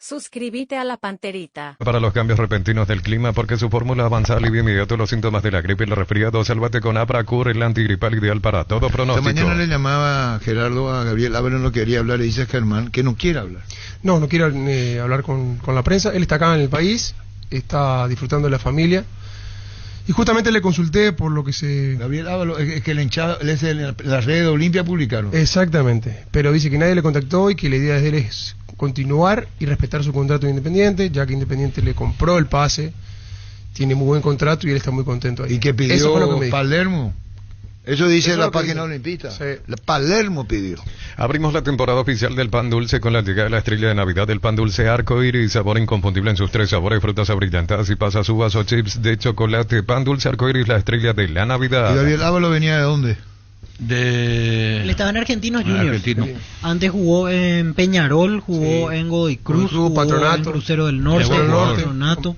Suscríbete a la Panterita. Para los cambios repentinos del clima, porque su fórmula avanza alivia inmediato los síntomas de la gripe y el resfriado. Sálvate con Apracur, el antigripal ideal para todo pronóstico. Esta mañana le llamaba Gerardo a Gabriel Ábalos, no quería hablar, y dice Germán que no quiere hablar. No quiere hablar con la prensa. Él está acá en el país, está disfrutando de la familia. Y justamente le consulté por lo que se... Gabriel Ábalos, es que la hinchada, la red de Olimpia publicaron. Exactamente, pero dice que nadie le contactó y que la idea de él es continuar y respetar su contrato de Independiente, ya que Independiente le compró el pase, tiene muy buen contrato y él está muy contento ahí. ¿Y que pidió Eso fue lo que me dijo. Palermo? Eso dice Eso la es lo que página dice. olimpista. Sí. La Palermo pidió. Abrimos la temporada oficial del pan dulce con la llegada de la estrella de Navidad del pan dulce arcoíris, sabor inconfundible en sus tres sabores, frutas abrillantadas y pasas, uvas o chips de chocolate. Pan dulce arcoíris, la estrella de la Navidad. ¿Y Gabriel Ábalos venía de dónde? Él estaba en Argentinos Juniors. Argentino. Antes jugó en Peñarol, jugó en Godoy Cruz, jugó Patronato, en Crucero del Norte, Crucero del Norte. Patronato.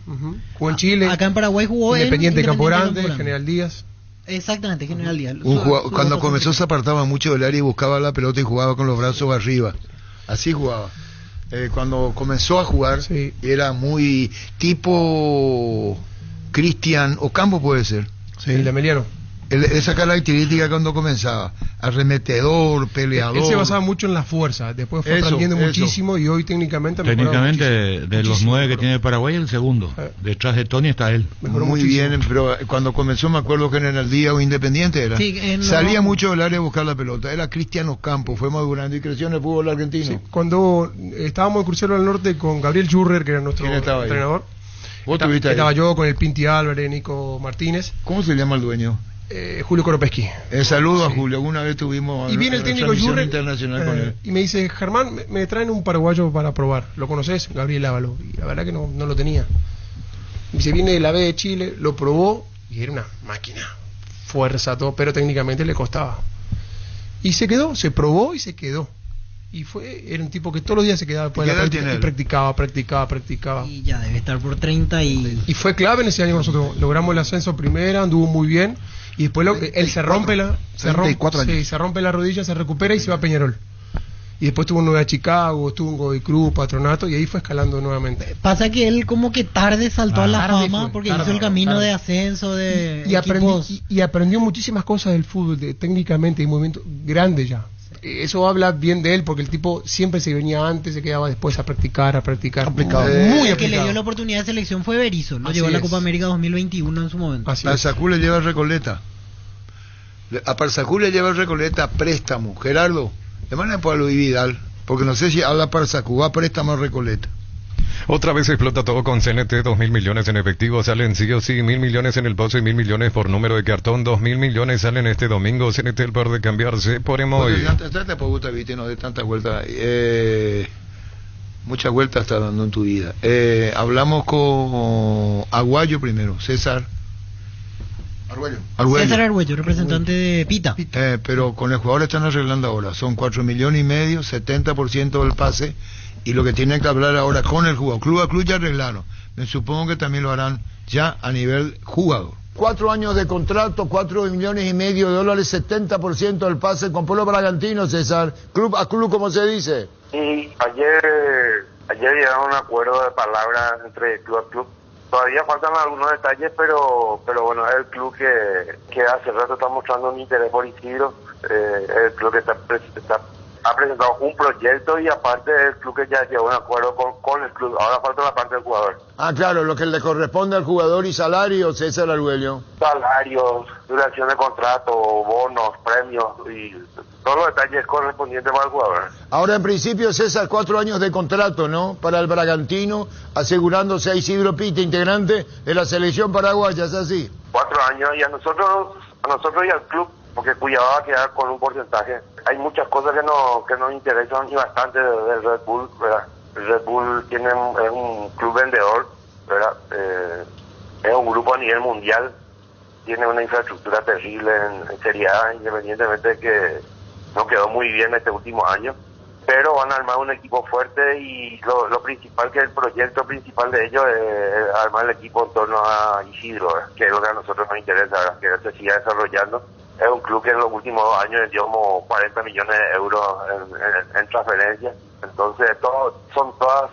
Jugó en Chile, Acá en Paraguay jugó Independiente en Campo Grande, Campo Grande. General Díaz. Exactamente, General Díaz. Cuando comenzó se apartaba mucho del área y buscaba la pelota y jugaba con los brazos arriba. Así jugaba. Cuando comenzó a jugar, Sí. era muy tipo Cristian Ocampo, puede ser. Sí, el de Emiliano. Esa característica cuando comenzaba, arremetedor, peleador. Él se basaba mucho en la fuerza, después fue aprendiendo muchísimo y hoy técnicamente ha mejorado Técnicamente, de los muchísimo, 9 que pero tiene Paraguay, el segundo. Detrás de Tony está él. mejoró Muy muchísimo. bien, pero cuando comenzó me acuerdo que en el Día o Independiente era. Sí, Salía mucho del área a buscar la pelota. Era Cristian Ocampo, fue madurando y creció en el fútbol argentino. Sí, cuando estábamos en Crucero del Norte con Gabriel Schurrer, que era nuestro ¿Quién estaba ahí? entrenador, ¿Vos estuviste ahí? estaba yo con el Pinti Álvarez, Nico Martínez, ¿Cómo se llama el dueño? Julio Koropesky. Saludo a Sí. Julio, alguna vez tuvimos Y viene el una técnico transmisión Schurrer internacional con él. y me dice, Germán, me traen un paraguayo para probar. ¿Lo conoces? Gabriel Ábalos. Y la verdad que no lo tenía. Y se viene de la B de Chile, lo probó y era una máquina. Fuerza, todo, pero técnicamente le costaba. Y se quedó, se probó y se quedó. Y era un tipo que todos los días se quedaba después de ¿Qué la edad práctica tiene y él? practicaba. Y ya debe estar por 30 y... Y fue clave en ese año. Nosotros logramos el ascenso primera, anduvo muy bien. Y después él se rompe la 34 años. sí, se rompe la rodilla, se recupera y se va a Peñarol. Y después estuvo en Nueva Chicago, estuvo en Godoy Cruz, Patronato, y ahí fue escalando nuevamente. Pasa que él como que tarde saltó a la Tarde fama fue, porque tarde, hizo el camino tarde. de ascenso de Y equipos. aprendió muchísimas cosas del fútbol, técnicamente y movimiento grande ya. Eso habla bien de él, porque el tipo siempre se venía antes, se quedaba después a practicar. Aplicado. Muy El que le dio aplicado. la oportunidad de selección fue Berizzo, lo Así llevó a la es. Copa América 2021 en su momento. Así A es. Sacú le lleva Recoleta. A Parsacú le lleva Recoleta a préstamo. Gerardo, le van a Pablo y Vidal, porque no sé si habla Parsacú, va a préstamo a Recoleta. Otra vez explota todo con CNT, 2.000 millones en efectivo, salen sí o sí, 1.000 millones en el pozo y 1.000 millones por número de cartón, 2.000 millones salen este domingo, CNT el poder de cambiarse por emoji. Trata por gusto, viste, no de tantas vueltas. Muchas vueltas está dando en tu vida. Hablamos con Aguayo primero, César. Arguello. César Argüello, representante de Pita. Pero con el jugador están arreglando ahora. Son 4,5 millones, 70% del pase. Y lo que tienen que hablar ahora con el jugador. Club a club ya arreglaron. Me supongo que también lo harán ya a nivel jugador. 4 años de contrato, 4,5 millones de dólares, 70% del pase con Pueblo Bragantino, César. Club a club, como se dice. Y ayer llegaron a un acuerdo de palabras entre club a club. Todavía faltan algunos detalles, pero bueno, es el club que hace rato está mostrando un interés por Isidro. El club que ha presentado un proyecto y aparte el club que ya llegó a un acuerdo con el club. Ahora falta la parte del jugador. Ah, claro, lo que le corresponde al jugador y salario, César Arguello. Salarios, duración de contrato, bonos, premios y todos los detalles correspondientes para el jugador. Ahora, en principio, César, 4 años de contrato, ¿no? Para el Bragantino, asegurándose a Isidro Pita, integrante de la selección paraguaya, ¿es así? 4 años y a nosotros y al club, porque Cuyabá va a quedar con un porcentaje. Hay muchas cosas que nos interesan y bastante del Red Bull, ¿verdad? El Red Bull es un club vendedor, ¿verdad? Es un grupo a nivel mundial, tiene una infraestructura terrible en Serie A, independientemente de que no quedó muy bien este último año, pero van a armar un equipo fuerte y lo principal, que el proyecto principal de ellos es armar el equipo en torno a Isidro, ¿verdad? Que es lo que a nosotros nos interesa, ¿verdad? Que se siga desarrollando. Es un club que en los últimos 2 años dio como 40 millones de euros en transferencias. Entonces, son todas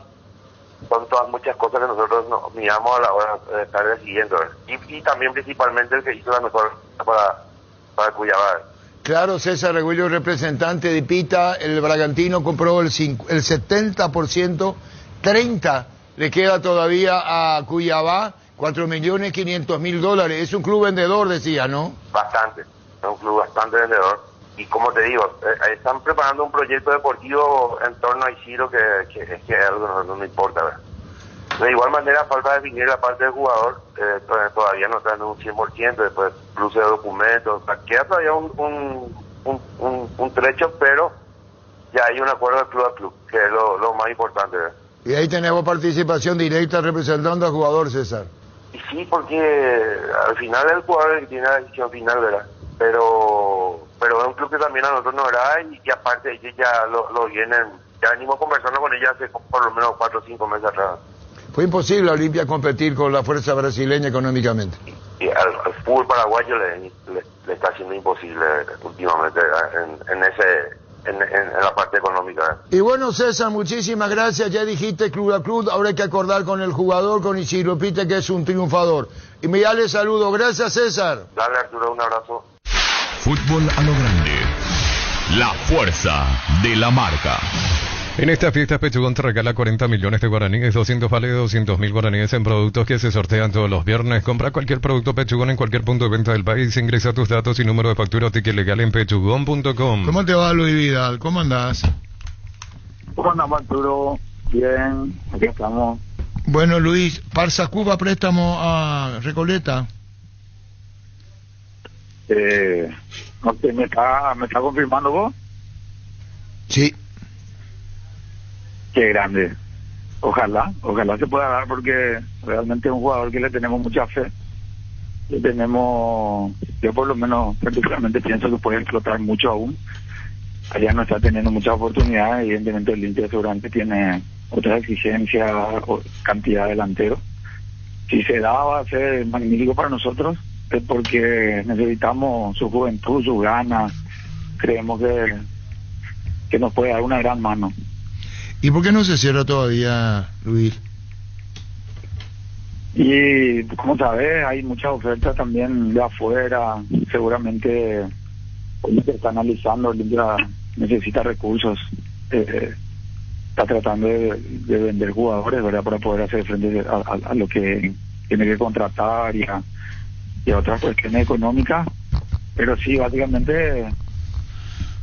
son todas muchas cosas que nosotros nos miramos a la hora de estar decidiendo, ¿verdad? Y también principalmente el que hizo la mejor para Cuyabá. Claro, César Reguillo, representante de Pita, el Bragantino compró el 70%, 30% le queda todavía a Cuyabá, $4.500.000. Es un club vendedor, decía, ¿no? Bastante, es un club bastante vendedor. Y como te digo, están preparando un proyecto deportivo en torno a Isidro que es algo no me importa, ¿verdad? De igual manera, falta definir la parte del jugador, todavía no está en un 100%, después cruce de documentos, o sea, queda todavía un trecho, pero ya hay un acuerdo de club a club, que es lo más importante, ¿verdad? Y ahí tenemos participación directa representando al jugador, César. Y sí, porque al final el jugador es el que tiene la decisión final, ¿verdad? Pero es un club que también a nosotros nos agrada y aparte ellos ya lo vienen, ya venimos conversando con ellos hace por lo menos 4 o 5 meses atrás. Fue imposible a Olimpia competir con la fuerza brasileña económicamente. Y al fútbol paraguayo le está siendo imposible últimamente en la parte económica. Y bueno, César, muchísimas gracias. Ya dijiste club a club, ahora hay que acordar con el jugador, con Isidro Pita, que es un triunfador. Y me le saludo. Gracias, César. Dale, Arturo, un abrazo. Fútbol a lo grande. La fuerza de la marca. En esta fiesta, Pechugón te regala 40 millones de guaraníes, 200 vale 200.000 guaraníes en productos que se sortean todos los viernes. Compra cualquier producto Pechugón en cualquier punto de venta del país. Ingresa tus datos y número de factura o ticket legal en pechugón.com. ¿Cómo te va, Luis Vidal? ¿Cómo andás? ¿Cómo andamos, Arturo? Bien, aquí estamos. Bueno, Luis, Parza Cuba, préstamo a Recoleta. No sé, ¿me está confirmando vos? Sí. Qué grande. Ojalá se pueda dar porque realmente es un jugador que le tenemos mucha fe. Yo por lo menos particularmente pienso que puede explotar mucho aún. Allá no está teniendo muchas oportunidades, evidentemente el Olimpia seguramente tiene otras exigencias o cantidad de delanteros. Si se da va a ser magnífico para nosotros, es porque necesitamos su juventud, su ganas, creemos que nos puede dar una gran mano. ¿Y por qué no se cierra todavía, Luis? Y como sabes, hay muchas ofertas también de afuera, seguramente como se está analizando, Olimpia necesita recursos, está tratando de vender jugadores, ¿verdad?, para poder hacer frente a lo que tiene que contratar y a otras cuestiones económicas, pero sí, básicamente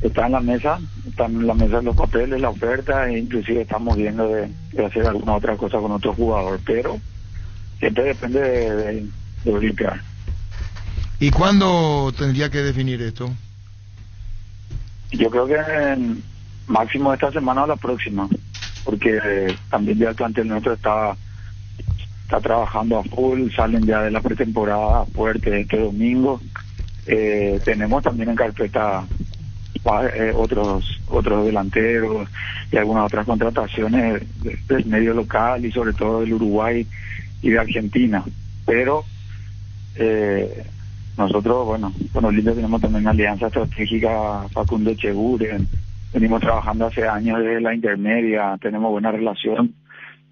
están en la mesa los papeles, la oferta, e inclusive estamos viendo de hacer alguna otra cosa con otro jugador, pero siempre depende de Olimpia. ¿Y cuándo tendría que definir esto? Yo creo que máximo esta semana o la próxima, porque también ya el plantel nuestro está trabajando a full, salen ya de la pretemporada fuerte este domingo. Tenemos también en carpeta otros delanteros y algunas otras contrataciones del medio local y sobre todo del Uruguay y de Argentina, pero nosotros, bueno, con Olimpia tenemos también una alianza estratégica. Facundo Echeguren, venimos trabajando hace años desde la intermedia, tenemos buena relación,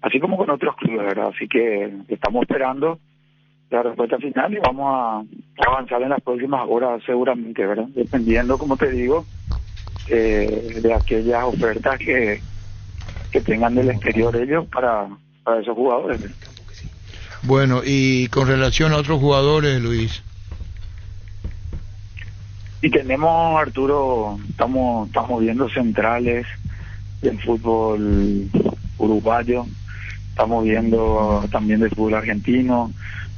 así como con otros clubes, ¿verdad? Así que estamos esperando la respuesta final y vamos a avanzar en las próximas horas seguramente, ¿verdad? Dependiendo, como te digo, de aquellas ofertas que tengan del exterior ellos para esos jugadores. Bueno, y con relación a otros jugadores, Luis. Y tenemos, Arturo, estamos viendo centrales del fútbol uruguayo, estamos viendo también del fútbol argentino,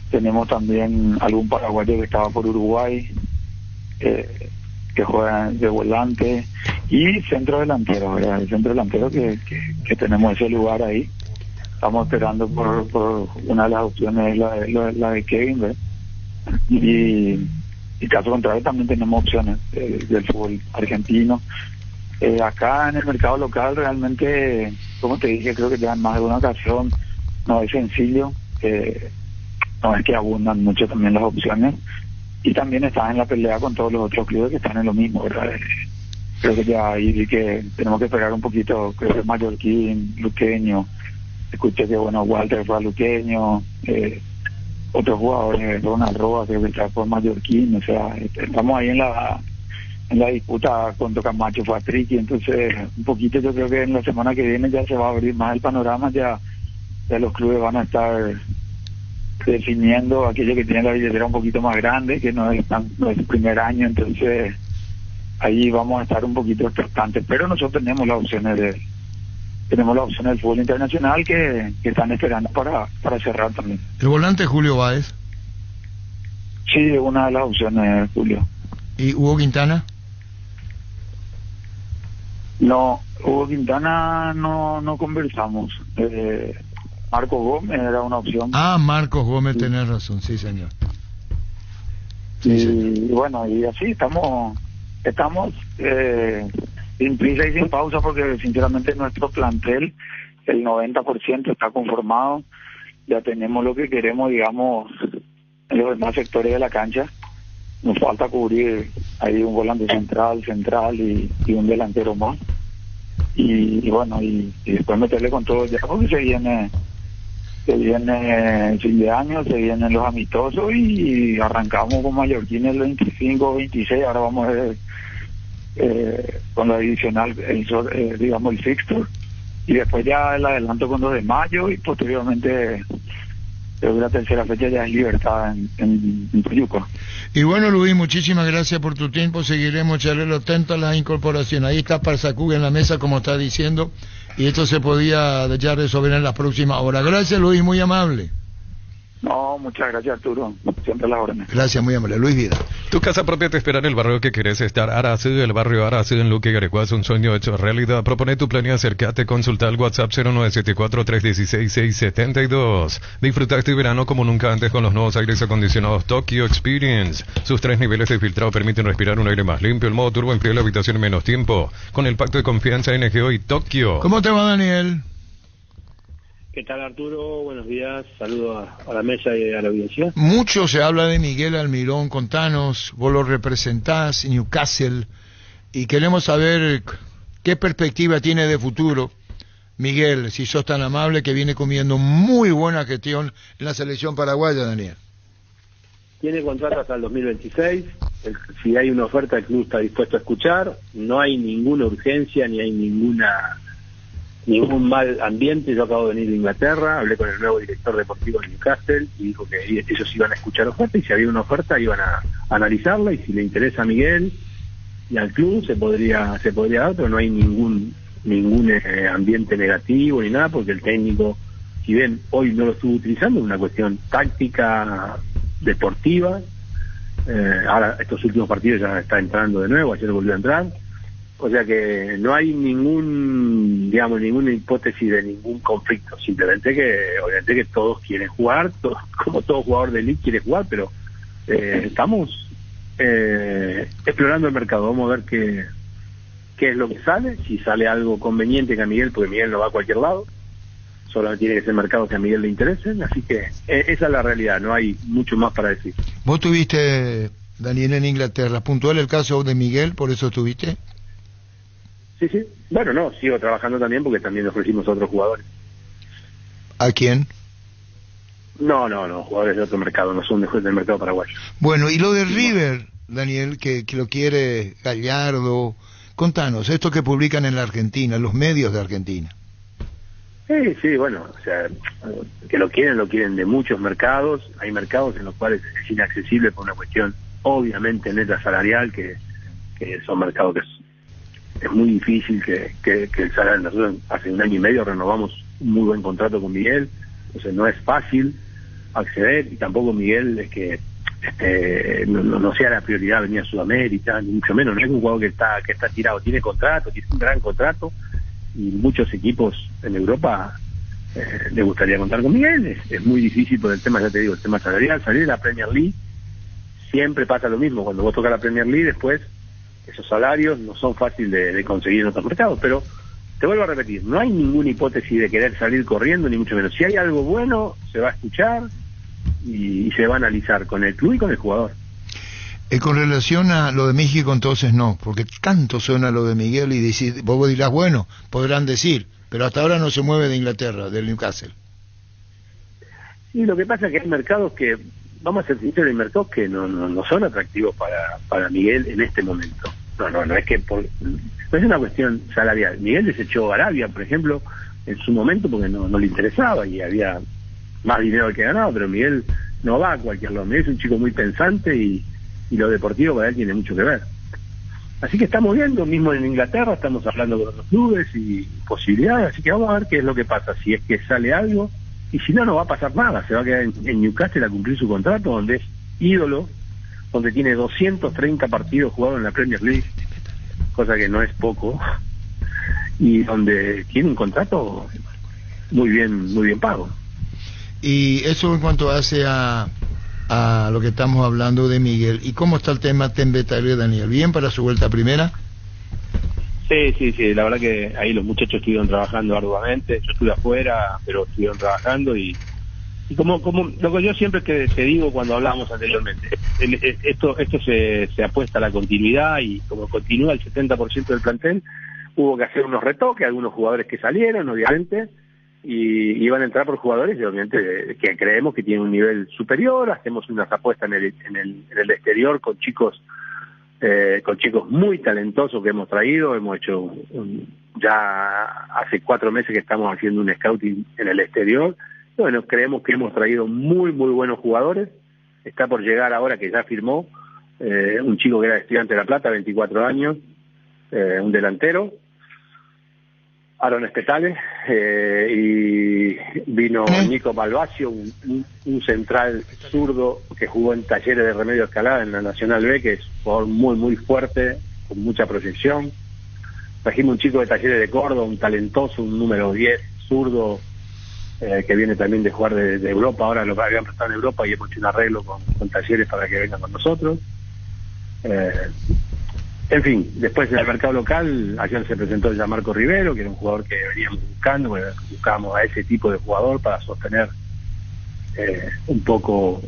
tenemos también algún paraguayo que estaba por Uruguay, que juega de volante, y centro delantero, ¿verdad? El centro delantero que tenemos ese lugar ahí. Estamos esperando por una de las opciones, la de Kevin, ¿verdad? Y caso contrario también tenemos opciones del fútbol argentino. Acá en el mercado local realmente, como te dije, creo que ya en más de una ocasión no es sencillo, no es que abundan mucho también las opciones, y también están en la pelea con todos los otros clubes que están en lo mismo, ¿verdad? Creo que ya ahí vi que tenemos que esperar un poquito, creo que Mallorquín, Luqueño, escuché que bueno, Walter fue a Luqueño, otros jugadores, Ronald Roa, creo que está por Mallorquín, o sea, estamos ahí en la disputa con Tocamacho, fue a Triqui, entonces un poquito yo creo que en la semana que viene ya se va a abrir más el panorama, ya los clubes van a estar definiendo aquellos que tienen la billetera un poquito más grande, que no es el primer año, entonces ahí vamos a estar un poquito expectantes, pero nosotros tenemos las opciones del fútbol internacional que están esperando para cerrar también. ¿El volante Julio Báez? Sí, una de las opciones, Julio. ¿Y Hugo Quintana? No, Hugo Quintana no conversamos. Marcos Gómez era una opción. Ah, Marcos Gómez, tenés razón, sí señor. Sí, y bueno, y así estamos sin prisa y sin pausa, porque sinceramente nuestro plantel, el 90% está conformado, ya tenemos lo que queremos, digamos, en los demás sectores de la cancha. Nos falta cubrir ahí un volante central y un delantero más, y bueno, y después meterle con todo ya, porque se viene el fin de año, se vienen los amistosos y arrancamos con Mallorquín el 25, 26, ahora vamos a ver con la adicional, digamos el fixture, y después ya el adelanto con los de mayo, y posteriormente creo que la tercera fecha ya es Libertad en Puyuca. Y bueno, Luis, muchísimas gracias por tu tiempo, seguiremos echarle atento a las incorporaciones. Ahí está Parsacug en la mesa, como está diciendo, y esto se podía ya resolver en las próximas horas. Gracias, Luis, muy amable. No, muchas gracias, Arturo, siempre a las órdenes. Gracias, muy amable. Luis Vida. Tu casa propia te espera en el barrio que querés estar. Aracid, el barrio Aracid en Luque, Garecuá, es un sueño hecho realidad. Propone tu plan y acércate. Consulta al WhatsApp 0974-316-672. Disfruta este verano como nunca antes con los nuevos aires acondicionados Tokyo Experience. Sus 3 niveles de filtrado permiten respirar un aire más limpio. El modo turbo enfría la habitación en menos tiempo. Con el pacto de confianza NGO y Tokyo. ¿Cómo te va, Daniel? ¿Qué tal, Arturo? Buenos días, saludos a la mesa y a la audiencia. Mucho se habla de Miguel Almirón, contanos, vos lo representás, Newcastle, y queremos saber qué perspectiva tiene de futuro Miguel, si sos tan amable, que viene comiendo muy buena gestión en la selección paraguaya, Daniel. Tiene contrato hasta el 2026, si hay una oferta el club está dispuesto a escuchar, no hay ninguna urgencia ni hay ningún mal ambiente. Yo acabo de venir de Inglaterra, hablé con el nuevo director deportivo de Newcastle y dijo que ellos iban a escuchar oferta, y si había una oferta iban a analizarla, y si le interesa a Miguel y al club se podría dar, pero no hay ningún ambiente negativo ni nada, porque el técnico, si bien hoy no lo estuvo utilizando, es una cuestión táctica deportiva. Ahora estos últimos partidos ya está entrando de nuevo, ayer volvió a entrar. O sea que no hay ninguna hipótesis de ningún conflicto, simplemente que obviamente que todos quieren jugar, como todo jugador de elite quiere jugar, pero estamos explorando el mercado, vamos a ver qué es lo que sale, si sale algo conveniente que a Miguel, porque Miguel no va a cualquier lado, solo tiene que ser mercado que a Miguel le interesen, así que esa es la realidad, no hay mucho más para decir. Vos tuviste, Daniel, en Inglaterra, puntual el caso de Miguel, por eso estuviste. Sí. Bueno, no, sigo trabajando también porque también ofrecimos a otros jugadores. ¿A quién? No, jugadores de otro mercado, no son del mercado paraguayo. Bueno, y lo de River, Daniel, que lo quiere Gallardo, contanos, esto que publican en la Argentina, los medios de Argentina. Sí, bueno, o sea, que lo quieren de muchos mercados. Hay mercados en los cuales es inaccesible por una cuestión obviamente neta salarial, que son mercados que es muy difícil que el salario. Nosotros hace 1 año y medio renovamos un muy buen contrato con Miguel, entonces no es fácil acceder, y tampoco Miguel es que no sea la prioridad venir a Sudamérica, ni mucho menos. No es un jugador que está tirado, tiene contrato, tiene un gran contrato, y muchos equipos en Europa le gustaría contar con Miguel. Es muy difícil por el tema, ya te digo, el tema salarial. Salir de la Premier League siempre pasa lo mismo, cuando vos tocas la Premier League después esos salarios no son fáciles de conseguir en otros mercados, pero te vuelvo a repetir, no hay ninguna hipótesis de querer salir corriendo, ni mucho menos. Si hay algo bueno, se va a escuchar y se va a analizar con el club y con el jugador. Con relación a lo de México, entonces no, porque tanto suena lo de Miguel, y vos dirás, bueno, podrán decir, pero hasta ahora no se mueve de Inglaterra, del Newcastle. Y lo que pasa es que hay mercados que, vamos a ser sinceros, hay mercados que no son atractivos para Miguel en este momento. No es que no es una cuestión salarial. Miguel desechó Arabia, por ejemplo, en su momento porque no le interesaba y había más dinero del que ganaba, pero Miguel no va a cualquier lado. Miguel es un chico muy pensante y lo deportivo para él tiene mucho que ver. Así que estamos viendo, mismo en Inglaterra, estamos hablando con otros clubes y posibilidades, así que vamos a ver qué es lo que pasa, si es que sale algo, y si no va a pasar nada, se va a quedar en Newcastle a cumplir su contrato, donde es ídolo, donde tiene 230 partidos jugados en la Premier League, cosa que no es poco, y donde tiene un contrato muy bien pago. Y eso en cuanto hace a lo que estamos hablando de Miguel. ¿Y cómo está el tema Tembetario, Daniel? ¿Bien para su vuelta a primera? Sí, la verdad que ahí los muchachos estuvieron trabajando arduamente, yo estuve afuera, pero estuvieron trabajando y como lo que yo siempre te digo cuando hablábamos anteriormente, esto se apuesta a la continuidad y como continúa el 70% del plantel, hubo que hacer unos retoques, algunos jugadores que salieron, obviamente, y van a entrar por jugadores y obviamente que creemos que tienen un nivel superior, hacemos unas apuestas en el exterior con chicos muy talentosos que hemos traído, hemos hecho ya hace 4 meses que estamos haciendo un scouting en el exterior. Bueno, creemos que hemos traído muy buenos jugadores. Está por llegar ahora que ya firmó un chico que era Estudiante de La Plata, 24 años, un delantero, Aaron Espetales, y vino Nico Malvacio, un central zurdo que jugó en Talleres de Remedio Escalada en la Nacional B, que es un jugador muy fuerte, con mucha proyección. Trajimos un chico de Talleres de Córdoba, un talentoso, un número 10, zurdo, que viene también de jugar de Europa, ahora lo habían prestado en Europa y hemos hecho un arreglo con Talleres para que vengan con nosotros. En fin, después en el mercado local, ayer se presentó ya Marco Rivero, que era un jugador que veníamos buscando, buscábamos a ese tipo de jugador para sostener un poco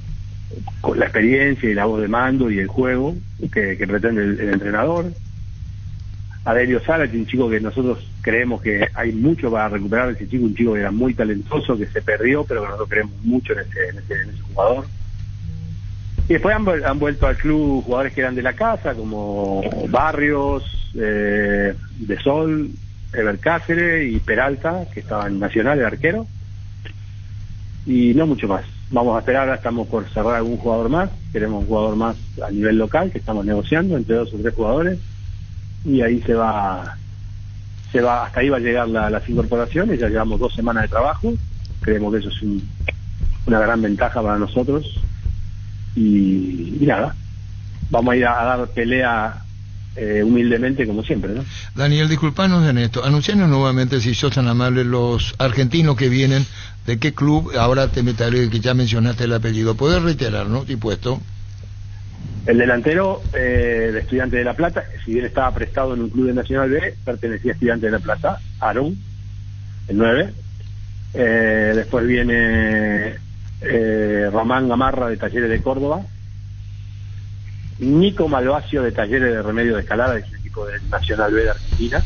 con la experiencia y la voz de mando y el juego que pretende el entrenador. Adelio Sala, que es un chico que nosotros creemos que hay mucho para recuperar, ese chico, un chico que era muy talentoso, que se perdió, pero que nosotros creemos mucho en ese jugador. Y después han vuelto al club jugadores que eran de la casa, como Barrios, De Sol, Ever Cáceres y Peralta, que estaba en Nacional, el arquero. Y no mucho más. Vamos a esperar, ahora estamos por cerrar algún jugador más. Queremos un jugador más a nivel local, que estamos negociando entre 2 o 3 jugadores. Y ahí se va hasta ahí va a llegar las incorporaciones. Ya llevamos 2 semanas de trabajo. Creemos que eso es una gran ventaja para nosotros. Y nada, vamos a ir a dar pelea humildemente como siempre, ¿no? Daniel, disculpanos en esto, anuncianos nuevamente, si sos tan amable, los argentinos que vienen, de qué club, ahora te meteré, que ya mencionaste el apellido, ¿podés reiterar, no? ¿Y puesto? El delantero de Estudiante de La Plata, si bien estaba prestado en un club de Nacional B, pertenecía a Estudiante de La Plata, Aaron, el 9. Después viene Román Gamarra de Talleres de Córdoba, Nico Malvacio de Talleres de Remedio de Escalada, es el equipo del Nacional B de Argentina.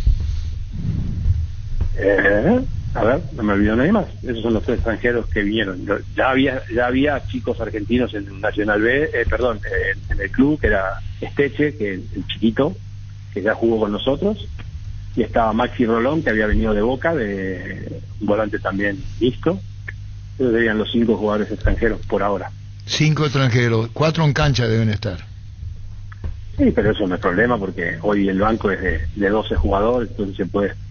A ver, no me olvido nadie más. Esos son los 3 extranjeros que vinieron. Ya había chicos argentinos en Nacional B, en el club, que era Esteche, que el chiquito, que ya jugó con nosotros, y estaba Maxi Rolón, que había venido de Boca, de un volante también mixto. Esos serían los 5 jugadores extranjeros por ahora. 5 extranjeros, 4 en cancha deben estar. Sí, pero eso no es problema porque hoy el banco es de 12 jugadores, entonces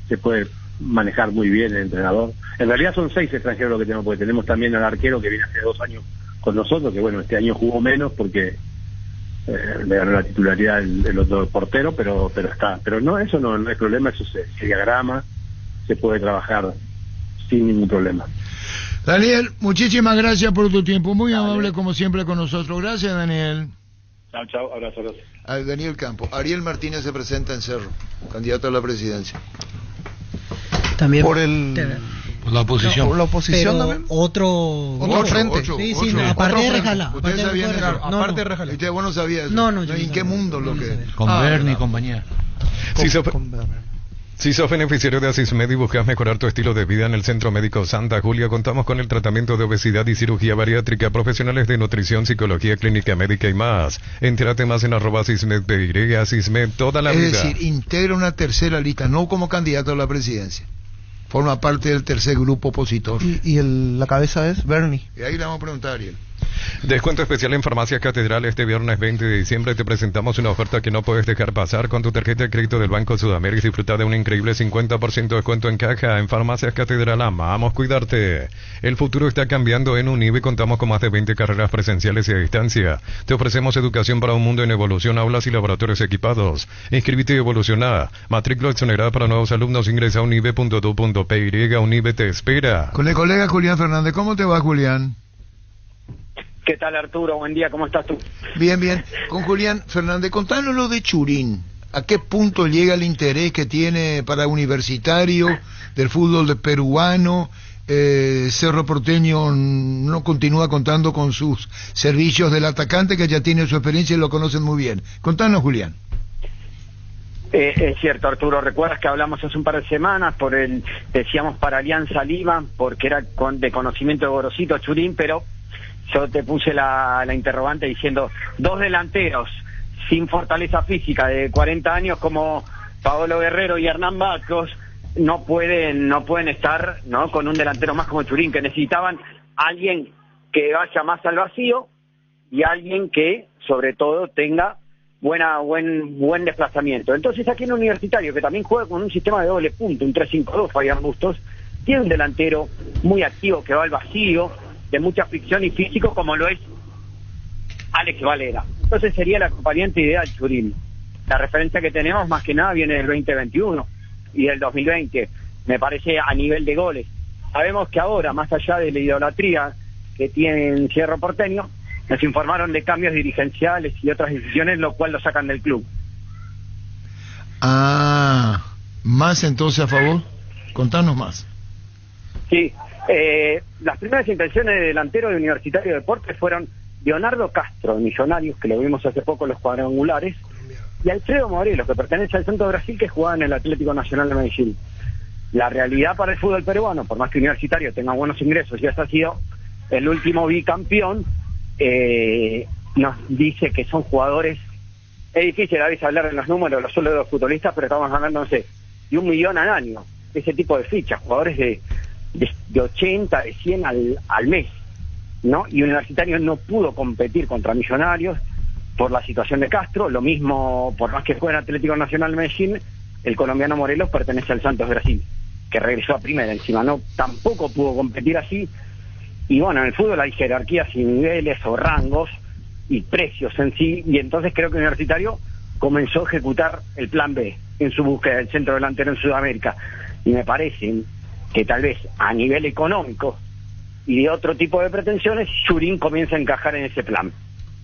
se puede manejar muy bien el entrenador. En realidad son 6 extranjeros lo que tenemos, porque tenemos también al arquero que viene hace 2 años con nosotros, que bueno, este año jugó menos porque le ganó la titularidad el otro portero, pero está. Pero no, eso no es problema, eso se diagrama, se puede trabajar sin ningún problema. Daniel, muchísimas gracias por tu tiempo, muy amable como siempre con nosotros. Gracias, Daniel. Chao, abrazo. A Daniel Campo. Ariel Martínez se presenta en Cerro, candidato a la presidencia. También por la oposición. No, por la oposición también. Otro frente. Sí, no, aparte de Rejalá. Ustedes sabían eso. Aparte de Rejalá. Ustedes vos no sabías eso. No, ¿En qué mundo lo que? Con Bernie y compañía. Sí, Si sos beneficiario de Asismed y buscas mejorar tu estilo de vida en el Centro Médico Santa Julia, contamos con el tratamiento de obesidad y cirugía bariátrica, profesionales de nutrición, psicología, clínica médica y más. Entérate más en @AsismedPY, Asismed toda la vida. Es decir, integra una tercera lista, no como candidato a la presidencia. Forma parte del tercer grupo opositor. Y la cabeza es Bernie. Y ahí le vamos a preguntar a Ariel. Descuento especial en Farmacias Catedral este viernes 20 de diciembre. Te presentamos una oferta que no puedes dejar pasar. Con tu tarjeta de crédito del Banco Sudamérica disfruta de un increíble 50% de descuento en caja. En Farmacias Catedral amamos cuidarte. El futuro está cambiando en Unive. Contamos con más de 20 carreras presenciales y a distancia. Te ofrecemos educación para un mundo en evolución, aulas y laboratorios equipados. Inscríbete y evoluciona. Matrícula exonerada para nuevos alumnos. Ingresa a unive.edu.py. Unive te espera. Con el colega Julián Fernández. ¿Cómo te va, Julián? ¿Qué tal, Arturo? Buen día, ¿cómo estás tú? Bien, bien. Con Julián Fernández, contanos lo de Churín. ¿A qué punto llega el interés que tiene para Universitario del fútbol peruano? Cerro Porteño no continúa contando con sus servicios del atacante, que ya tiene su experiencia y lo conocen muy bien. Contanos, Julián. Es cierto, Arturo, recuerdas que hablamos hace un par de semanas decíamos para Alianza Lima, porque era de conocimiento de Gorosito Churín, pero yo te puse la interrogante diciendo, dos delanteros sin fortaleza física de 40 años como Paolo Guerrero y Hernán Barcos no pueden estar, ¿no?, con un delantero más como Churín, que necesitaban alguien que vaya más al vacío y alguien que sobre todo tenga buen desplazamiento. Entonces aquí en Universitario, que también juega con un sistema de doble punto, un 3-5-2, Fabián Bustos, tiene un delantero muy activo que va al vacío, de mucha fricción y físico, como lo es Alex Valera. Entonces sería el acompañante ideal Churín. La referencia que tenemos más que nada viene del 2021 y del 2020, me parece, a nivel de goles. Sabemos que ahora, más allá de la idolatría que tiene en Cerro Porteño, nos informaron de cambios dirigenciales y otras decisiones, lo cual lo sacan del club. Más entonces a favor. Contanos más. Sí. Las primeras intenciones de delantero de Universitario de Deportes fueron Leonardo Castro, de Millonarios, que lo vimos hace poco en los cuadrangulares, y Alfredo Morelos, que pertenece al Santos Brasil, que jugaba en el Atlético Nacional de Medellín. La realidad para el fútbol peruano, por más que Universitario tenga buenos ingresos y hasta ha sido el último bicampeón, nos dice que son jugadores. Es difícil a veces hablar en los números, los sueldos de los futbolistas, pero estamos hablando, no sé, de 1 millón al año, ese tipo de fichas, jugadores de 80, de 100 al mes, ¿no? Y Universitario no pudo competir contra Millonarios por la situación de Castro. Lo mismo, por más que fuera Atlético Nacional de Medellín, el colombiano Morelos pertenece al Santos Brasil, que regresó a primera encima, no, tampoco pudo competir así. Y bueno, en el fútbol hay jerarquías y niveles o rangos y precios en sí, y entonces creo que Universitario comenzó a ejecutar el plan B en su búsqueda del centro delantero en Sudamérica, y me parece que tal vez a nivel económico y de otro tipo de pretensiones, Churín comienza a encajar en ese plan.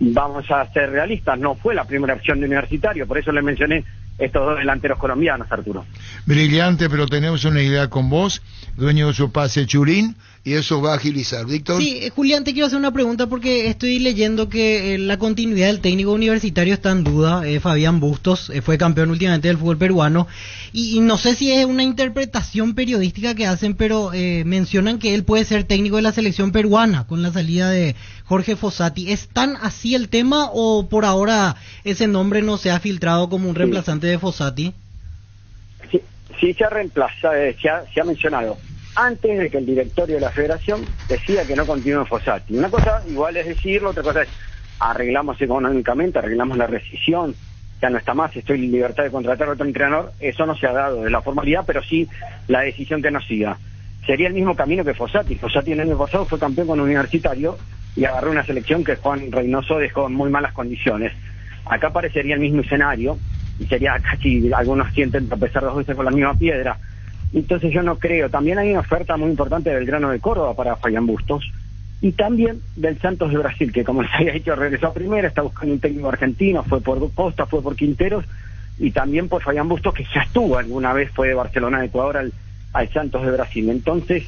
Vamos a ser realistas, no fue la primera opción de Universitario, por eso le mencioné estos dos delanteros colombianos, Arturo. Brillante, pero tenemos una idea con vos, dueño de su pase Churín, y eso va a agilizar. Víctor. Sí, Julián, te quiero hacer una pregunta porque estoy leyendo que la continuidad del técnico Universitario está en duda. Fabián Bustos fue campeón últimamente del fútbol peruano, y no sé si es una interpretación periodística que hacen, pero mencionan que él puede ser técnico de la selección peruana con la salida de Jorge Fossati. ¿Es tan así el tema o por ahora ese nombre no se ha filtrado como un reemplazante de Fossati? Sí, se ha reemplazado, se ha mencionado antes de que el directorio de la federación decida que no continúe Fossati. Una cosa igual es decirlo, otra cosa es arreglamos económicamente, arreglamos la rescisión, ya no está más, estoy en libertad de contratar a otro entrenador. Eso no se ha dado de la formalidad, pero sí la decisión que nos siga. Sería el mismo camino que Fossati. Fossati el año pasado fue campeón con Universitario y agarró una selección que Juan Reynoso dejó en muy malas condiciones. Acá parecería el mismo escenario y sería casi, algunos sienten tropezar 2 veces con la misma piedra. Entonces yo no creo. También hay una oferta muy importante del Belgrano de Córdoba para Fabián Bustos, y también del Santos de Brasil, que como les había dicho regresó a primera, está buscando un técnico argentino, fue por Costa, fue por Quinteros, y también por Fabián Bustos, que ya estuvo alguna vez, fue de Barcelona de Ecuador al Santos de Brasil. Entonces,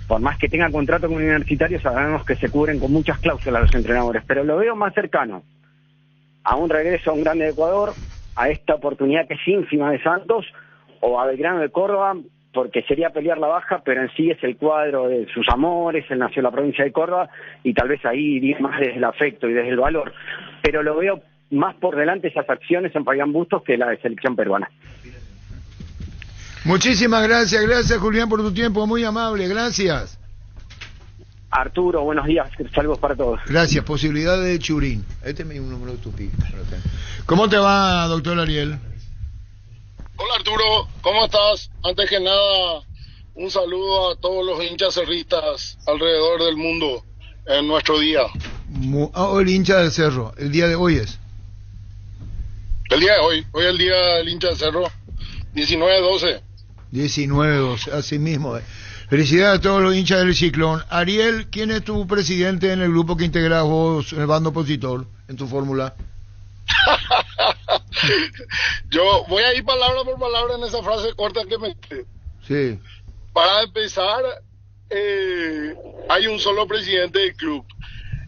por más que tenga contrato con Universitario, sabemos que se cubren con muchas cláusulas los entrenadores, pero lo veo más cercano a un regreso a un grande de Ecuador, a esta oportunidad que es ínfima de Santos, o a Belgrano de Córdoba, porque sería pelear la baja, pero en sí es el cuadro de sus amores, él nació en la provincia de Córdoba, y tal vez ahí iría más desde el afecto y desde el valor, pero lo veo más por delante esas acciones en Fabián Bustos que la de selección peruana. Muchísimas gracias Julián por tu tiempo, muy amable, gracias. Arturo, buenos días, saludos para todos. Gracias, posibilidad de Churín. Este es un número de tu pico. ¿Cómo te va, doctor Ariel? Hola Arturo, ¿cómo estás? Antes que nada, un saludo a todos los hinchas cerristas alrededor del mundo en nuestro día. El hincha del Cerro, el día de hoy es. El día de hoy es el día del hincha del Cerro, 19-12. 19-12, así mismo. Felicidades a todos los hinchas del Ciclón. Ariel, ¿quién es tu presidente en el grupo que integras vos en el bando opositor, en tu fórmula? Yo voy a ir palabra por palabra en esa frase corta que me... Sí. Para empezar, hay un solo presidente del club.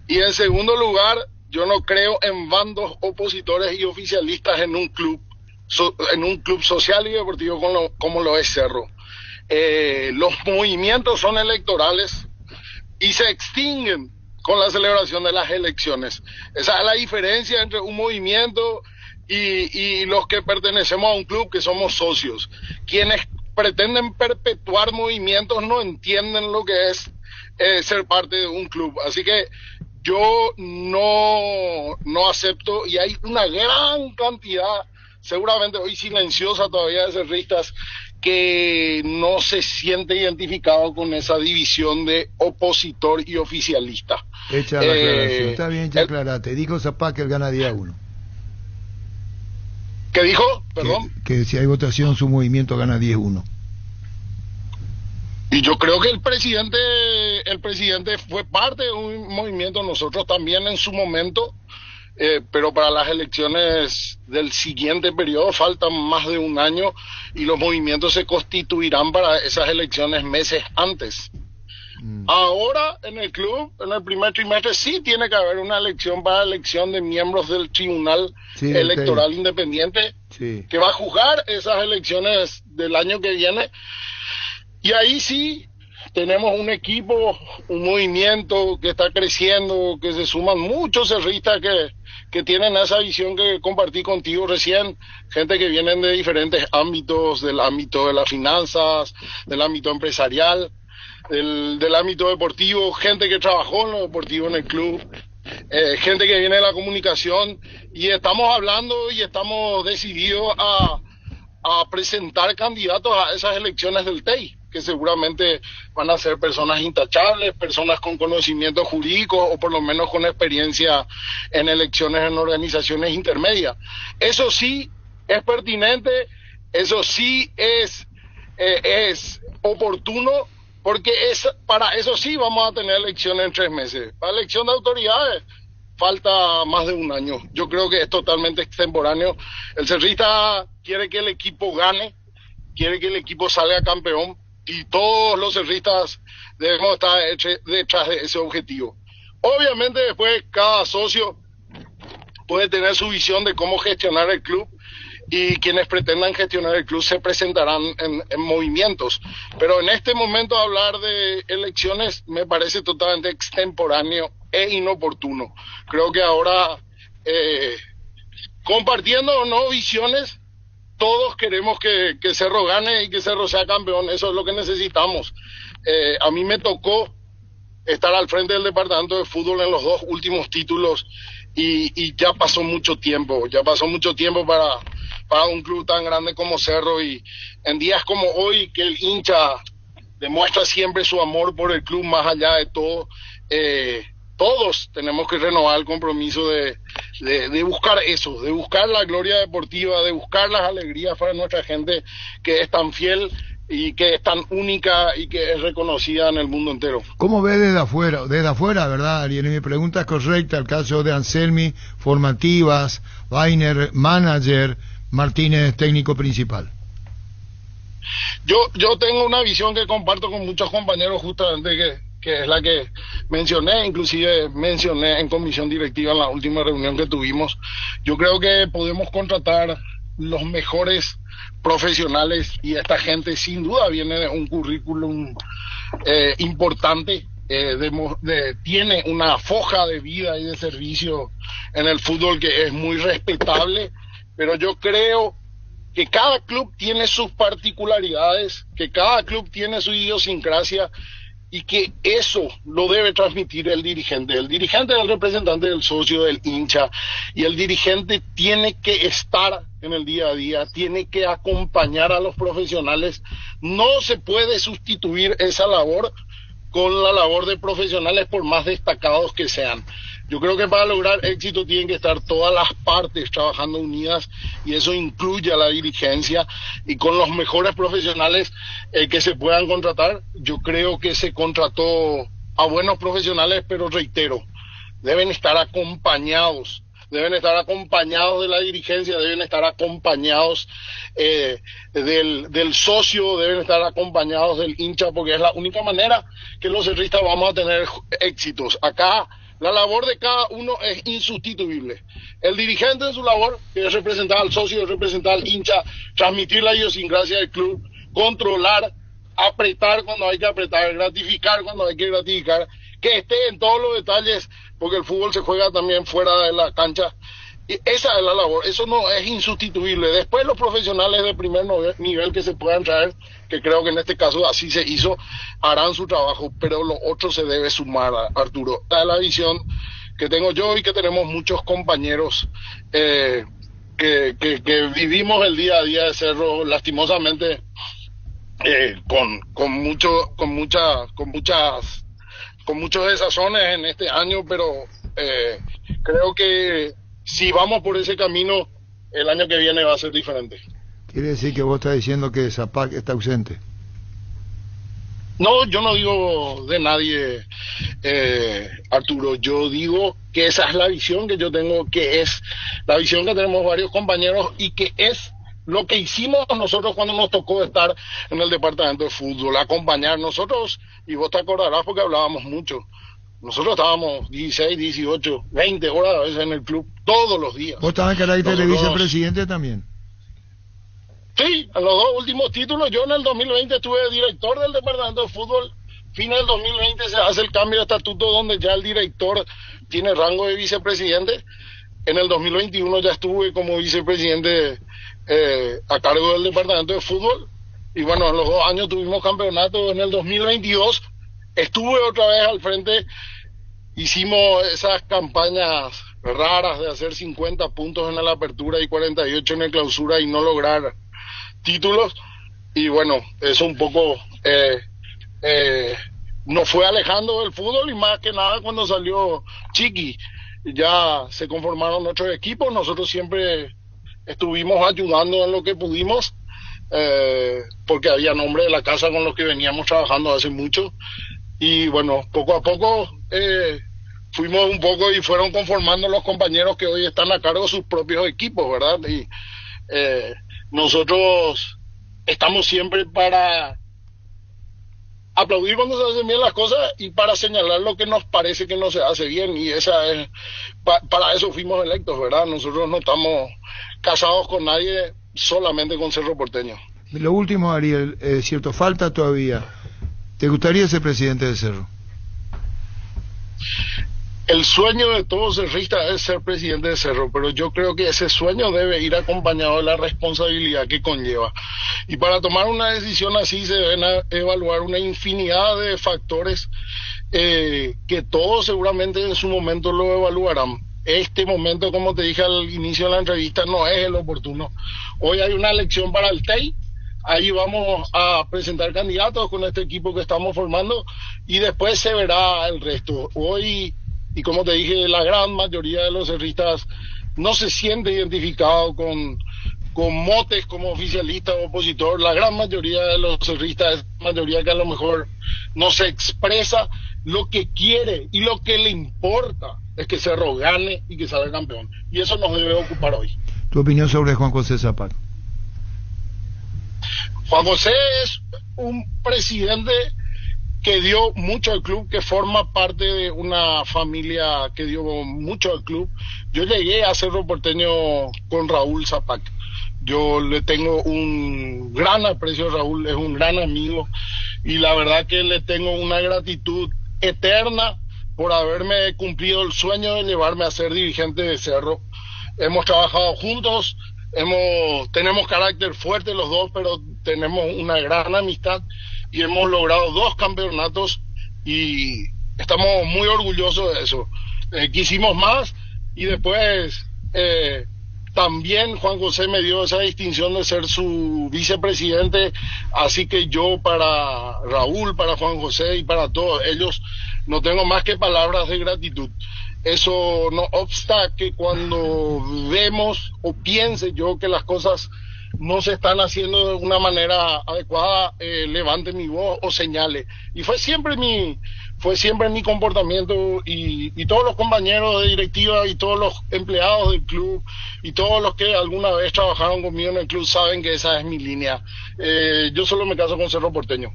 Y en segundo lugar, yo no creo en bandos opositores y oficialistas en un club social y deportivo como lo es Cerro. Los movimientos son electorales y se extinguen con la celebración de las elecciones. Esa es la diferencia entre un movimiento y los que pertenecemos a un club, que somos socios. Quienes pretenden perpetuar movimientos no entienden lo que es ser parte de un club. Así que yo no acepto, y hay una gran cantidad, seguramente hoy silenciosa todavía, de cerristas que no se siente identificado con esa división de opositor y oficialista. Echa la aclaración. Está bien, ya aclarate. Dijo Zapá que él gana día 1. ¿Qué dijo? Perdón. Que si hay votación, su movimiento gana 10-1. Y yo creo que el presidente fue parte de un movimiento, nosotros también en su momento, pero para las elecciones del siguiente periodo faltan más de un año y los movimientos se constituirán para esas elecciones meses antes. Ahora en el club, en el primer trimestre, sí tiene que haber una elección para elección de miembros del Tribunal Electoral Independiente, que va a juzgar esas elecciones del año que viene. Y ahí sí tenemos un equipo, un movimiento que está creciendo, que se suman muchos cerristas que tienen esa visión que compartí contigo recién, gente que vienen de diferentes ámbitos, del ámbito de las finanzas, del ámbito empresarial, del ámbito deportivo, gente que trabajó en lo deportivo en el club, gente que viene de la comunicación, y estamos hablando y estamos decididos a presentar candidatos a esas elecciones del TEI, que seguramente van a ser personas intachables, personas con conocimientos jurídicos o por lo menos con experiencia en elecciones en organizaciones intermedias. Eso sí es pertinente, eso sí es oportuno, porque para eso sí vamos a tener elecciones en 3 meses. Para la elección de autoridades falta más de un año. Yo creo que es totalmente extemporáneo. El cerrista quiere que el equipo gane, quiere que el equipo salga campeón, y todos los cerristas debemos estar detrás de ese objetivo. Obviamente después cada socio puede tener su visión de cómo gestionar el club, y quienes pretendan gestionar el club se presentarán en movimientos. Pero en este momento hablar de elecciones me parece totalmente extemporáneo e inoportuno. Creo que ahora, compartiendo o no visiones, todos queremos que Cerro gane y que Cerro sea campeón. Eso es lo que necesitamos. A mí me tocó estar al frente del departamento de fútbol en los 2 últimos títulos, y ya pasó mucho tiempo para un club tan grande como Cerro, y en días como hoy que el hincha demuestra siempre su amor por el club más allá de todo, todos tenemos que renovar el compromiso de buscar eso, de buscar la gloria deportiva, de buscar las alegrías para nuestra gente que es tan fiel y que es tan única y que es reconocida en el mundo entero. ¿Cómo ves desde afuera? Desde afuera, ¿verdad, Ariel? Mi pregunta es correcta. El caso de Anselmi, formativas, Weiner, manager, Martínez, técnico principal. Yo tengo una visión que comparto con muchos compañeros, justamente que es la que mencioné, inclusive mencioné en comisión directiva en la última reunión que tuvimos. Yo creo que podemos contratar los mejores profesionales, y esta gente sin duda viene de un currículum importante, tiene una foja de vida y de servicio en el fútbol que es muy respetable, pero yo creo que cada club tiene sus particularidades, que cada club tiene su idiosincrasia, y que eso lo debe transmitir el dirigente. El dirigente es el representante del socio, del hincha, y el dirigente tiene que estar en el día a día, tiene que acompañar a los profesionales. No se puede sustituir esa labor con la labor de profesionales, por más destacados que sean. Yo creo que para lograr éxito tienen que estar todas las partes trabajando unidas, y eso incluye a la dirigencia, y con los mejores profesionales que se puedan contratar. Yo creo que se contrató a buenos profesionales, pero reitero, deben estar acompañados de la dirigencia, deben estar acompañados del socio, deben estar acompañados del hincha, porque es la única manera que los cerristas vamos a tener éxitos. Acá la labor de cada uno es insustituible. El dirigente en su labor, que es representar al socio, representar al hincha, transmitir la idiosincrasia del club, controlar, apretar cuando hay que apretar, gratificar cuando hay que gratificar, que esté en todos los detalles, porque el fútbol se juega también fuera de la cancha. Y esa es la labor, eso no es insustituible. Después los profesionales de primer nivel que se puedan traer, que creo que en este caso así se hizo, harán su trabajo, pero lo otro se debe sumar, Arturo. Esta es la visión que tengo yo y que tenemos muchos compañeros que vivimos el día a día de Cerro, lastimosamente, con muchos desazones en este año, pero creo que si vamos por ese camino, el año que viene va a ser diferente. ¿Quiere decir que vos estás diciendo que Zapac está ausente? No, yo no digo de nadie, Arturo. Yo digo que esa es la visión que yo tengo, que es la visión que tenemos varios compañeros, y que es lo que hicimos nosotros cuando nos tocó estar en el departamento de fútbol, acompañar nosotros, y vos te acordarás porque hablábamos mucho. Nosotros estábamos 16, 18, 20 horas a veces en el club, todos los días. ¿Vos estabas en carácter de vicepresidente también? Sí, en los dos últimos títulos. Yo en el 2020 estuve director del departamento de fútbol. Fin del 2020 se hace el cambio de estatuto donde ya el director tiene rango de vicepresidente. En el 2021 ya estuve como vicepresidente a cargo del departamento de fútbol. Y bueno, en los 2 años tuvimos campeonato. En el 2022 estuve otra vez al frente. Hicimos esas campañas raras de hacer 50 puntos en la apertura y 48 en la clausura y no lograr títulos. Y bueno, eso un poco nos fue alejando del fútbol, y más que nada cuando salió Chiqui ya se conformaron otros equipos. Nosotros siempre estuvimos ayudando en lo que pudimos, porque había nombre de la casa con los que veníamos trabajando hace mucho, y bueno, poco a poco fuimos un poco y fueron conformando los compañeros que hoy están a cargo de sus propios equipos, ¿verdad? Y nosotros estamos siempre para aplaudir cuando se hacen bien las cosas y para señalar lo que nos parece que no se hace bien, y esa es para eso fuimos electos, ¿verdad? Nosotros no estamos casados con nadie, solamente con Cerro Porteño. Lo último, Ariel, cierto, falta todavía. ¿Te gustaría ser presidente de Cerro? El sueño de todo cerrista es ser presidente de Cerro, pero yo creo que ese sueño debe ir acompañado de la responsabilidad que conlleva. Y para tomar una decisión así se deben evaluar una infinidad de factores que todos seguramente en su momento lo evaluarán. Este momento, como te dije al inicio de la entrevista, no es el oportuno. Hoy hay una elección para el TEI. Ahí vamos a presentar candidatos con este equipo que estamos formando, y después se verá el resto. Hoy, y como te dije, la gran mayoría de los cerristas no se siente identificado con motes como oficialista o opositor. La gran mayoría de los cerristas es mayoría que a lo mejor no se expresa lo que quiere, y lo que le importa es que Cerro gane y que salga campeón, y eso nos debe ocupar hoy. ¿Tu opinión sobre Juan José Zapac? Juan José es un presidente que dio mucho al club, que forma parte de una familia que dio mucho al club. Yo llegué a Cerro Porteño con Raúl Zapac. Yo le tengo un gran aprecio a Raúl, es un gran amigo, y la verdad que le tengo una gratitud eterna por haberme cumplido el sueño de llevarme a ser dirigente de Cerro. Hemos trabajado juntos, tenemos carácter fuerte los dos, pero tenemos una gran amistad y hemos logrado 2 campeonatos y estamos muy orgullosos de eso. Quisimos más y después también Juan José me dio esa distinción de ser su vicepresidente, así que yo para Raúl, para Juan José y para todos ellos no tengo más que palabras de gratitud. Eso no obsta que cuando vemos o piense yo que las cosas no se están haciendo de una manera adecuada, levante mi voz o señale. Y fue siempre mi comportamiento y todos los compañeros de directiva y todos los empleados del club y todos los que alguna vez trabajaron conmigo en el club saben que esa es mi línea. Yo solo me caso con Cerro Porteño.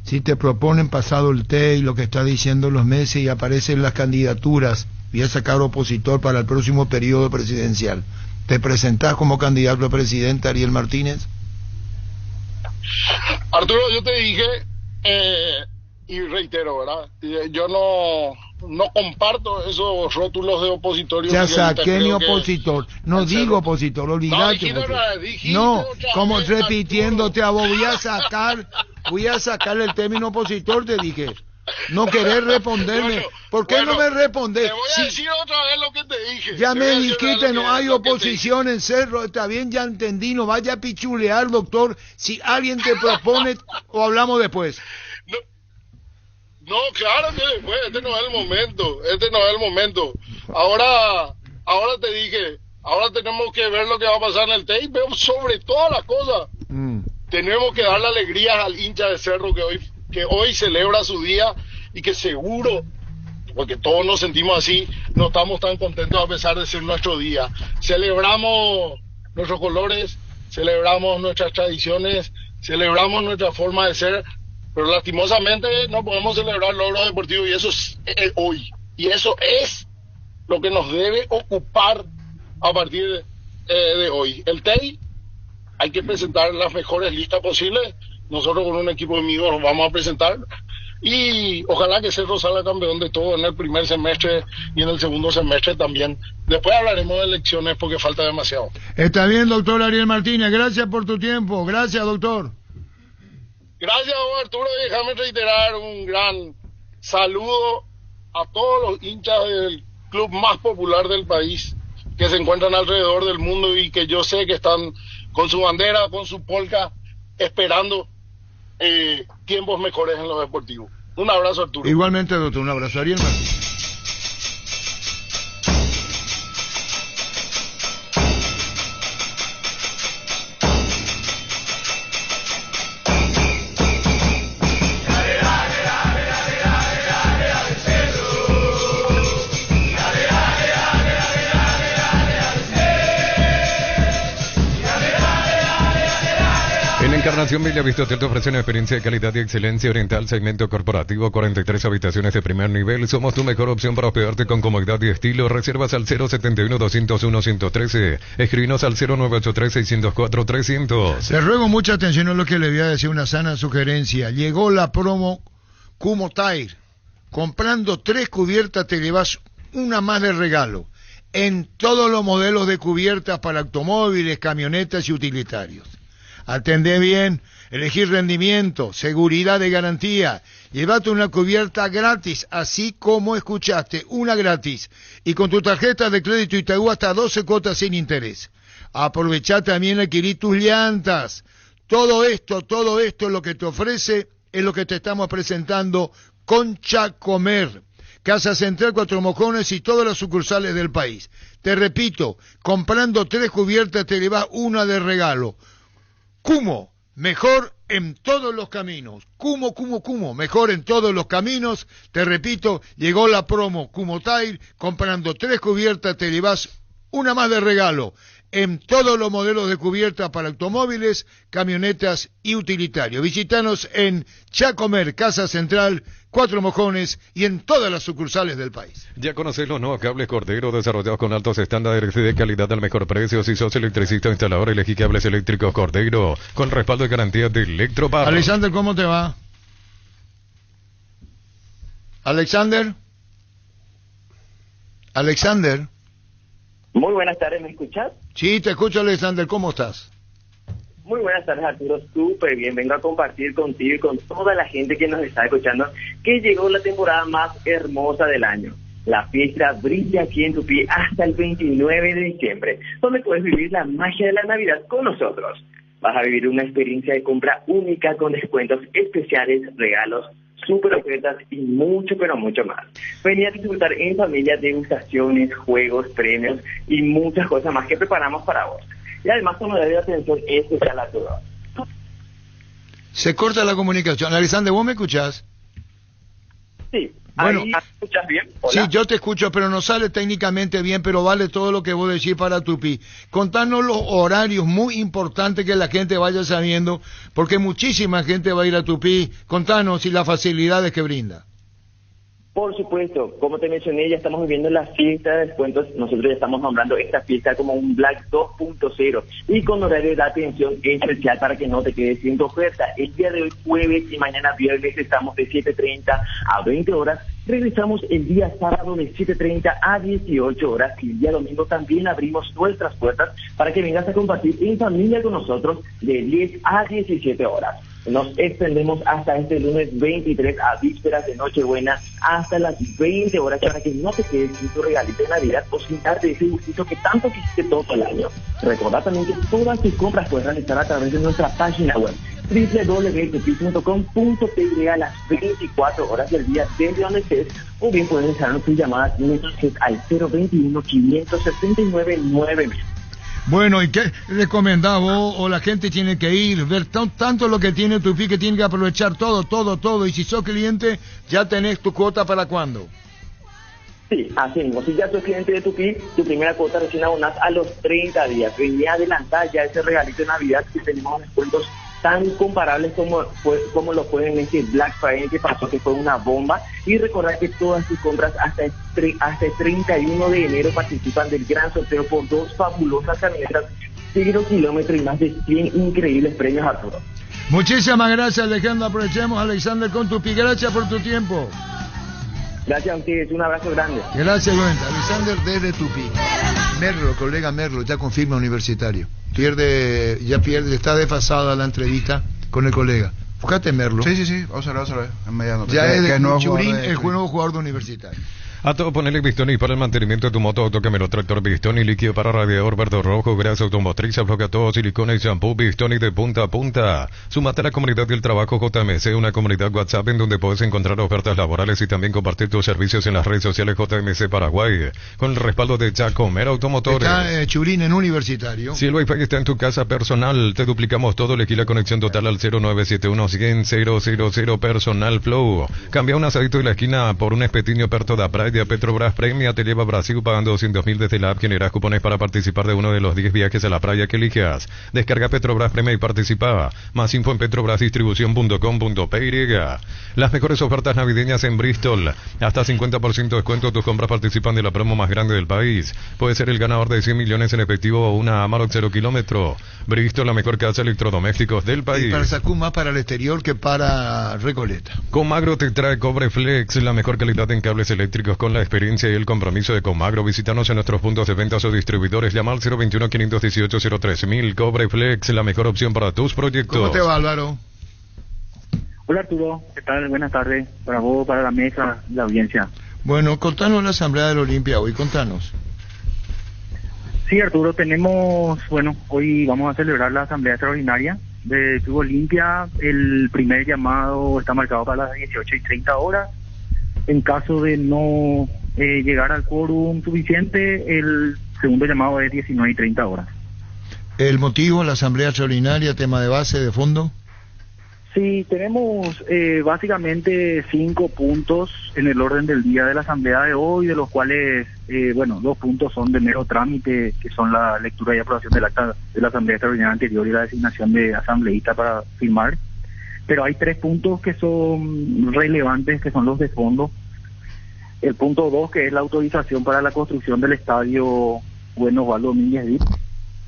Si te proponen pasado el té y lo que está diciendo los meses y aparecen las candidaturas, voy a sacar opositor para el próximo periodo presidencial, ¿te presentás como candidato a presidente, Ariel Martínez? Arturo, yo te dije y reitero, ¿verdad? Yo no comparto esos rótulos de opositor. Ya saqué mi opositor, no digo opositor, olvidate. No, como repitiéndote a vos, voy a sacar el término opositor, te dije. No querés responderme. ¿Por qué no me respondes? Te voy a decir otra vez lo que te dije. Ya me dijiste, no hay oposición en Cerro. Está bien, ya entendí. No vaya a pichulear, doctor. Si alguien te propone, o hablamos después. No, claro que después. Este no es el momento. Ahora te dije, ahora tenemos que ver lo que va a pasar en el tape. Pero sobre todas las cosas, tenemos que darle alegrías al hincha de Cerro que hoy celebra su día y que seguro, porque todos nos sentimos así, no estamos tan contentos a pesar de ser nuestro día. Celebramos nuestros colores, celebramos nuestras tradiciones, celebramos nuestra forma de ser, pero lastimosamente no podemos celebrar logros deportivos y eso es hoy. Y eso es lo que nos debe ocupar a partir de hoy. El TEI, hay que presentar las mejores listas posibles. Nosotros con un equipo de amigos nos vamos a presentar y ojalá que Cerro salga campeón de todo en el primer semestre y en el segundo semestre también. Después hablaremos de elecciones porque falta demasiado. Está bien, doctor Ariel Martínez, gracias por tu tiempo. Gracias, doctor. Gracias, Arturo. Déjame reiterar un gran saludo a todos los hinchas del club más popular del país que se encuentran alrededor del mundo y que yo sé que están con su bandera, con su polca, esperando tiempos mejores en lo deportivo. Un abrazo, Arturo. Igualmente, doctor, un abrazo. Ariel Martínez. Encarnación Bellavista Hotel te ofrece una experiencia de calidad y excelencia oriental, segmento corporativo, 43 habitaciones de primer nivel. Somos tu mejor opción para hospedarte con comodidad y estilo. Reservas al 071-201-113. Escribinos al 0983-604-300. Le ruego mucha atención a lo que le voy a decir, una sana sugerencia. Llegó la promo Kumo Tire. Comprando 3 cubiertas te llevas una más de regalo. En todos los modelos de cubiertas para automóviles, camionetas y utilitarios. Atendé bien, elegí rendimiento, seguridad de garantía. Llévate una cubierta gratis, así como escuchaste, una gratis. Y con tu tarjeta de crédito Itaú hasta 12 cuotas sin interés. Aprovechá también adquirir tus llantas. Todo esto es lo que te ofrece, es lo que te estamos presentando. Concha Comer, Casa Central, Cuatro Mojones y todas las sucursales del país. Te repito, comprando 3 cubiertas te llevas una de regalo. Kumo, mejor en todos los caminos. Kumo, mejor en todos los caminos. Te repito, llegó la promo Kumo Tire. Comprando 3 cubiertas te llevas una más de regalo en todos los modelos de cubierta para automóviles, camionetas y utilitarios. Visítanos en Chacomer, Casa Central, Cuatro Mojones y en todas las sucursales del país. Ya conocés los nuevos cables Cordero desarrollados con altos estándares de calidad al mejor precio. Si sos electricista o instalador, elegí cables eléctricos Cordero con respaldo de garantía de Electropar. Alexander, ¿cómo te va? Alexander. Alexander. Muy buenas tardes, ¿me escuchas? Sí, te escucho, Alexander, ¿cómo estás? Muy buenas tardes, Arturo, súper bien. Vengo a compartir contigo y con toda la gente que nos está escuchando que llegó la temporada más hermosa del año. La fiesta brilla aquí en Tupí hasta el 29 de diciembre, donde puedes vivir la magia de la Navidad con nosotros. Vas a vivir una experiencia de compra única con descuentos especiales, regalos, super ofertas y mucho, pero mucho más. Venía a disfrutar en familia degustaciones, juegos, premios y muchas cosas más que preparamos para vos. Y además con horario de atención especial a todos. Se corta la comunicación. Alexander, ¿vos me escuchás? Sí. Bueno, ¿Me escuchas bien? Hola. Sí, yo te escucho, pero no sale técnicamente bien, pero vale todo lo que vos decís para Tupí. Contanos los horarios muy importantes que la gente vaya sabiendo, porque muchísima gente va a ir a Tupí. Contanos y las facilidades que brinda. Por supuesto, como te mencioné, ya estamos viviendo la fiesta de descuentos. Nosotros ya estamos nombrando esta fiesta como un Black 2.0 y con horario de atención especial para que no te quedes sin tu oferta. El día de hoy, jueves y mañana viernes, estamos de 7:30 a 20 horas. Regresamos el día sábado de 7:30 a 18 horas y el día domingo también abrimos nuestras puertas para que vengas a compartir en familia con nosotros de 10 a 17 horas. Nos extendemos hasta este lunes 23 a vísperas de Nochebuena hasta las 20 horas para que no te quedes sin tu regalito de Navidad o sin darte ese gustito que tanto quisiste todo el año. Recordá también que todas tus compras puedes realizar a través de nuestra página web www.tupi.com.py a las 24 horas del día desde donde estés, o bien puedes dejarnos tus llamadas y mensajes al 021-569-9000. Bueno, ¿y qué recomendás vos o la gente tiene que ir, ver tanto lo que tiene Tupí que tiene que aprovechar todo? Y si sos cliente, ya tenés tu cuota para cuándo. Sí, así mismo. Si ya sos cliente de Tupí, tu primera cuota recién abonás a los 30 días. Venía a adelantar ya ese regalito de Navidad que tenemos descuentos tan comparables como lo fue en este Black Friday que pasó, que fue una bomba. Y recordar que todas tus compras hasta el 31 de enero participan del gran sorteo por 2 fabulosas camionetas 0 kilómetros y más de 100 increíbles premios, Arturo. Muchísimas gracias, Alejandro. Aprovechemos, Alexander, con Tupí. Gracias por tu tiempo. Gracias a ustedes, un abrazo grande. Gracias, igualmente. Alexander desde Tupí. Merlo, colega Merlo, ya confirma Universitario. Ya pierde, está desfasada la entrevista con el colega. Fíjate, Merlo. Sí, vamos a ver, en mediano. Ya es de Churín, el nuevo jugador de Universitario. A todo ponele Bistoni para el mantenimiento de tu moto, Autocamero, tractor Bistoni, líquido para radiador verde rojo, grasa automotriz, afloja todo, silicona y shampoo Bistoni de punta a punta. Sumate a la comunidad del trabajo JMC, una comunidad WhatsApp en donde puedes encontrar ofertas laborales y también compartir tus servicios en las redes sociales JMC Paraguay, con el respaldo de Chacomer Automotores. Está Churín en Universitario. Si el Wi-Fi está en tu casa personal, te duplicamos todo, elegí la conexión total al 0971-100-000 Personal Flow. Cambia un asadito de la esquina por un espetiño perto da praia. Petrobras Premia te lleva a Brasil pagando 200.000 desde la app. Generas cupones para participar de uno de los 10 viajes a la playa que elijas. Descarga Petrobras Premia y participa. Más info en petrobrasdistribución.com.py. Las mejores ofertas navideñas en Bristol. Hasta 50% de descuento. Tus compras participan de la promo más grande del país. Puedes ser el ganador de 100 millones en efectivo o una Amarok 0 kilómetro. Bristol, la mejor casa de electrodomésticos del país. Y para Sacún más para el exterior que para Recoleta. Comagro te trae Cobre Flex, la mejor calidad en cables eléctricos con la experiencia y el compromiso de Comagro. Visítanos en nuestros puntos de ventas o distribuidores. Llama al 021-518-03000. Cobre Flex, la mejor opción para tus proyectos. ¿Cómo te va, Álvaro? Hola, Arturo. ¿Qué tal? Buenas tardes. Para vos, para la mesa, la audiencia. Bueno, contanos la Asamblea del Olimpia hoy. Contanos. Sí, Arturo, hoy vamos a celebrar la Asamblea Extraordinaria de Club Olimpia. El primer llamado está marcado para las 18:30 horas. En caso de no llegar al quórum suficiente, el segundo llamado es 19:30 horas. ¿El motivo, la asamblea extraordinaria, tema de base, de fondo? Sí, tenemos básicamente 5 puntos en el orden del día de la asamblea de hoy, de los cuales, 2 puntos son de mero trámite, que son la lectura y aprobación del acta de la asamblea extraordinaria anterior y la designación de asambleísta para firmar. Pero hay 3 puntos que son relevantes, que son los de fondo. El punto 2, que es la autorización para la construcción del estadio Bueno Osvaldo Domínguez Dip.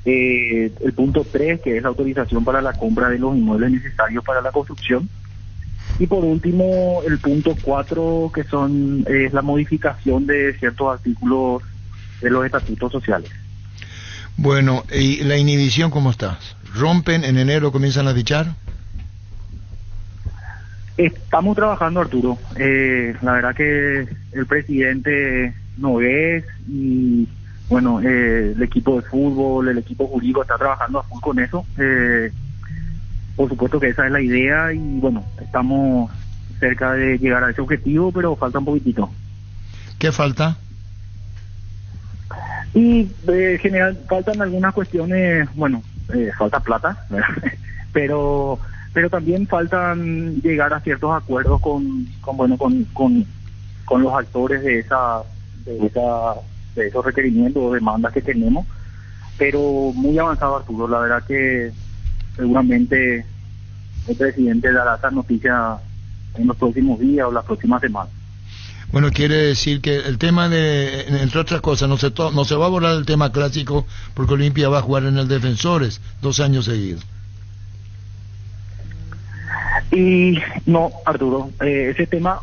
El punto 3, que es la autorización para la compra de los inmuebles necesarios para la construcción. Y por último, el punto 4, que es la modificación de ciertos artículos de los estatutos sociales. Bueno, ¿y la inhibición cómo está? ¿Rompen en enero, comienzan a fichar? Estamos trabajando, Arturo. La verdad que el presidente Nogués y el equipo de fútbol, el equipo jurídico está trabajando a full con eso. Por supuesto que esa es la idea y estamos cerca de llegar a ese objetivo, pero falta un poquitito. ¿Qué falta? Y en general faltan algunas cuestiones, falta plata, ¿verdad? pero también faltan llegar a ciertos acuerdos con los actores de esos requerimientos o demandas que tenemos, pero muy avanzado, Arturo. La verdad que seguramente el presidente dará esa noticia en los próximos días o las próximas semanas. Bueno, quiere decir que el tema de, entre otras cosas, no se va a borrar el tema clásico porque Olimpia va a jugar en el Defensores 2 años seguidos. Y no, Arturo, ese tema,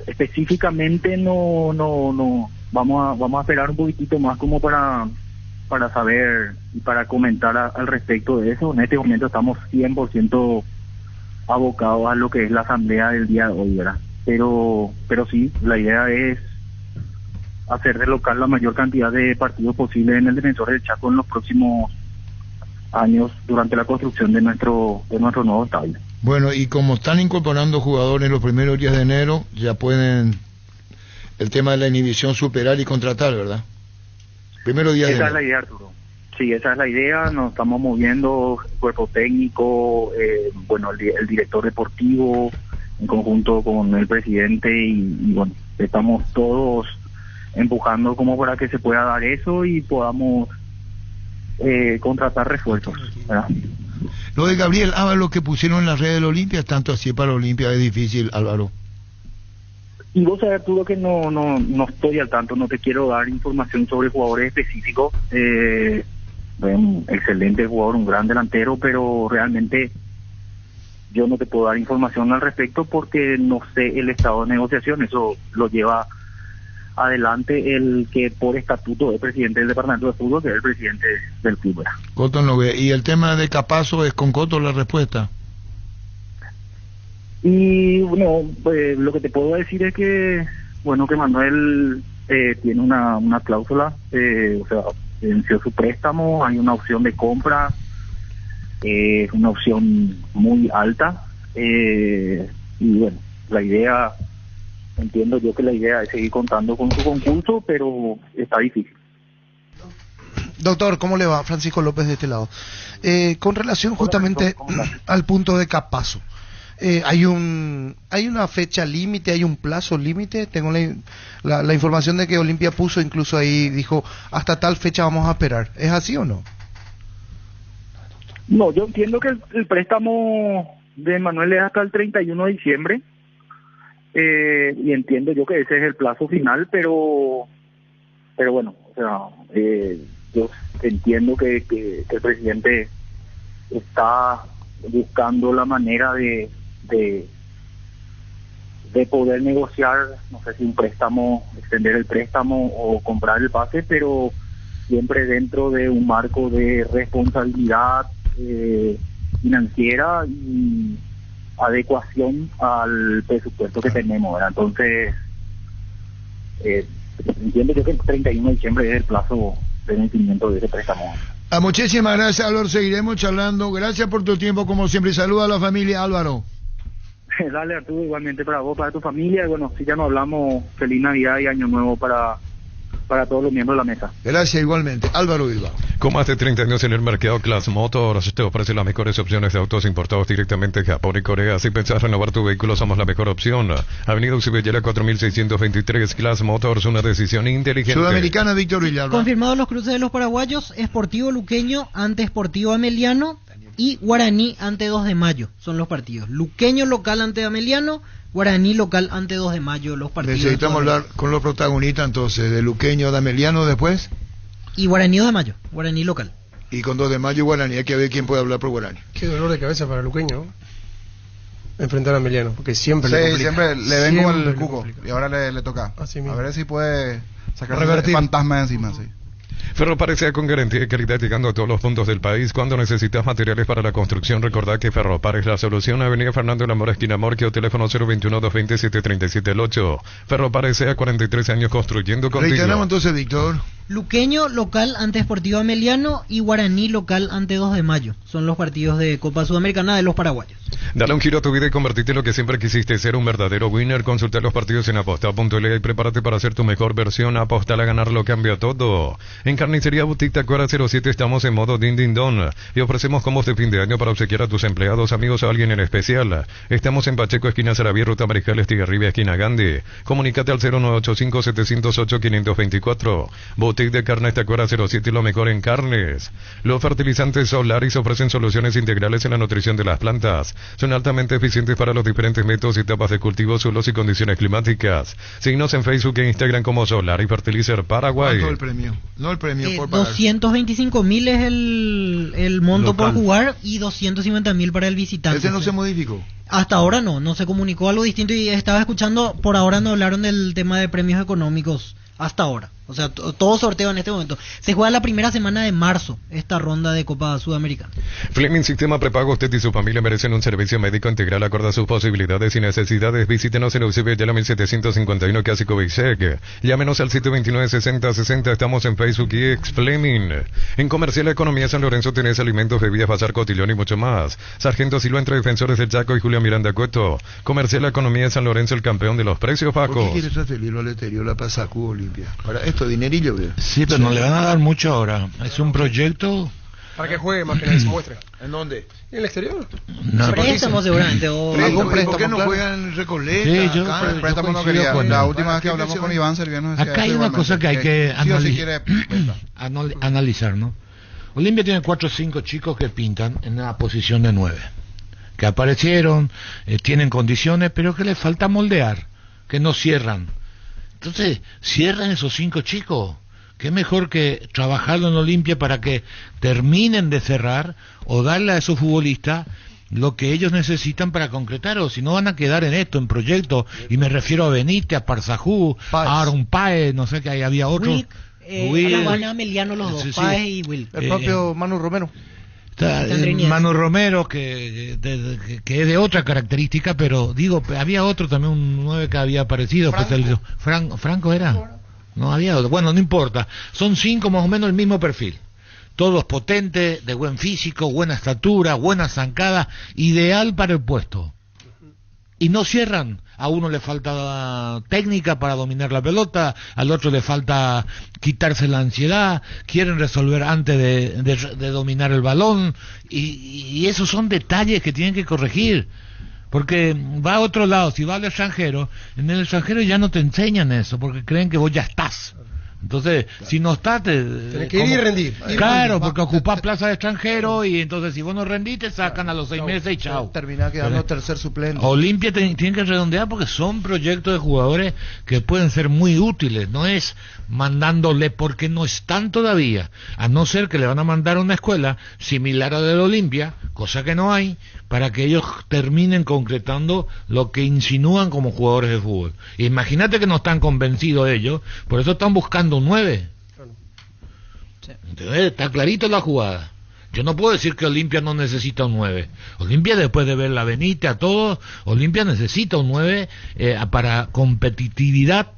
específicamente no vamos a esperar un poquitito más como para saber y para comentar al respecto de eso. En este momento estamos 100% abocados a lo que es la asamblea del día de hoy, ¿verdad? Pero sí, la idea es hacer de local la mayor cantidad de partidos posible en el Defensor del Chaco en los próximos años durante la construcción de nuestro nuevo estadio. Bueno, y como están incorporando jugadores los primeros días de enero, ya pueden el tema de la inhibición superar y contratar, ¿verdad? Primero día de enero. Esa es la idea, Arturo. Sí, esa es la idea. Nos estamos moviendo, cuerpo técnico, el director deportivo, en conjunto con el presidente y estamos todos empujando como para que se pueda dar eso y podamos contratar refuerzos, ¿verdad? Lo de Gabriel Ábalos que pusieron en la red de la Olimpia, tanto así para la Olimpia es difícil, Álvaro. Y vos sabés, Arturo, que no estoy al tanto, no te quiero dar información sobre jugadores específicos. Un excelente jugador, un gran delantero, pero realmente yo no te puedo dar información al respecto porque no sé el estado de negociación. Eso lo lleva adelante el que por estatuto es presidente del departamento de fútbol, que es el presidente del club. Coto no ve. ¿Y el tema de Capazo es con Coto la respuesta? Y lo que te puedo decir es que que Manuel tiene una cláusula, venció su préstamo, hay una opción de compra, es una opción muy alta, la idea, entiendo yo que la idea es seguir contando con su concurso, pero está difícil. Doctor, ¿cómo le va? Francisco López de este lado. Con relación justamente al punto de Capazo, ¿hay una fecha límite, hay un plazo límite? Tengo la información de que Olimpia puso incluso ahí, dijo, hasta tal fecha vamos a esperar. ¿Es así o no? No, yo entiendo que el préstamo de Manuel es hasta el 31 de diciembre, y entiendo yo que ese es el plazo final, pero yo entiendo que el presidente está buscando la manera de poder negociar, no sé si un préstamo, extender el préstamo o comprar el pase, pero siempre dentro de un marco de responsabilidad financiera y adecuación al presupuesto que tenemos, ¿verdad? Entonces entiendo yo que el 31 de diciembre es el plazo de vencimiento de ese préstamo. Muchísimas gracias, Álvaro, seguiremos charlando. Gracias por tu tiempo como siempre, saluda a la familia, Álvaro. Dale, Arturo, igualmente para vos, para tu familia. Si ya no hablamos, feliz Navidad y Año Nuevo para para todos los miembros de la mesa. Gracias igualmente. Álvaro Bilbao. Con más de 30 años en el mercado, Class Motors te ofrece las mejores opciones de autos importados directamente de Japón y Corea. Si pensás renovar tu vehículo, somos la mejor opción. Avenida Ucibellera 4623, Class Motors, una decisión inteligente. Sudamericana, Víctor Villalba. Confirmados los cruces de los paraguayos, Sportivo Luqueño ante Sportivo Ameliano y Guaraní ante 2 de mayo. Son los partidos. Luqueño local ante Ameliano, Guaraní local ante 2 de mayo. Los partidos. Necesitamos hablar con los protagonistas entonces, de Luqueño, de Ameliano después. Y Guaraní 2 de mayo, Guaraní local. Y con 2 de mayo Guaraní, hay que ver quién puede hablar por Guaraní. Qué dolor de cabeza para Luqueño, ¿no? Enfrentar a Ameliano, porque siempre le complica. Siempre le ven como el Siempre cuco, y ahora le toca. A ver si puede sacar Revertir. el fantasma de encima, sí. Ferropar S.A. con garantía y calidad llegando a todos los puntos del país. Cuando necesitas materiales para la construcción, recordad que Ferropar es la solución. Avenida Fernando de la Mora, esquina Morquio, o teléfono 021-220-737-8. Ferropar S.A. 43 años construyendo contigo. Reiteramos entonces, Víctor. Luqueño local ante Sportivo Ameliano y Guaraní local ante 2 de mayo. Son los partidos de Copa Sudamericana de los paraguayos. Dale un giro a tu vida y convertirte en lo que siempre quisiste, ser un verdadero winner. Consulta los partidos en aposta.le y prepárate para hacer tu mejor versión. Apostar a ganar lo cambia todo. En Carnicería Boutique Tacuara 07 estamos en modo din din don y ofrecemos combos de fin de año para obsequiar a tus empleados, amigos o alguien en especial. Estamos en Pacheco, esquina Sarabí, ruta Mariscal Estigarribia, esquina Gandhi. Comunícate al 0985-708-524. Boutique de Carnes Tacuara 07, lo mejor en carnes. Los fertilizantes Solaris ofrecen soluciones integrales en la nutrición de las plantas. Son altamente eficientes para los diferentes métodos y etapas de cultivo, suelos y condiciones climáticas. Síguenos en Facebook e Instagram como Solar y Fertilizer Paraguay. ¿Cuánto el premio? No el premio por pagar. 225.000 es el monto Local. por jugar y 250.000 para el visitante. Ese no se modificó. Hasta ahora no se comunicó algo distinto y estaba escuchando, por ahora no hablaron del tema de premios económicos hasta ahora. O sea, todo sorteo en este momento. Se juega la primera semana de marzo, esta ronda de Copa Sudamericana. Fleming Sistema Prepago, usted y su familia merecen un servicio médico integral acorde a sus posibilidades y necesidades. Visítenos en UCB, ya la 1751 Clásico Beisec. Llámenos al 729-6060, estamos en Facebook y ex Fleming. En Comercial Economía San Lorenzo tenés alimentos, bebidas, bazar, cotillón y mucho más. Sargento Silva entre Defensores del Chaco y Julio Miranda Cueto. Comercial Economía San Lorenzo, el campeón de los precios ¿Por bajos. qué quieres transferirlo al Eterio, la Pasacú Olimpia? Para esto, dinerillo, veo. Sí, pero no le van a dar mucho ahora. Es un proyecto. Para que juegue más que nadie se muestre. ¿En dónde? ¿En el exterior? No, Préstamo seguramente. O ¿Algún préstamo, ¿Por qué no claro. juegan en Recoleta? Sí, yo- acá? Préstamo no coincido quería. con La él. última vez que ¿Qué hablamos con mencionó? Iván Serviano decía Acá hay eso una igualmente, cosa que hay que sí o sí quiere presta. analizar, ¿no? Olimpia tiene 4 o 5 chicos que pintan en la posición de 9, que aparecieron, tienen condiciones, pero que les falta moldear, que no cierran. Entonces, cierran esos 5 chicos. Qué mejor que trabajarlo en Olimpia para que terminen de cerrar o darle a esos futbolistas lo que ellos necesitan para concretar, o si no van a quedar en esto, en proyectos, y me refiero a Benítez, a Parzajú, a Aaron Páez, no sé, que ahí había otro. Juan Ameliano los dos, Sí, sí. Páez y Will. El propio Manu Romero. Está, Manu Romero, que es de otra característica, pero digo, había otro también, un 9 que había aparecido. ¿Franco era? No había otro. Bueno, no importa. Son 5 más o menos el mismo perfil. Todos potentes, de buen físico, buena estatura, buena zancada, ideal para el puesto. Y no cierran. A uno le falta técnica para dominar la pelota, al otro le falta quitarse la ansiedad, quieren resolver antes de dominar el balón, y esos son detalles que tienen que corregir. Porque va a otro lado, si va al extranjero, en el extranjero ya no te enseñan eso, porque creen que vos ya estás. Entonces, si no estás, Tenés que ir y rendir. Claro, porque ocupás plaza de extranjero y entonces si vos no rendís te sacan a los 6 meses y chao. Termina quedando tercer suplente. Olimpia tiene que redondear porque son proyectos de jugadores que pueden ser muy útiles, no es mandándole porque no están todavía, a no ser que le van a mandar a una escuela similar a la de Olimpia, cosa que no hay, para que ellos terminen concretando lo que insinúan como jugadores de fútbol. Imagínate que no están convencidos ellos, por eso están buscando un 9. Entonces, está clarito la jugada. Yo no puedo decir que Olimpia no necesita un 9. Olimpia, después de ver la Benítez a todos, Olimpia necesita un 9 para competitividad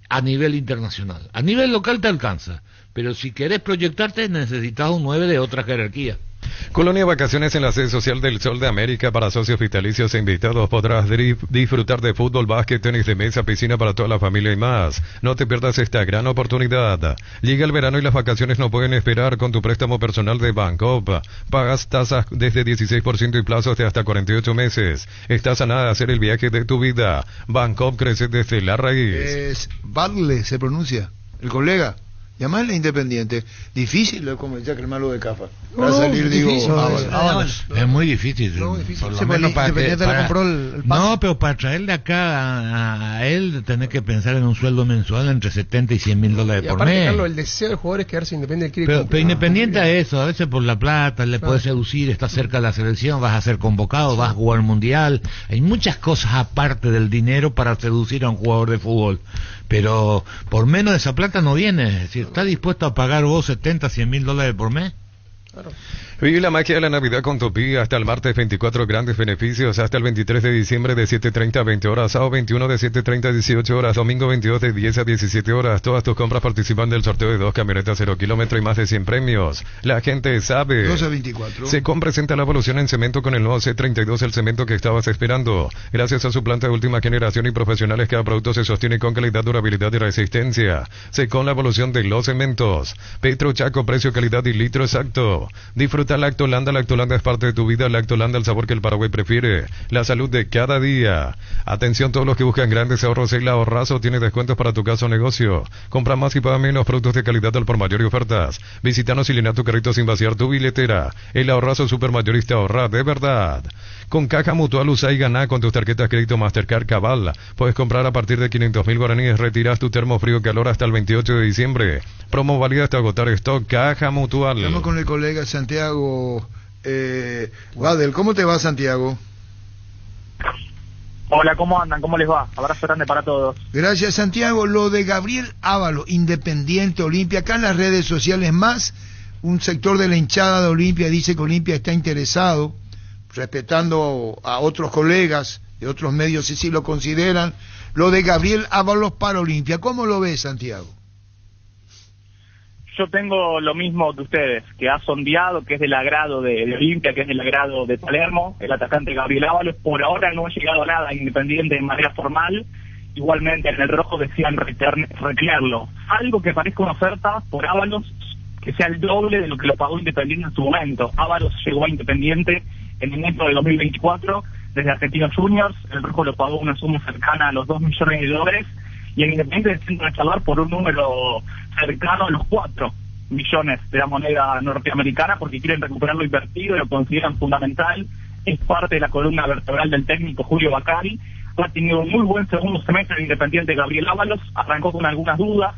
a nivel internacional. A nivel local te alcanza, pero si querés proyectarte necesitas un 9 de otra jerarquía. Colonia Vacaciones en la sede social del Sol de América para socios vitalicios e invitados. Podrás disfrutar de fútbol, básquet, tenis de mesa, piscina para toda la familia y más. No te pierdas esta gran oportunidad. Llega el verano y las vacaciones no pueden esperar. Con tu préstamo personal de Bancoop pagas tasas desde 16% y plazos de hasta 48 meses. Estás a nada de hacer el viaje de tu vida. Bancoop crece desde la raíz. Es Badle, se pronuncia, el colega. Llamarle Independiente, difícil como decía que el malo de Cafa. Para salir, digo, es muy difícil. Por lo menos pero para traerle acá a él, tener que pensar en un sueldo mensual entre 70 y 100 mil dólares por mes. Carlos, el deseo del jugador es quedarse Independiente. Pero Independiente a eso, a veces por la plata, le puede seducir, está cerca de la selección, vas a ser convocado, vas a jugar mundial. Hay muchas cosas aparte del dinero para seducir a un jugador de fútbol. Pero por menos de esa plata no viene. Es decir, ¿está dispuesto a pagar vos 70, 100 mil dólares por mes? Claro. Vive la magia de la Navidad con Tupí. Hasta el martes 24 grandes beneficios. Hasta el 23 de diciembre de 7:30 a 20 horas. Sábado 21 de 7:30 a 18 horas. Domingo 22 de 10 a 17 horas. Todas tus compras participan del sorteo de 2 camionetas 0 kilómetro y más de 100 premios. La gente sabe. 12 a 24. Secom presenta la evolución en cemento con el nuevo C32, el cemento que estabas esperando. Gracias a su planta de última generación y profesionales, cada producto se sostiene con calidad, durabilidad y resistencia. Secom, la evolución de los cementos. Petro Chaco, precio, calidad y litro exacto. Disfruta Lactolanda. Lactolanda es parte de tu vida. Lactolanda, el sabor que el Paraguay prefiere. La salud de cada día. Atención todos los que buscan grandes ahorros. El Ahorrazo tiene descuentos para tu casa o negocio. Compra más y paga menos, productos de calidad al por mayor y ofertas. Visítanos y llena tu carrito sin vaciar tu billetera. El Ahorrazo supermayorista, ahorra de verdad. Con Caja Mutual usa y gana con tus tarjetas crédito Mastercard Cabal. Puedes comprar a partir de 500.000 guaraníes. Retiras tu termo frío calor hasta el 28 de diciembre. Promo válida hasta agotar stock. Caja Mutual. Estamos con el colega Santiago Badel. ¿Cómo te va, Santiago? Hola, ¿cómo andan? ¿Cómo les va? Abrazo grande para todos. Gracias, Santiago. Lo de Gabriel Ávalo, Independiente, Olimpia, acá en las redes sociales más, un sector de la hinchada de Olimpia dice que Olimpia está interesado, respetando a otros colegas de otros medios, si lo consideran, lo de Gabriel Ábalos para Olimpia. ¿Cómo lo ves, Santiago? Yo tengo lo mismo que ustedes, que ha sondeado, que es del agrado de Olimpia, que es del agrado de Palermo, el atacante Gabriel Ábalos. Por ahora no ha llegado nada a Independiente de manera formal. Igualmente en el rojo decían retirarlo. Algo que parezca una oferta por Ábalos que sea el doble de lo que lo pagó Independiente en su momento. Ábalos llegó a Independiente en enero de 2024 desde Argentinos Juniors. El rojo lo pagó una suma cercana a los 2 millones de dólares. Y en Independiente deciden charlar por un número cercano a los 4 millones de la moneda norteamericana porque quieren recuperar lo invertido y lo consideran fundamental. Es parte de la columna vertebral del técnico Julio Bacari. Ha tenido un muy buen segundo semestre en Independiente Gabriel Ábalos. Arrancó con algunas dudas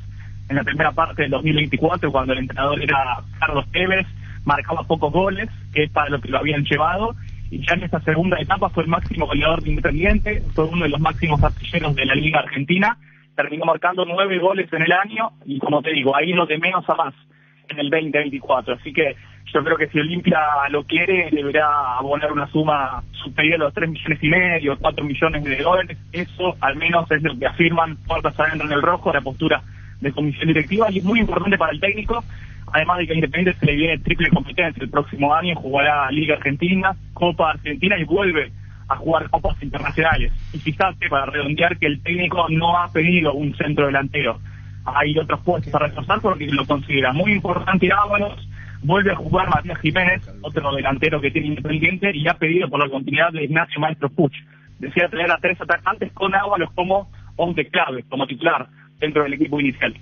en la primera parte del 2024 cuando el entrenador era Carlos Tevez. Marcaba pocos goles, que es para lo que lo habían llevado. Y ya en esta segunda etapa fue el máximo goleador de Independiente. Fue uno de los máximos artilleros de la Liga Argentina. Terminó marcando 9 goles en el año y, como te digo, ahí lo de menos a más en el 2024. Así que yo creo que si Olimpia lo quiere, deberá abonar una suma superior a los 3 millones y medio, 4 millones de dólares. Eso al menos es lo que afirman puertas adentro en el rojo, la postura de comisión directiva, y es muy importante para el técnico, además de que a Independiente se le viene triple competencia. El próximo año jugará Liga Argentina, Copa Argentina y vuelve a jugar copas internacionales. Y fíjate, para redondear, que el técnico no ha pedido un centro delantero. Hay otros puestos a reforzar porque lo considera muy importante. Ábalos, vuelve a jugar Matías Jiménez, otro delantero que tiene Independiente, y ha pedido por la continuidad de Ignacio Maestro Puch. Decía traer a 3 atacantes con Ábalos como hombre clave, como titular dentro del equipo inicial.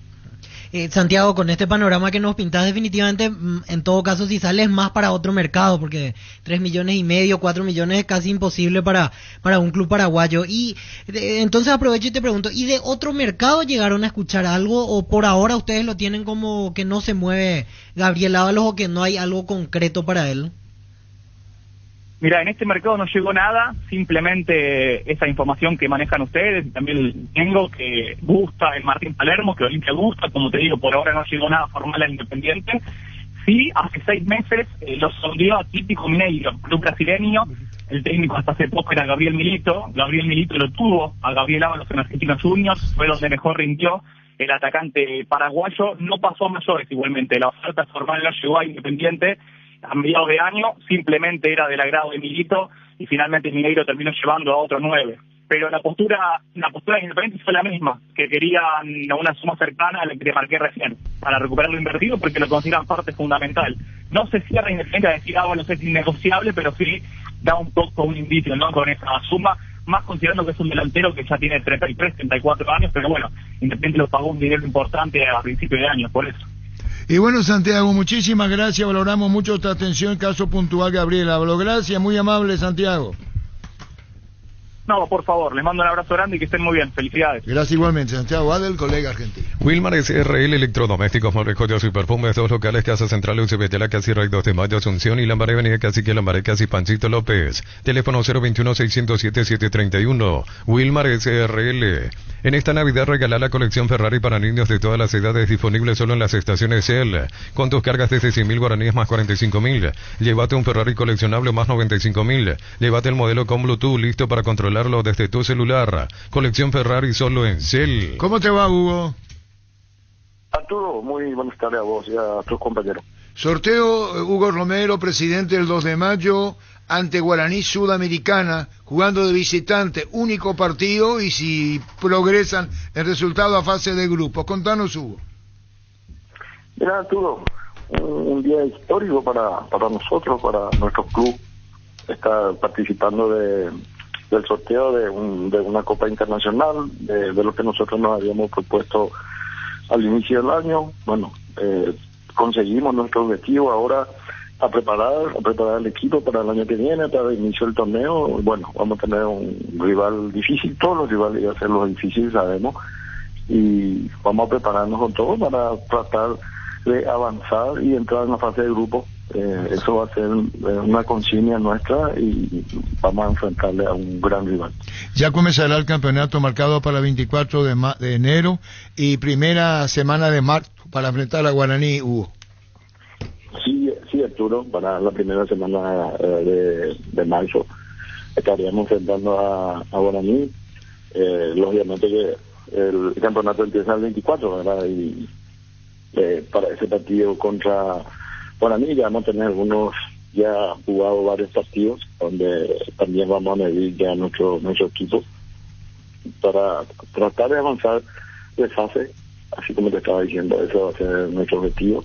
Santiago, con este panorama que nos pintas, definitivamente, en todo caso, si sales más para otro mercado, porque 3 millones y medio, 4 millones es casi imposible para un club paraguayo. Y entonces aprovecho y te pregunto, ¿y de otro mercado llegaron a escuchar algo, o por ahora ustedes lo tienen como que no se mueve Gabriel Ábalos, o que no hay algo concreto para él? Mira, en este mercado no llegó nada, simplemente esa información que manejan ustedes. También tengo que gusta el Martín Palermo, que Olimpia gusta, como te digo, por ahora no llegó nada formal al Independiente. Sí, hace 6 meses lo sondeó Atlético Mineiro, club brasileño. El técnico hasta hace poco era Gabriel Milito. Gabriel Milito lo tuvo a Gabriel Ábalos en Argentinos Juniors, fue donde mejor rindió el atacante paraguayo. No pasó a mayores igualmente, la oferta formal no llegó a Independiente. a mediados de año, simplemente era del agrado de Milito y finalmente Mineiro terminó llevando a otro 9. Pero la postura de Independiente fue la misma, que querían una suma cercana a la que marqué recién, para recuperar lo invertido porque lo consideran parte fundamental. No se cierra Independiente a decir, bueno, eso es innegociable, pero sí da un poco un indicio, ¿no?, con esa suma, más considerando que es un delantero que ya tiene 33, 34 años, pero bueno, Independiente lo pagó un dinero importante a principios de año, por eso. Y bueno, Santiago, muchísimas gracias, valoramos mucho esta atención, caso puntual Gabriel Ábalos. Gracias, muy amable, Santiago. No, por favor, les mando un abrazo grande y que estén muy bien. Felicidades. Gracias igualmente, Santiago Adel, colega argentino. Wilmar SRL, electrodomésticos, moldes, joyas y perfumes, dos locales, Casa Central, UCB, la Casi Rey 2 de Mayo, Asunción y Lambaré, Avenida Cacique, Lambaré, Casi Panchito López. Teléfono 021-607-731. Wilmar SRL. En esta Navidad regala la colección Ferrari para niños de todas las edades, disponible solo en las estaciones Shell. Con tus cargas desde 100.000 guaraníes más 45.000. Llévate un Ferrari coleccionable más 95.000. Llévate el modelo con Bluetooth listo para controlarlo desde tu celular. Colección Ferrari solo en Shell. ¿Cómo te va, Hugo? Arturo, muy buenas tardes a vos y a tus compañeros. Sorteo Hugo Romero, presidente del 2 de mayo, ante Guaraní Sudamericana, jugando de visitante, único partido, y si progresan el resultado a fase de grupo. Contanos, Hugo. Mira, Arturo, un día histórico para nosotros, para nuestro club, estar participando del sorteo de una Copa Internacional, de lo que nosotros nos habíamos propuesto al inicio del año. Bueno, conseguimos nuestro objetivo ahora, a preparar el equipo para el año que viene, para el inicio del torneo. Bueno, vamos a tener un rival difícil, todos los rivales iban a ser los difíciles, sabemos, y vamos a prepararnos con todo para tratar de avanzar y entrar en la fase de grupo. Eso va a ser una consigna nuestra y vamos a enfrentarle a un gran rival. Ya comenzará el campeonato marcado para el 24 de enero y primera semana de marzo para enfrentar a Guaraní, Hugo. Sí, Arturo, para la primera semana de marzo estaríamos enfrentando a Guaraní. Lógicamente que el campeonato empieza el 24, ¿verdad? Y para ese partido contra Guaraní ya vamos a tener ya jugado varios partidos donde también vamos a medir ya nuestro equipo para tratar de avanzar de fase, así como te estaba diciendo. Eso va a ser nuestro objetivo,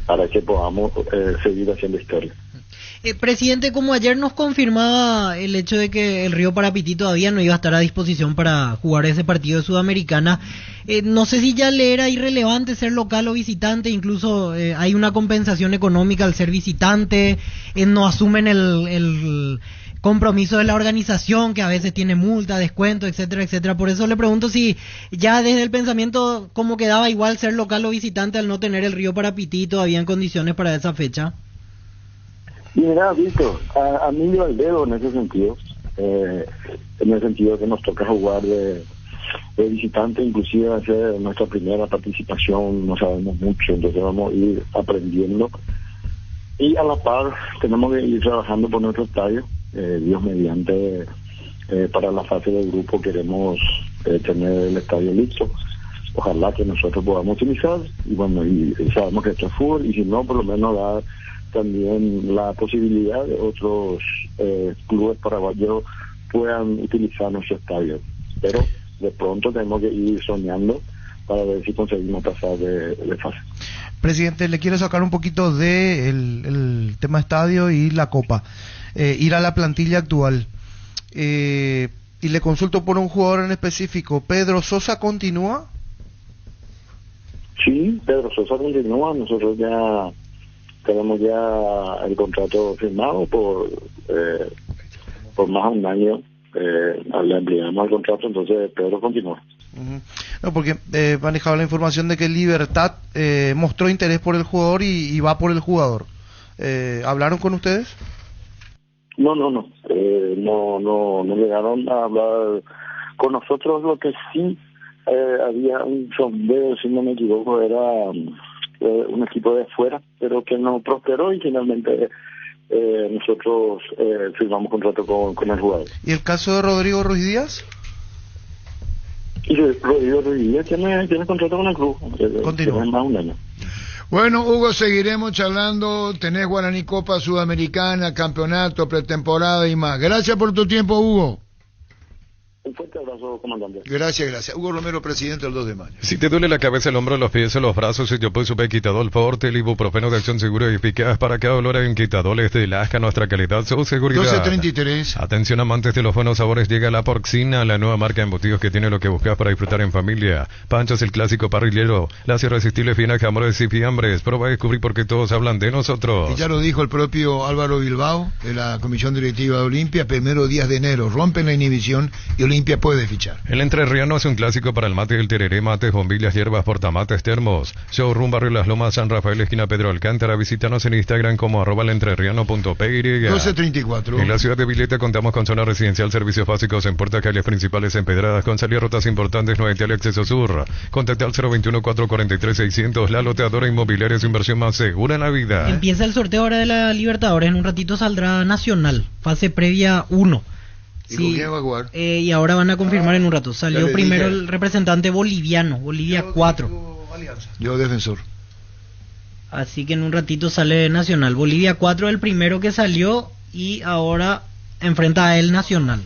para que podamos seguir haciendo historia. Presidente, como ayer nos confirmaba el hecho de que el Río Parapití todavía no iba a estar a disposición para jugar ese partido de Sudamericana, no sé si ya le era irrelevante ser local o visitante, incluso hay una compensación económica al ser visitante, no asumen el compromiso de la organización, que a veces tiene multa, descuento, etcétera, etcétera. Por eso le pregunto si ya desde el pensamiento como quedaba igual ser local o visitante al no tener el Río Parapití todavía en condiciones para esa fecha. Y mira, Víctor, a mí yo al dedo en ese sentido que nos toca jugar de visitante, inclusive hacer nuestra primera participación, no sabemos mucho, entonces vamos a ir aprendiendo y a la par tenemos que ir trabajando por nuestro estadio. Dios mediante, para la fase del grupo queremos tener el estadio listo, ojalá que nosotros podamos utilizar, y bueno, y sabemos que esto es fútbol, y si no, por lo menos dar también la posibilidad de otros clubes paraguayos puedan utilizar nuestro estadio. Pero de pronto tenemos que ir soñando para ver si conseguimos pasar de fase. Presidente, le quiero sacar un poquito de el tema estadio y la Copa, ir a la plantilla actual, y le consulto por un jugador en específico. ¿Pedro Sosa continúa? Sí, Pedro Sosa continúa. Nosotros ya tenemos ya el contrato firmado por más de un año. Le ampliamos el contrato, entonces Pedro continúa. No, porque manejaba la información de que Libertad mostró interés por el jugador y va por el jugador. ¿Hablaron con ustedes? No llegaron a hablar con nosotros. Lo que sí había un sondeo, si no me equivoco, era un equipo de afuera, pero que no prosperó y finalmente nosotros firmamos contrato con el jugador. ¿Y el caso de Rodrigo Ruiz Díaz? Y Rodrigo Ruiz Díaz tiene contrato con el club, continúa más de un año. Bueno, Hugo, seguiremos charlando. Tenés Guaraní Copa Sudamericana, campeonato, pretemporada y más. Gracias por tu tiempo, Hugo. Un fuerte abrazo, comandante. Gracias. Hugo Romero, presidente del 2 de mayo. Si te duele la cabeza, el hombro, los pies o los brazos, yo puedo subir Quitadol Forte, el ibuprofeno de acción segura y eficaz para cada dolor en Quitadoles de Lasca, nuestra calidad, su seguridad. 12:33. Atención amantes de los buenos sabores, llega la Porcina, la nueva marca de embutidos que tiene lo que buscas para disfrutar en familia. Panchos, el clásico parrillero, las irresistibles finas jamones y fiambres. Prueba a descubrir por qué todos hablan de nosotros. Y ya lo dijo el propio Álvaro Bilbao, de la Comisión Directiva de Olimpia, primeros días de enero, rompen la inhibición y Olimpia puede fichar. El entrerriano es un clásico para el mate y el tereré, mates, bombillas, hierbas, portamates, termos. Showroom Barrio Las Lomas, San Rafael, esquina Pedro Alcántara. Visítanos en Instagram como @elentreerriano.py. 12:34. En la ciudad de Villeta contamos con zona residencial, servicios básicos en puertas, calles principales empedradas, con salida rutas importantes, 9 al acceso sur. Contacta al 021-443-600. La loteadora inmobiliaria es inversión más segura en la vida. Empieza el sorteo ahora de la Libertadores. En un ratito saldrá Nacional, fase previa 1. ¿Y con quién va a jugar? Y ahora van a confirmar en un rato. Salió primero el representante boliviano, Bolivia 4. Yo defensor. Así que en un ratito sale Nacional. Bolivia 4 el primero que salió y ahora enfrenta a el Nacional.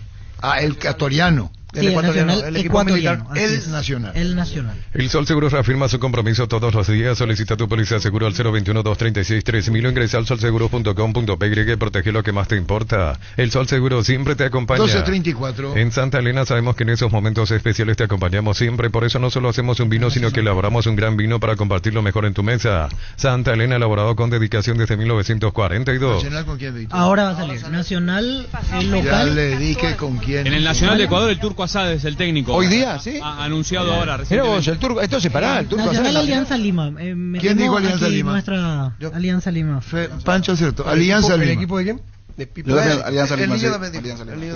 El ecuatoriano. Sí, el Nacional, el equipo militar, Nacional. El Nacional. El Sol Seguros reafirma su compromiso todos los días. Solicita tu póliza de seguro al 021-236-3000 o ingresa al solseguro.com.py. Protege lo que más te importa. El Sol Seguro siempre te acompaña. 12:34. En Santa Elena sabemos que en esos momentos especiales te acompañamos siempre. Por eso no solo hacemos un vino, sino que elaboramos un gran vino para compartirlo mejor en tu mesa. Santa Elena, elaborado con dedicación desde 1942. ¿Nacional con quién, Víctor? Ahora va a salir Nacional, el local. Ya le dije con quién. En el Nacional de Ecuador, el Turco Asad es el técnico. Hoy día, ¿sí? Ha anunciado ahora. Pero vos, el Turco, esto se pará, el Turco Nacional Asad. Alianza Lima. ¿Quién dijo Alianza Lima? Nuestra Alianza Lima. Pancho, cierto. Alianza Lima. ¿El equipo de quién? De Pipo. Alianza Lima.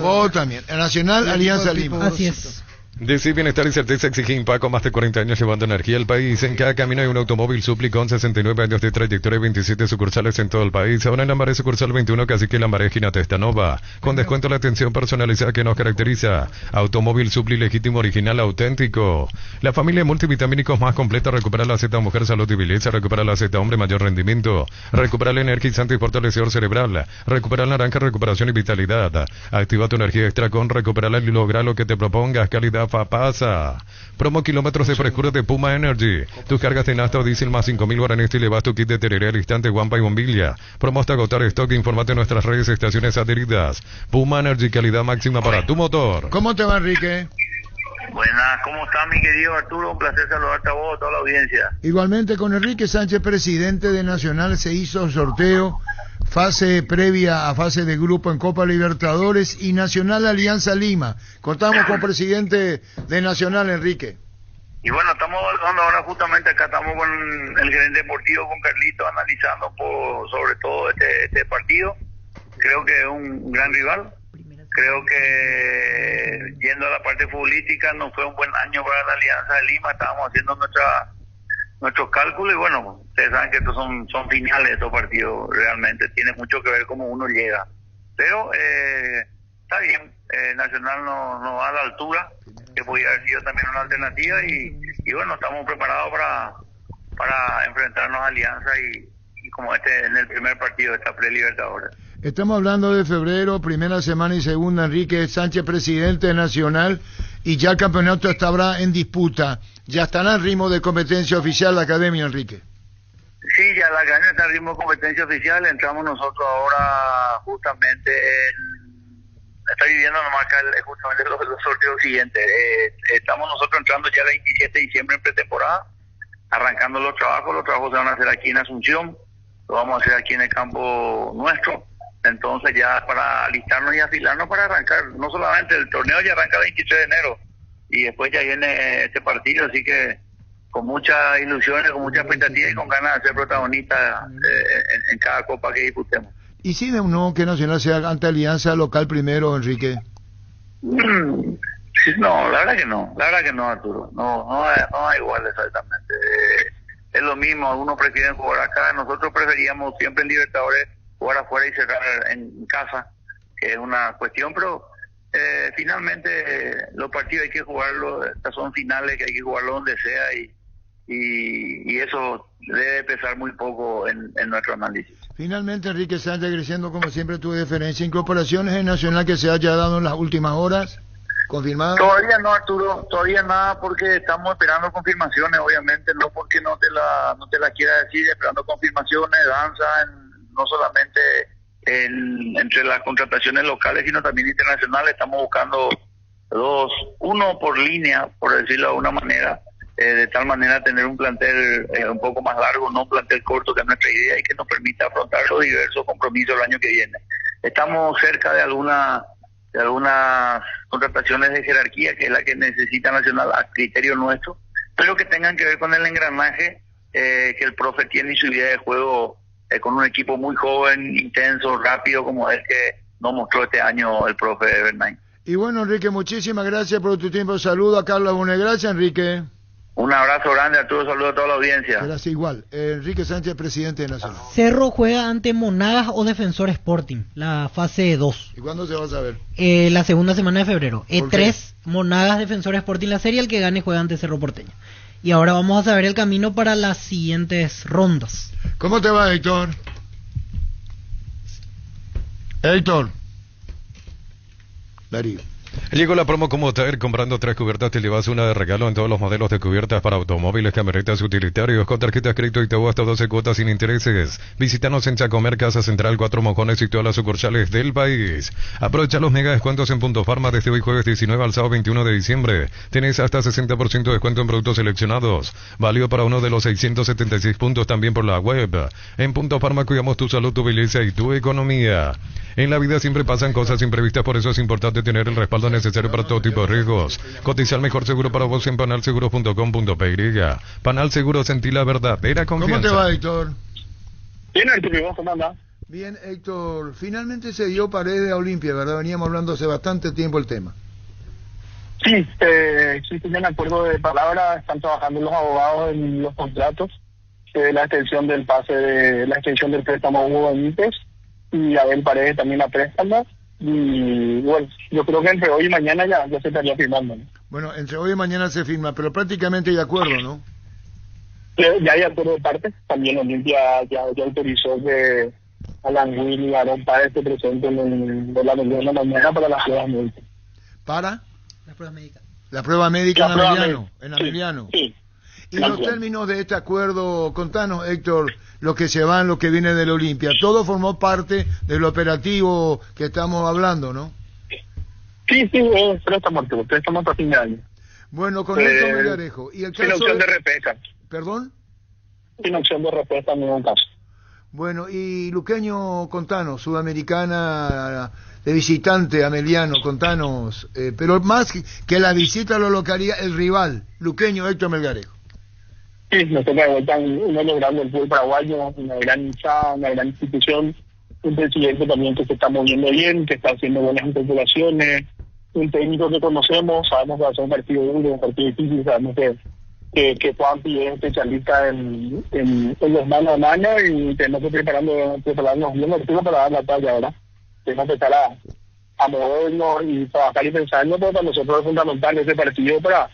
Vos también. Nacional, Alianza Lima. Así es. Decir bienestar y certeza exige Impaco, más de 40 años llevando energía al país. En cada camino hay un automóvil Supli con 69 años de trayectoria y 27 sucursales en todo el país. Ahora en Lambaré sucursal 21, Cacique Lambaré, Ginata Estanova. Con descuento la atención personalizada que nos caracteriza. Automóvil Supli legítimo, original, auténtico. La familia de multivitamínicos más completa. Recupera la Z Mujer, Salud y Belleza. Recupera la Z Hombre, mayor rendimiento. Recupera el energizante y fortalecedor cerebral. Recupera el naranja, recuperación y vitalidad. Activa tu energía extra con Recuperala y logra lo que te propongas. Calidad pasa. Promo kilómetros de frescura de Puma Energy. Tus cargas de nafta o diésel más 5.000 guaraníes y le vas tu kit de tereré al instante, guampa y bombilla. Promo hasta agotar stock. Informate en nuestras redes, estaciones adheridas. Puma Energy, calidad máxima para tu motor. ¿Cómo te va, Enrique? Buenas, ¿cómo está mi querido Arturo? Un placer saludarte a vos, a toda la audiencia. Igualmente con Enrique Sánchez, presidente de Nacional, se hizo sorteo, fase previa a fase de grupo en Copa Libertadores y Nacional Alianza Lima. Contamos con presidente de Nacional, Enrique. Y bueno, estamos hablando ahora justamente acá, estamos con el gerente deportivo, con Carlito, analizando sobre todo este partido. Creo que es un gran rival. Creo que yendo a la parte futbolística no fue un buen año para la Alianza de Lima. Estábamos haciendo nuestros cálculos y bueno, ustedes saben que estos son finales de estos partidos, realmente tiene mucho que ver cómo uno llega. Pero está bien, Nacional no va a la altura, que podría haber sido también una alternativa y bueno, estamos preparados para enfrentarnos a Alianza y como en el primer partido de esta pre-Libertadores. Estamos hablando de febrero, primera semana y segunda. Enrique Sánchez, presidente nacional, y ya el campeonato estará en disputa. ¿Ya estará al ritmo de competencia oficial la academia, Enrique? Sí, ya la academia está al ritmo de competencia oficial. Entramos nosotros ahora justamente está viviendo nomás acá justamente los sorteos siguientes. Estamos nosotros entrando ya el 27 de diciembre en pretemporada, arrancando los trabajos se van a hacer aquí en Asunción, lo vamos a hacer aquí en el campo nuestro. Entonces ya para alistarnos y afilarnos para arrancar, no solamente el torneo ya arranca el 23 de enero y después ya viene este partido, así que con muchas ilusiones, con mucha expectativa y con ganas de ser protagonistas en cada copa que disputemos. ¿Y si de uno que Nacional sea ante Alianza local primero, Enrique? No, la verdad que no, Arturo, no es igual exactamente. Es lo mismo, algunos prefieren jugar acá, nosotros preferíamos siempre en Libertadores jugar afuera y cerrar en casa, que es una cuestión, pero finalmente los partidos hay que jugarlos, estas son finales que hay que jugarlo donde sea y y eso debe pesar muy poco en nuestro análisis. Finalmente, Enrique Sánchez, creciendo como siempre tu deferencia. ¿Incorporaciones en Nacional que se haya dado en las últimas horas? ¿Confirmado? Todavía no, Arturo, todavía nada, porque estamos esperando confirmaciones, obviamente, no porque no te la quiera decir, esperando confirmaciones, danza, no solamente entre las contrataciones locales, sino también internacionales. Estamos buscando uno por línea, por decirlo de alguna manera, de tal manera tener un plantel un poco más largo, no un plantel corto, que es nuestra idea, y que nos permita afrontar los diversos compromisos el año que viene. Estamos cerca de algunas contrataciones de jerarquía, que es la que necesita Nacional a criterio nuestro, pero que tengan que ver con el engranaje que el profe tiene y su idea de juego, con un equipo muy joven, intenso, rápido, como es que nos mostró este año el profe Bernay. Y bueno, Enrique, muchísimas gracias por tu tiempo. Saludo a Carlos Bonet. Gracias, Enrique. Un abrazo grande, Arturo, saludo a toda la audiencia. Gracias, igual. Enrique Sánchez, presidente de Nacional. Cerro juega ante Monagas o Defensor Sporting, la fase 2. ¿Y cuándo se va a saber? La segunda semana de febrero. E3, Monagas, Defensor Sporting, la serie. El que gane juega ante Cerro Porteño. Y ahora vamos a saber el camino para las siguientes rondas. ¿Cómo te va, Héctor? Héctor. Darío. Llegó la promo como Taer, comprando 3 cubiertas te llevas una de regalo en todos los modelos de cubiertas para automóviles, camionetas, utilitarios, con tarjetas crédito y todo hasta 12 cuotas sin intereses. Visítanos en Chacomer, Casa Central, 4 Mojones y todas las sucursales del país. Aprovecha los mega descuentos en Punto Farma desde hoy jueves 19 al sábado 21 de diciembre. Tenés hasta 60% de descuento en productos seleccionados. Válido para uno de los 676 puntos también por la web. En Punto Farma cuidamos tu salud, tu belleza y tu economía. En la vida siempre pasan cosas imprevistas, por eso es importante tener el respaldo necesario para todo tipo de riesgos. Cotiza el mejor seguro para vos en panalseguros.com.py. Panal Seguros, sentí la verdadera confianza. ¿Cómo te va, Héctor? Bien, Arturo, ¿cómo andás? Bien, Héctor. Finalmente se dio Paredes a Olimpia, ¿verdad? Veníamos hablando hace bastante tiempo el tema. Sí, existe un acuerdo de palabra, están trabajando los abogados en los contratos, la extensión del la extensión del préstamo Hugo Benítez, y Abel Paredes también la préstamo. Y bueno, yo creo que entre hoy y mañana ya se estaría firmando, ¿no? Bueno, entre hoy y mañana se firma, pero prácticamente hay acuerdo, ¿no? Ya hay acuerdo de parte. También Olimpia ya autorizó que Alan Will y Aaron Páez se presenten en la mañana para las pruebas médicas. ¿Para? Las pruebas médicas. La prueba médica en Ameliano. Sí. Y los términos de este acuerdo, contanos, Héctor, lo que se va, lo que viene del Olimpia. Todo formó parte del operativo que estamos hablando, ¿no? Sí, préstamo hasta fin de año. Bueno, con esto me garejo. Y el caso sin opción de repesca. ¿Perdón? Sin opción de repesca en ningún caso. Bueno, y Luqueño, contanos, Sudamericana de visitante, Ameliano, contanos, pero más que la visita lo locaría el rival, Luqueño, Héctor Melgarejo. Sí, nos toca de vuelta un año grande el fútbol paraguayo, una gran hinchada, una gran institución, un presidente también que se está moviendo bien, que está haciendo buenas incorporaciones, un técnico que conocemos, sabemos que va a ser un partido duro, un partido difícil, sabemos que Juanpi es especialista en los mano a mano, y tenemos que prepararnos bien para dar la talla ahora. Tenemos que empezar a movernos y trabajar y pensarlo, pero para nosotros es fundamental ese partido para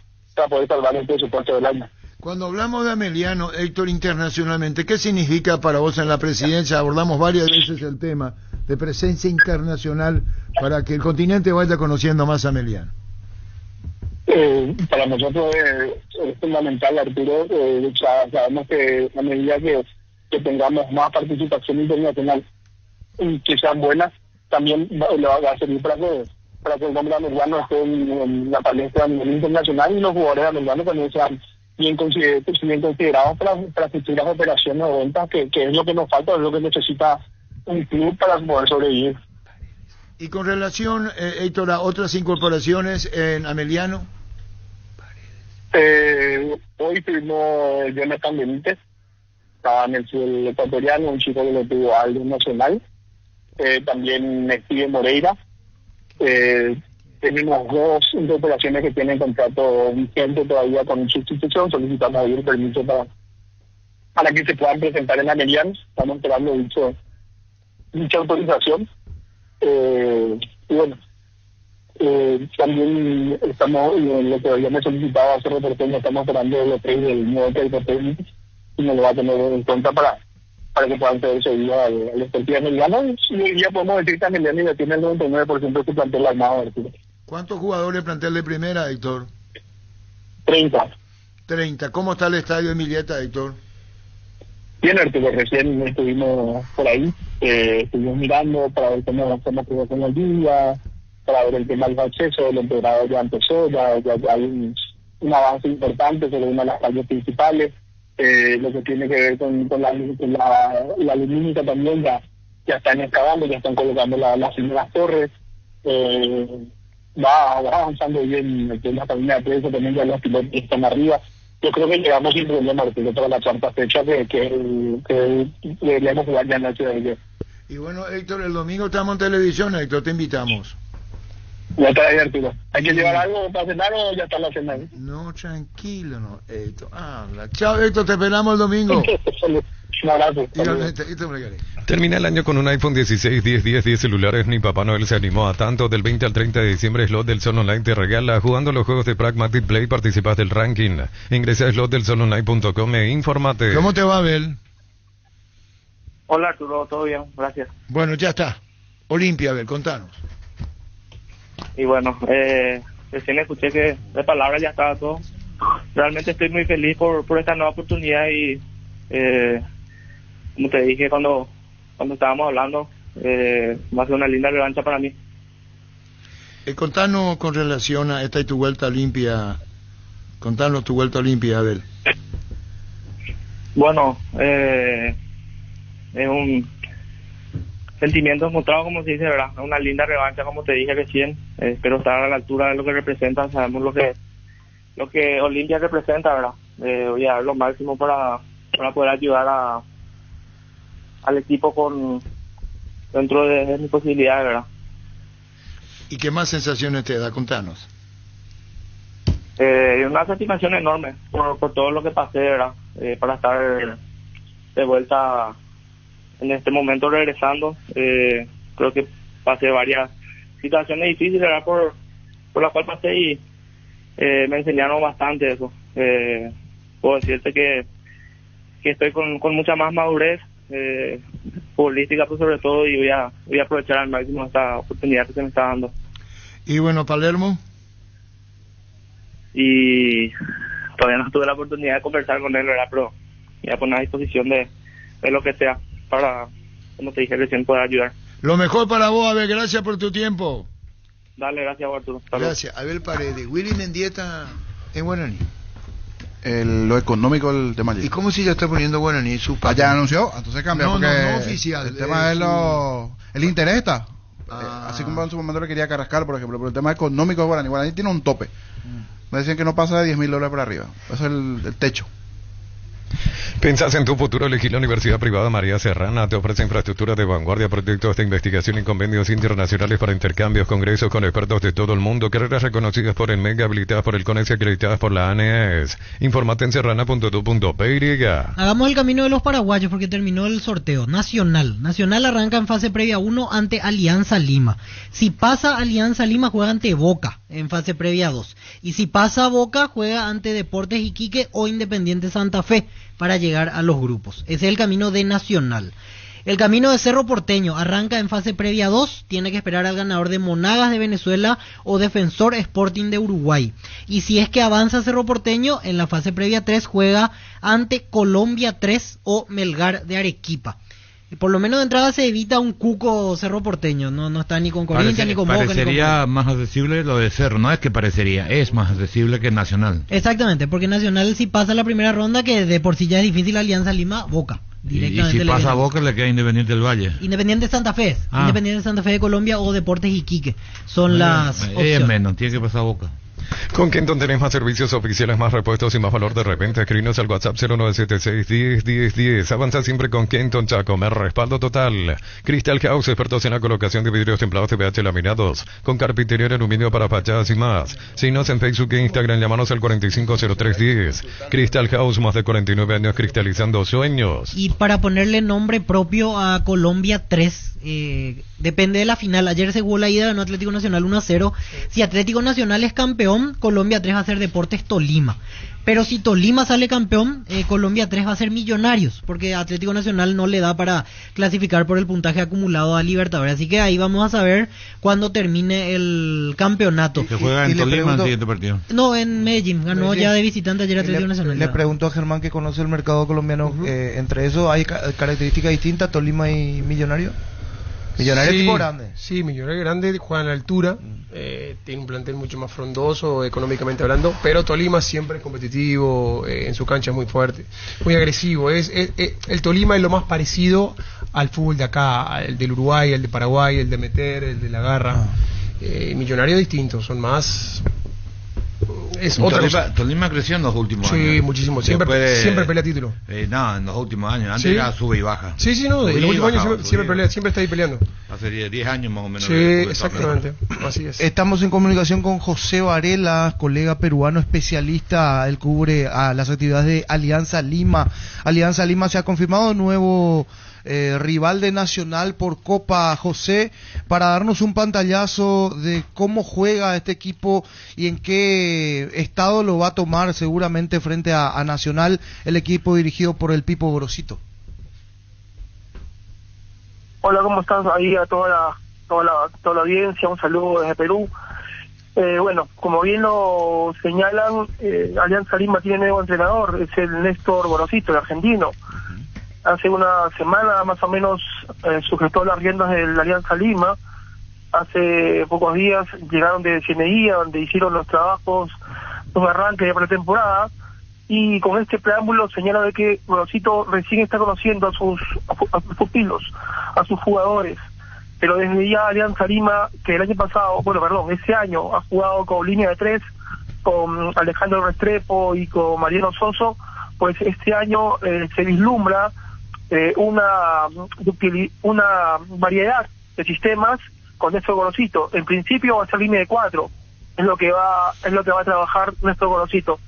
poder salvar el presupuesto del año. Cuando hablamos de Ameliano, Héctor, internacionalmente, ¿qué significa para vos en la presidencia? Abordamos varias veces el tema de presencia internacional para que el continente vaya conociendo más a Ameliano. Para nosotros es fundamental, Arturo. Sabemos que a medida que tengamos más participación internacional y que sean buenas, también le va a servir para que el nombre americano esté en la palestra a nivel internacional, y los jugadores americanos también sean bien considerados para futuras operaciones o ventas, que es lo que nos falta, es lo que necesita un club para poder sobrevivir. Y con relación, Héctor, a otras incorporaciones en Ameliano. Hoy firmó Jonathan Benítez, estaba en el sur ecuatoriano, un chico que lo tuvo algo nacional. También Steven Moreira. Tenemos 2 incorporaciones que tienen contrato vigente todavía con su institución. Solicitamos ahí el permiso para que se puedan presentar en Ameliano. Estamos esperando dicha autorización. Y bueno, También estamos, lo que habíamos solicitado hace reporteño, estamos esperando los 3 del nuevo reporteño y nos lo va a tener en cuenta para que puedan tener seguido al Sportivo Emiliano, y ya podemos decir que Emiliano ya tiene el 99% de su plantel armado, Arturo. ¿Cuántos jugadores plantel de primera, Héctor? 30. ¿Cómo está el estadio de Emilieta, Héctor? Bien, Arturo, recién estuvimos por ahí, estuvimos mirando para ver cómo quedó con la lluvia, para ver el tema del acceso, el empeorado ya empezó, ya hay un avance importante sobre una de las calles principales. Lo que tiene que ver con la lumínica también ya están excavando, ya están colocando las primeras torres. Va avanzando bien el tema también de prensa, también ya los pilotos están arriba. Yo creo que llegamos sin problema, Arturo, para la cuarta fecha que deberíamos jugar ya en la ciudad de ayer. Y bueno, Héctor, el domingo estamos en televisión, Héctor, te invitamos. Ya está ahí, Arturo. ¿Hay que llevar algo para cenar o ya está la cena? No, tranquilo, no, Héctor. Chao, Héctor, te esperamos el domingo. Un abrazo. Termina el año con un iPhone 16, 10 celulares. Ni Papá Noel se animó a tanto. Del 20 al 30 de diciembre, Slot del Sol Online te regala. Jugando los juegos de Pragmatic Play, participas del ranking. Ingresa a slotdelsolonline.com e infórmate. ¿Cómo te va, Abel? Hola, Arturo, todo bien, gracias. Bueno, ya está. Olimpia, Abel, contanos. Y bueno, recién escuché que de palabras ya estaba todo. Realmente estoy muy feliz por esta nueva oportunidad y como te dije cuando estábamos hablando, va a ser una linda revancha para mí. Contanos con relación a esta y tu vuelta a Olimpia. Contanos tu vuelta a Olimpia, Abel. Bueno, es un sentimiento encontrado, como se dice, ¿verdad? Una linda revancha, como te dije recién. Espero estar a la altura de lo que representa. Sabemos lo que Olimpia representa, ¿verdad? Voy a dar lo máximo para poder ayudar al equipo dentro de mis posibilidades, ¿verdad? ¿Y qué más sensaciones te da? Contanos. Una satisfacción enorme por todo lo que pasé, ¿verdad? Para estar de vuelta en este momento regresando. Creo que pasé varias situaciones difíciles, ¿verdad? Por las cuales pasé y me enseñaron bastante eso. Puedo decirte que estoy con mucha más madurez futbolística, pues, sobre todo, y voy a aprovechar al máximo esta oportunidad que se me está dando. Y bueno, Palermo. Y todavía no tuve la oportunidad de conversar con él, ¿verdad? Pero voy a poner a disposición de lo que sea para, como te dije recién, poder ayudar. Lo mejor para vos, Abel, gracias por tu tiempo. Dale, gracias, Arturo. Gracias. Abel Paredes. Willy Mendieta en Guaraní. Lo económico del tema allí. ¿Y cómo si ya está poniendo Guaraní su país? Ya anunció, entonces cambia. No, porque no oficial. El tema es el interés está. Así como en su momento le quería Carrascal, por ejemplo, pero el tema económico de Guaraní. Guaraní tiene un tope. Me decían que no pasa de $10,000 por arriba. Eso es el techo. ¿Pensás en tu futuro? Elegí la Universidad Privada María Serrana. Te ofrece infraestructura de vanguardia, proyectos de investigación y convenios internacionales para intercambios, congresos con expertos de todo el mundo, carreras reconocidas por el MEG, habilitadas por el CONES y acreditadas por la ANES. Informate en serrana.tu.py. Hagamos el camino de los paraguayos porque terminó el sorteo. Nacional arranca en fase previa 1 ante Alianza Lima. Si pasa Alianza Lima, juega ante Boca en fase previa 2. Y si pasa Boca, juega ante Deportes Iquique o Independiente Santa Fe para llegar a los grupos. Ese es el camino de Nacional. El camino de Cerro Porteño arranca en fase previa 2, tiene que esperar al ganador de Monagas de Venezuela o Defensor Sporting de Uruguay. Y si es que avanza Cerro Porteño, en la fase previa 3 juega ante Colombia 3 o Melgar de Arequipa. Por lo menos de entrada se evita un cuco Cerro Porteño, no está ni con Corinthians ni con Boca. Parecería más accesible lo de Cerro, no es que parecería, es más accesible que Nacional. Exactamente, porque Nacional si pasa la primera ronda, que de por sí ya es difícil, Alianza Lima, Boca. Y si pasa Boca le queda Independiente del Valle. Independiente Santa Fe, Independiente Santa Fe de Colombia o Deportes Iquique, son las opciones. Menos, tiene que pasar Boca. Con Kenton tenés más servicios oficiales, más repuestos y más valor de repente. Escribinos al WhatsApp 0976101010. Avanza siempre con Kenton Chacomer. Respaldo total. Crystal House, expertos en la colocación de vidrios templados de PH laminados, con carpintería en aluminio para fachadas y más. Síguenos en Facebook e Instagram, llámanos al 450310. Crystal House, más de 49 años cristalizando sueños. Y para ponerle nombre propio a Colombia 3, depende de la final. Ayer se jugó la ida, ganó Atlético Nacional 1-0. Si Atlético Nacional es campeón, Colombia 3 va a ser Deportes Tolima. Pero si Tolima sale campeón, Colombia 3 va a ser Millonarios, porque Atlético Nacional no le da para clasificar por el puntaje acumulado a Libertadores. Así que ahí vamos a saber cuándo termine el campeonato. Se juega en Tolima el siguiente partido. No, en Medellín. Ganó ya de visitante ayer Atlético Nacional. Le pregunto a Germán, que conoce el mercado colombiano, entre eso hay características distintas, Tolima y Millonario. Millonario tipo grande. Sí, Millonario grande, juega a la altura, tiene un plantel mucho más frondoso, económicamente hablando, pero Tolima siempre es competitivo, en su cancha es muy fuerte, muy agresivo. El Tolima es lo más parecido al fútbol de acá, el del Uruguay, el de Paraguay, el de meter, el de la garra. Millonario distintos, son más... Es otra cosa. Tolima creció en los últimos años. Sí, muchísimo. Siempre pelea título. No, en los últimos años. Antes era sube y baja. Sí, en los últimos años siempre pelea, siempre está ahí peleando. Hace 10 años más o menos. Sí, exactamente. Así es. Estamos en comunicación con José Varela, colega peruano especialista. Él cubre a las actividades de Alianza Lima. Alianza Lima se ha confirmado nuevo rival de Nacional por Copa. José, para darnos un pantallazo de cómo juega este equipo y en qué estado lo va a tomar seguramente frente a Nacional, el equipo dirigido por el Pipo Gorosito. Hola, ¿cómo estás? Ahí a toda la audiencia, un saludo desde Perú. Bueno, como bien lo señalan, Alianza Lima tiene nuevo entrenador, es el Néstor Gorosito, el argentino. Hace una semana más o menos sujetó las riendas de la Alianza Lima. Hace pocos días llegaron de Cieneguía, donde hicieron los trabajos, un arranque de pretemporada, y con este preámbulo señala de que Gorosito recién está conociendo a sus pupilos, a sus jugadores, pero desde ya Alianza Lima, que ese año ha jugado con línea de 3, con Alejandro Restrepo y con Mariano Soso, pues este año se vislumbra una variedad de sistemas con Néstor Gorosito. En principio va a ser línea de 4, es lo que va a trabajar Néstor Gorosito.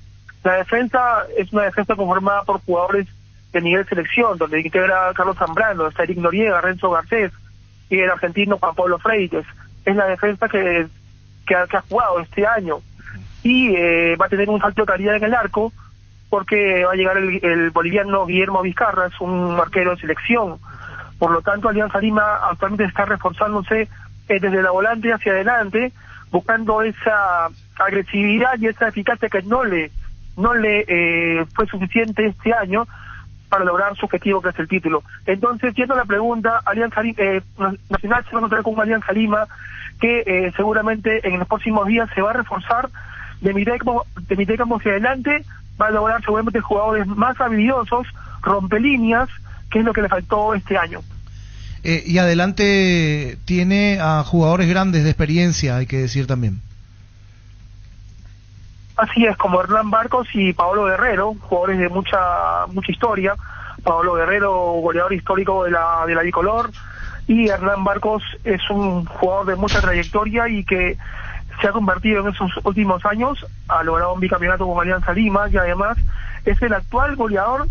La defensa es una defensa conformada por jugadores de nivel selección, donde integra Carlos Zambrano, está Eric Noriega, Renzo Garcés y el argentino Juan Pablo Freites. Es la defensa que ha jugado este año, y va a tener un salto de calidad en el arco, porque va a llegar el boliviano Guillermo Vizcarra, es un arquero de selección. Por lo tanto, Alianza Lima actualmente está reforzándose desde la volante hacia adelante, buscando esa agresividad y esa eficacia que no le fue suficiente este año para lograr su objetivo, que es el título. Entonces, yendo a la pregunta, Nacional se va a encontrar con una Alianza Lima que seguramente en los próximos días se va a reforzar de mitad de campo hacia adelante, va a lograr seguramente jugadores más habilidosos, rompelíneas, que es lo que le faltó este año. Y adelante tiene a jugadores grandes de experiencia, hay que decir también. Así es, como Hernán Barcos y Paolo Guerrero, jugadores de mucha historia. Paolo Guerrero, goleador histórico de la bicolor, y Hernán Barcos es un jugador de mucha trayectoria y que se ha convertido en esos últimos años, ha logrado un bicampeonato con Alianza Lima, y además es el actual goleador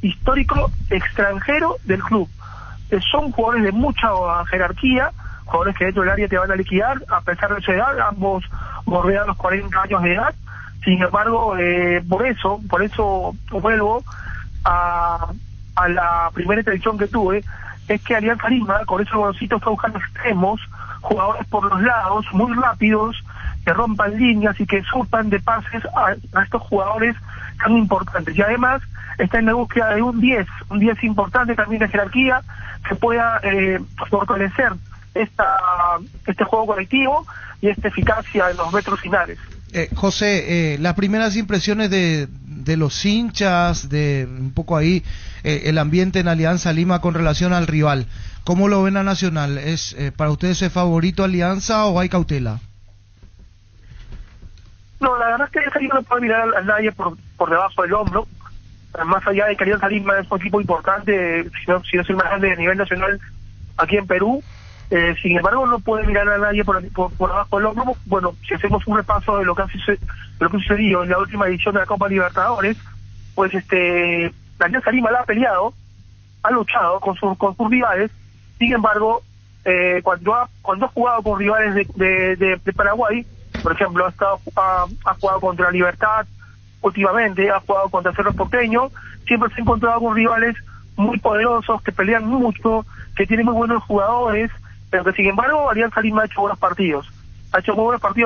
histórico extranjero del club. Son jugadores de mucha jerarquía, jugadores que dentro del área te van a liquidar a pesar de su edad, ambos bordean los 40 años de edad. Sin embargo, por eso vuelvo a la primera interacción que tuve, es que Alianza Lima, con esos Gorosito, está buscando extremos, jugadores por los lados, muy rápidos, que rompan líneas y que surpan de pases a estos jugadores tan importantes. Y además está en la búsqueda de un 10 importante también de jerarquía, que pueda fortalecer este juego colectivo y esta eficacia en los metros finales. José, las primeras impresiones de los hinchas, de un poco ahí el ambiente en Alianza Lima con relación al rival, ¿cómo lo ven a Nacional? ¿Es para ustedes el favorito Alianza o hay cautela? No, la verdad es que Alianza Lima no puede mirar a nadie por debajo del hombro, más allá de que Alianza Lima es un equipo importante, si no es el más grande a nivel nacional aquí en Perú. Sin embargo, no puede mirar a nadie por abajo del hombro. Bueno, si hacemos un repaso de lo que sucedió en la última edición de la Copa Libertadores, pues la Alianza Lima la ha peleado, ha luchado con sus rivales. Sin embargo, cuando ha jugado con rivales de Paraguay, por ejemplo, ha jugado contra Libertad últimamente, ha jugado contra Cerro Porteño, siempre se ha encontrado con rivales muy poderosos, que pelean mucho, que tienen muy buenos jugadores, pero que sin embargo Alianza Lima ha hecho buenos partidos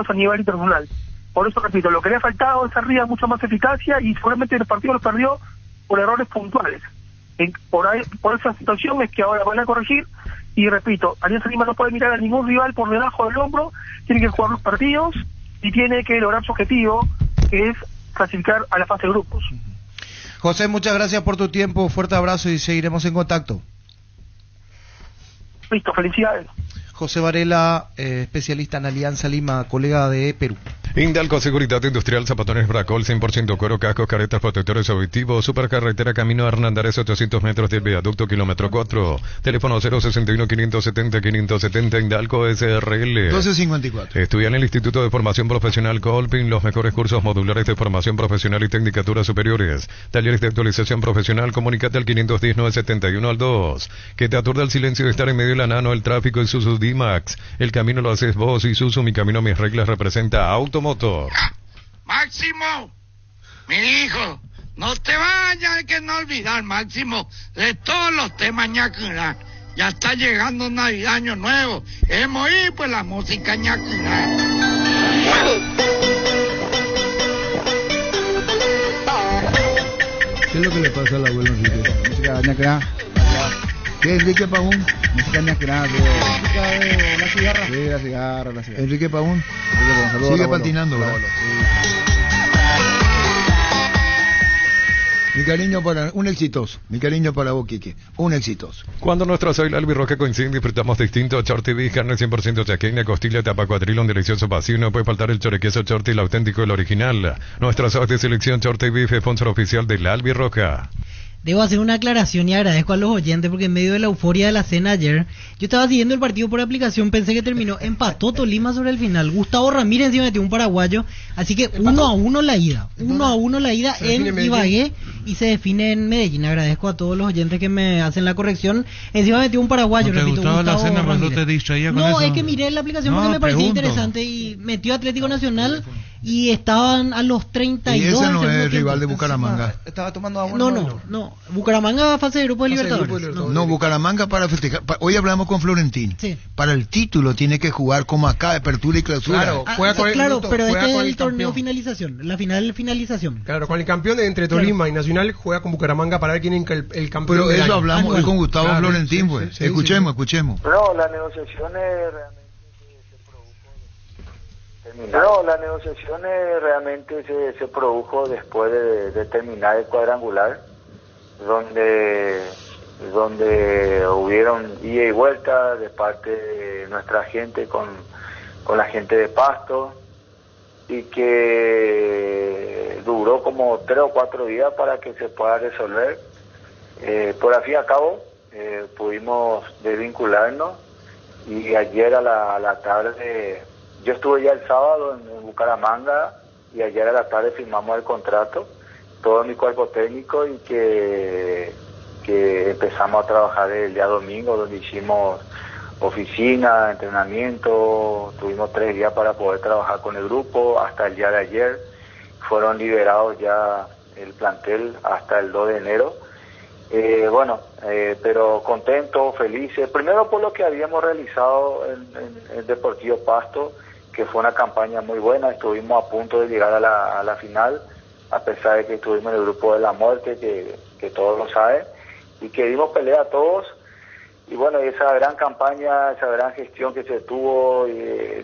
a nivel internacional. Por eso repito, lo que le ha faltado es arriba mucha más eficacia, y seguramente el partido lo perdió por errores puntuales. Por esa situación es que ahora van a corregir, y repito, Alianza Lima no puede mirar a ningún rival por debajo del hombro, tiene que jugar los partidos y tiene que lograr su objetivo, que es clasificar a la fase de grupos. José, muchas gracias por tu tiempo, fuerte abrazo y seguiremos en contacto. Listo, felicidades. José Varela, especialista en Alianza Lima, colega de Perú. Indalco Seguridad Industrial, Zapatones Bracol, 100% cuero, cascos, caretas, protectores auditivos, supercarretera, camino Hernandares, 800 metros del viaducto, kilómetro 4, teléfono 061-570-570, Indalco SRL. 1254. Estudia en el Instituto de Formación Profesional Colpin, los mejores cursos modulares de formación profesional y tecnicaturas superiores, talleres de actualización profesional, comunicate al 510-971-2, que te aturda el silencio de estar en medio de la nano, el tráfico, Isuzu D-Max, el camino lo haces vos, Isuzu, mi camino, mis reglas, representa Automotor. Máximo, mi hijo, no te vayas, hay que no olvidar, Máximo, de todos los temas ñacurá. Ya está llegando Navidad, Año Nuevo. Hemos ido pues la música ñacurá. ¿Qué es lo que le pasa al abuelo Enrique? Música ñacurá. ¿Qué es Enrique Pagún? Música ñacurá. Música de la cigarra. Sí, la cigarra. Enrique Pagún. Sigue patinando, ¿verdad? Mi cariño para un exitoso. Mi cariño para vos, Quique. Un exitoso. Cuando nuestros hoy albirroja coinciden, disfrutamos distintos. Shorty Beef, carne 100% chaqueña, costilla, tapa cuatril, un delicioso vacío. No puede faltar el chorequeso Shorty, el auténtico, el original. Nuestra sauce de selección Shorty Beef, sponsor oficial de la albirroja. Debo hacer una aclaración y agradezco a los oyentes porque en medio de la euforia de la cena ayer, yo estaba siguiendo el partido por aplicación, pensé que terminó, empató Tolima sobre el final, Gustavo Ramírez encima metió un paraguayo, así que 1-1 la ida, 1-1 la ida en Ibagué y se define en Medellín. Agradezco a todos los oyentes que me hacen la corrección, encima metió un paraguayo, ¿No te repito, gustaba la Gustavo cena, pero Ramírez. no te distraía con No, eso? es que miré la aplicación porque me parecía interesante y metió Atlético Nacional y estaban a los 32. Y ese no es el tiempo. rival de Bucaramanga. Estaba tomando agua. No. Bucaramanga fase de grupo de Libertadores. No, Bucaramanga para festejar. Hoy hablamos con Florentín. Sí. Para el título tiene que jugar como acá, apertura y clausura. Claro, juega con el pero juega este con es el el torneo campeón. finalización, la final finalización. Claro, con el campeón entre Tolima y Nacional juega con Bucaramanga para ver quién es el campeón. Pero del eso año. hablamos hoy con Gustavo Claro, Florentín, pues. sí, Escuchemos. No, las negociaciones realmente se produjo después de terminar el cuadrangular, donde hubieron ida y vuelta de parte de nuestra gente con la gente de Pasto, y que duró como 3 o 4 días para que se pueda resolver. Por al fin y al cabo pudimos desvincularnos, y ayer a la tarde, yo estuve ya el sábado en Bucaramanga, y ayer a la tarde firmamos el contrato, todo mi cuerpo técnico, y que empezamos a trabajar el día domingo, donde hicimos oficina, entrenamiento, tuvimos 3 días para poder trabajar con el grupo. Hasta el día de ayer fueron liberados ya el plantel hasta el 2 de enero. Pero contentos, felices, primero por lo que habíamos realizado en Deportivo Pasto, que fue una campaña muy buena. Estuvimos a punto de llegar a la final, a pesar de que estuvimos en el grupo de la muerte, que todos lo saben, y que dimos pelea a todos. Y bueno, esa gran campaña, esa gran gestión que se tuvo,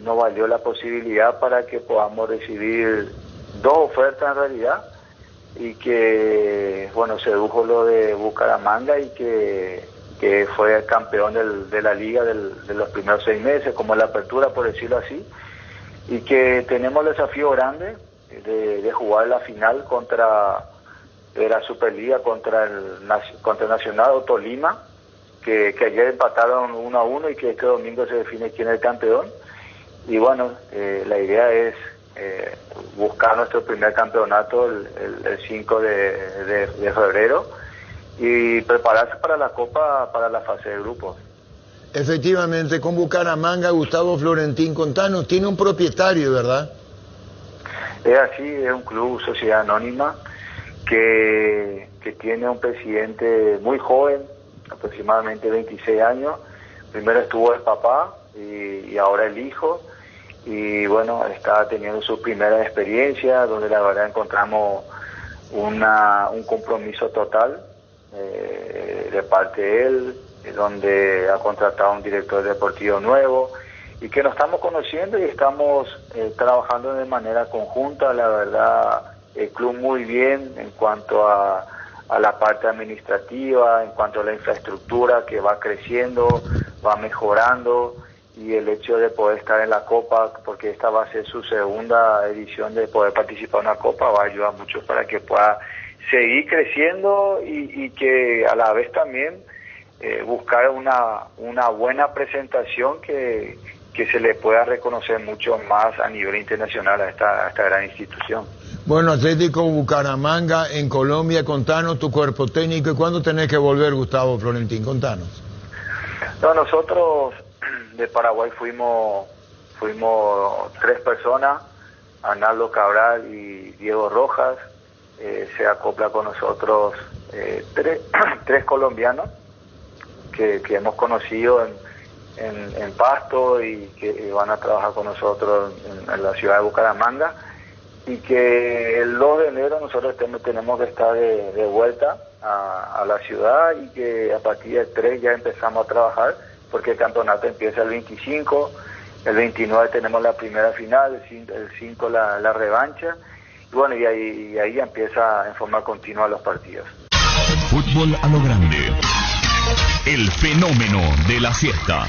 nos valió la posibilidad para que podamos recibir 2 ofertas en realidad, y que bueno, se dedujo lo de Bucaramanga, y que fue el campeón de la liga de los primeros 6 meses, como la apertura, por decirlo así, y que tenemos el desafío grande de jugar la final de la Superliga contra el Nacional o Tolima, que ayer empataron 1-1, y que este domingo se define quién es el campeón. Y bueno, la idea es buscar nuestro primer campeonato el 5 de febrero, y prepararse para la Copa, para la fase de grupos. Efectivamente, con Bucaramanga, Gustavo Florentín, contanos, tiene un propietario, ¿verdad? Es así, es un club, sociedad anónima, que tiene un presidente muy joven, aproximadamente 26 años. Primero estuvo el papá y ahora el hijo, y bueno, está teniendo su primera experiencia, donde la verdad encontramos un compromiso total de parte de él, donde ha contratado un director deportivo nuevo, y que nos estamos conociendo y estamos trabajando de manera conjunta. La verdad, el club muy bien en cuanto a la parte administrativa, en cuanto a la infraestructura que va creciendo, va mejorando, y el hecho de poder estar en la Copa, porque esta va a ser su segunda edición de poder participar en una Copa, va a ayudar mucho para que pueda seguir creciendo y que a la vez también buscar una buena presentación que se le pueda reconocer mucho más a nivel internacional a esta gran institución. Bueno, Atlético Bucaramanga en Colombia, contanos tu cuerpo técnico y cuándo tenés que volver, Gustavo Florentín, contanos. No, nosotros de Paraguay fuimos 3 personas, Arnaldo Cabral y Diego Rojas. Se acopla con nosotros 3 colombianos que hemos conocido en Pasto y que van a trabajar con nosotros en la ciudad de Bucaramanga, y que el 2 de enero nosotros tenemos que estar de vuelta a la ciudad, y que a partir del 3 ya empezamos a trabajar, porque el campeonato empieza el 25, el 29 tenemos la primera final, el 5 la revancha, y bueno, y ahí ya empieza en forma continua los partidos. Fútbol a lo grande. El fenómeno de la siesta.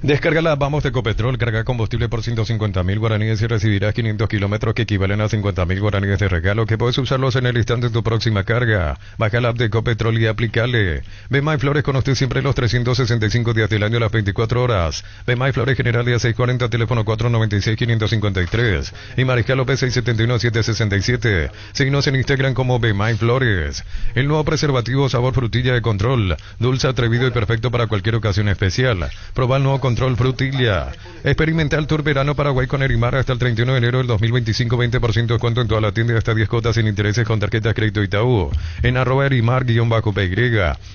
Descarga la Vamos de Ecopetrol, carga combustible por 150.000 guaraníes y recibirás 500 kilómetros que equivalen a 50.000 guaraníes de regalo, que puedes usarlos en el instante de tu próxima carga. Baja la app de Ecopetrol y aplicale. Bemay Flores, con usted siempre los 365 días del año, las 24 horas. Bemay Flores, General Día 640, teléfono 496-553. Y Mariscal López 671-767. Síguenos en Instagram como Bemay Flores. El nuevo preservativo sabor frutilla de Control, dulce, atrevido y perfecto para cualquier ocasión especial. Proba el nuevo Control Frutilla. Experimental Tour Verano Paraguay con Erimar hasta el 31 de enero del 2025, 20% de descuento en toda la tienda y hasta 10 cuotas sin intereses con tarjetas crédito Itaú. En @Erimar_PY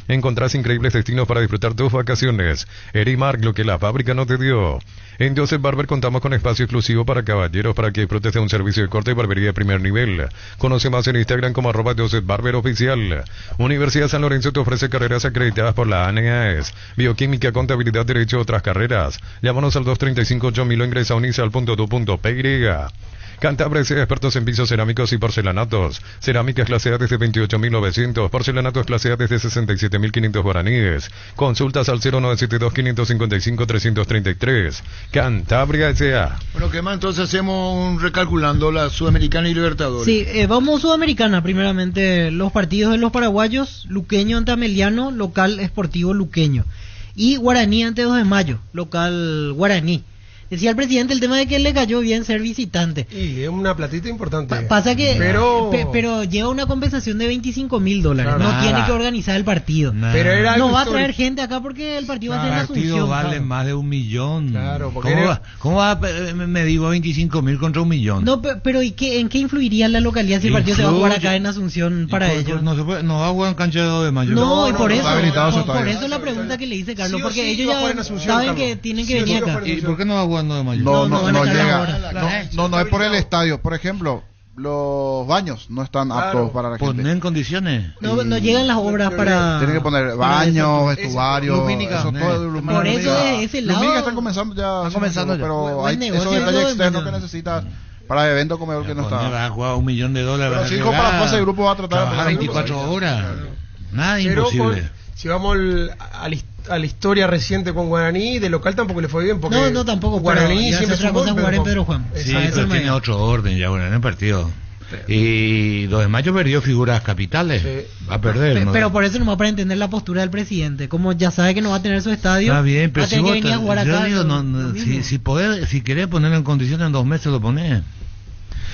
encontrás increíbles destinos para disfrutar tus vacaciones. Erimar, lo que la fábrica no te dio. En Joseph Barber contamos con espacio exclusivo para caballeros para que disfrutes de un servicio de corte y barbería de primer nivel. Conoce más en Instagram como @Joseph Barber Oficial. Universidad San Lorenzo te ofrece carreras acreditadas por la ANEAES, bioquímica, contabilidad, derecho, otras carreras. Llámanos al 235-8000 o ingresa a unisal.tu.py. Cantabria, expertos en pisos cerámicos y porcelanatos. Cerámicas clase A desde 28.900, porcelanatos clase A desde 67.500 guaraníes. Consultas al 0972-555-333. Cantabria S.A. Bueno, ¿qué más? Entonces hacemos recalculando la Sudamericana y Libertadores. Sí, vamos Sudamericana, primeramente los partidos de los paraguayos, Luqueño ante Ameliano, local Sportivo Luqueño. Y Guaraní ante 2 de Mayo, local Guaraní. Decía el presidente el tema de que le cayó bien ser visitante. Y es una platita importante. Pasa que pero lleva una compensación de $25,000. Claro, no tiene que organizar el partido. Pero no va a traer gente acá porque el partido va a ser en Asunción. El partido vale más de $1 millón. Claro, ¿Cómo va a medir 25,000 contra $1 millón? No, pero ¿y en qué influiría la localidad si el partido se va a jugar acá en Asunción para ellos? No va a jugar en cancha de 2 de Mayo. No, y por eso la pregunta que le hice Carlos, porque ellos ya saben que tienen que venir acá. ¿Y por qué no va a jugar? No llega. No es por el estadio. Por ejemplo, los baños no están aptos para la gente. Poner en condiciones. No llegan las obras para. Tienen que poner baños, vestuarios. Por eso ese lado. Lumínica están comenzando ya. Pero hay esos detalles externos que necesitan. Para eventos comedor que no está. Va a jugar $1 millón. Pero si para la fase de grupo va a tratar de 24 horas. Nada imposible. Si vamos a la historia reciente con Guaraní, de local tampoco le fue bien. Porque no, tampoco. Guaraní siempre otra cosa jugar en Pedro Juan. Sí, pero tiene otro orden ya Guaraní en el partido. Y 2 de Mayo perdió figuras capitales. Va a perder. Pero por eso nomás para entender la postura del presidente. Como ya sabe que no va a tener su estadio, está bien, pero va a tener que venir a jugar acá. Si querés ponerlo en condiciones en 2 meses lo ponés.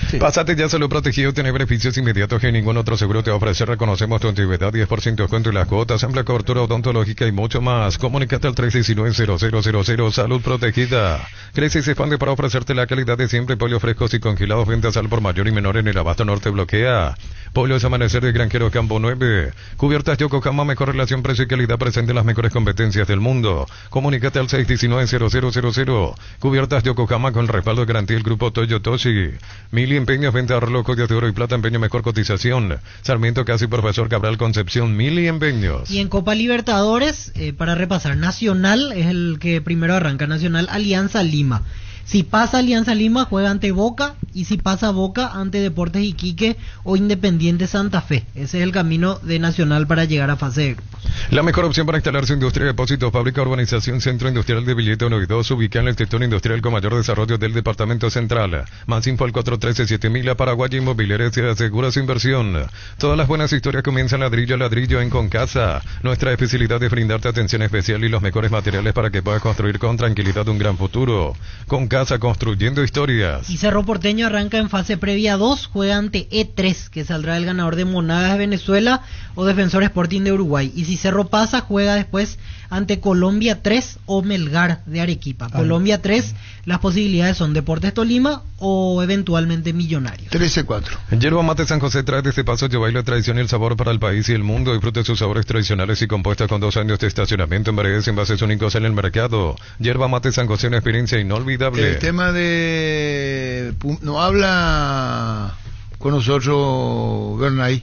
Sí. Pásate ya Salud Protegido, tiene beneficios inmediatos que ningún otro seguro te ofrece. Reconocemos tu antigüedad, 10% de descuento en las cuotas, amplia cobertura odontológica y mucho más. Comunícate al 319-0000 Salud Protegida. Crece y se expande para ofrecerte la calidad de siempre. Pollos frescos y congelados, ventas al por mayor y menor en el abasto norte bloquea. Pollos Amanecer de Granjero Campo 9. Cubiertas Yokohama, mejor relación precio y calidad, presente las mejores competencias del mundo. Comunícate al 619-0000. Cubiertas Yokohama con respaldo de garantía del grupo Toyotoshi. Mili Empeños, venta de reloj, joyas de oro y plata, empeño mejor cotización. Sarmiento Casi, Profesor Cabral Concepción, Mili Empeños. Y en Copa Libertadores, para repasar, Nacional es el que primero arranca. Nacional, Alianza Lima. Si pasa Alianza Lima, juega ante Boca, y si pasa Boca, ante Deportes Iquique o Independiente Santa Fe. Ese es el camino de Nacional para llegar a fase de grupos. La mejor opción para instalar su industria de depósitos, fábrica, urbanización, centro industrial de billete 1 y 2, ubicada en el sector industrial con mayor desarrollo del departamento central. Más info al 413-7000, Paraguay Inmobiliaria se asegura su inversión. Todas las buenas historias comienzan ladrillo a ladrillo en Concasa. Nuestra especialidad es brindarte atención especial y los mejores materiales para que puedas construir con tranquilidad un gran futuro. Concasa, construyendo historias. Y Cerro Porteño arranca en fase previa 2, juega ante E3, que saldrá el ganador de Monagas de Venezuela o Defensor Sporting de Uruguay. Y si Cerro pasa, juega después ante Colombia 3 o Melgar de Arequipa. Colombia 3, las posibilidades son Deportes Tolima o eventualmente Millonarios. 13-4. Yerba Mate San José trae desde Paso Lleva la tradición y el sabor para el país y el mundo. Disfrute sus sabores tradicionales y compuestas con 2 años de estacionamiento en variedades y envases únicos en el mercado. Yerba Mate San José, una experiencia inolvidable. El tema de... no habla con nosotros Bernay.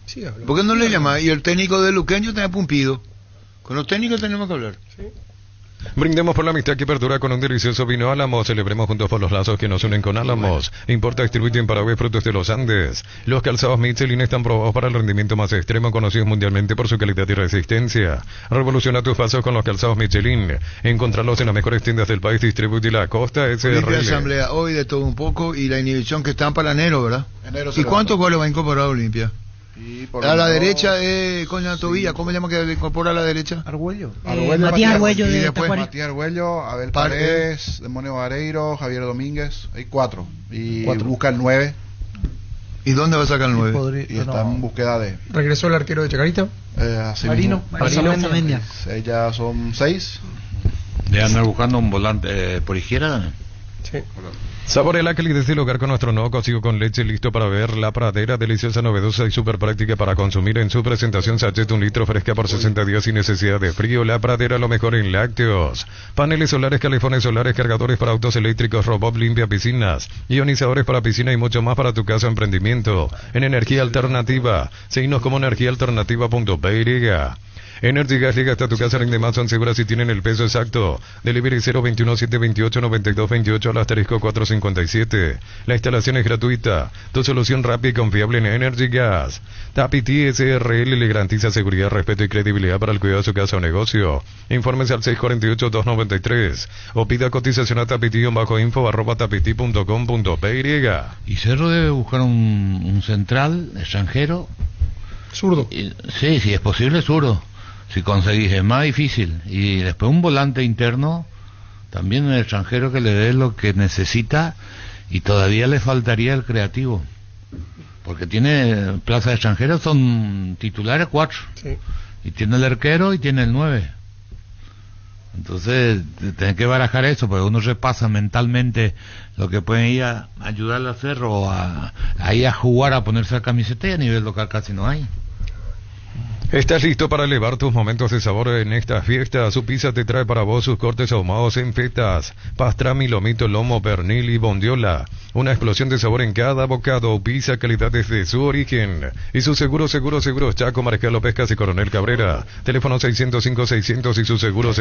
Sí, hablo. ¿Por qué no le llama? Y el técnico de Luqueño está pumpido. Con los técnicos tenemos que hablar. Sí. Brindemos por la amistad que perdura con un delicioso vino Álamos. Celebremos juntos por los lazos que nos unen con Álamos. Importa, distribuye en Paraguay frutos de los Andes. Los calzados Michelin están probados para el rendimiento más extremo, conocidos mundialmente por su calidad y resistencia. Revoluciona tus pasos con los calzados Michelin. Encontrarlos en las mejores tiendas del país. Distribuye la Costa SRL. Olimpia Asamblea hoy de todo un poco y la inhibición que están para enero, ¿verdad? ¿Y cuántos goles va a incorporar Olimpia? A la derecha de Coña Tobilla, ¿cómo se llama que le incorpora a la derecha? Argüello. Matías Argüello de después Matías Argüello, Abel Paredes, Demonio Vareiro, Javier Domínguez, hay 4. Y busca el 9. ¿Y dónde va a sacar el 9? Y está en búsqueda de... ¿Regresó el arquero de Chacarita? Marino Mendia. Ya son 6. De andar buscando un volante por izquierda. Sí. Saborea la calidez del hogar con nuestro nuevo cocido con leche, listo para ver. La Pradera, deliciosa, novedosa y súper práctica para consumir. En su presentación, sachet 1 litro, fresca por 60 días sin necesidad de frío. La Pradera, lo mejor en lácteos. Paneles solares, calefones solares, cargadores para autos eléctricos, robot limpia piscinas, ionizadores para piscina y mucho más para tu casa o emprendimiento. En energía alternativa, seguinos como energiaalternativa.py. Energy Gas llega hasta tu casa, rinde más, son seguras y tienen el peso exacto. Delivery 021-728-9228 al asterisco 457. La instalación es gratuita. Tu solución rápida y confiable en Energy Gas. Tapiti SRL le garantiza seguridad, respeto y credibilidad para el cuidado de su casa o negocio. Infórmese al 648-293 o pida cotización a tapiti-info@tapiti.com.py. Y Cerro debe buscar un central extranjero. Zurdo. Sí, si es posible, zurdo. Si conseguís, es más difícil. Y después un volante interno, también un extranjero que le dé lo que necesita, y todavía le faltaría el creativo. Porque tiene plaza de extranjeros, son titulares 4. Sí. Y tiene el arquero y tiene el 9. Entonces, tenés que barajar eso, porque uno repasa mentalmente lo que pueden ir a ayudarle a hacer o a ir a jugar, a ponerse la camiseta, y a nivel local casi no hay. ¿Estás listo para elevar tus momentos de sabor en esta fiesta? Su pizza te trae para vos sus cortes ahumados en fetas, pastrami, lomito, lomo, pernil y bondiola. Una explosión de sabor en cada bocado. Pizza, calidad desde su origen. Y su seguros Chaco, Marcelo Pescas y Coronel Cabrera. Teléfono 605-600 y su seguros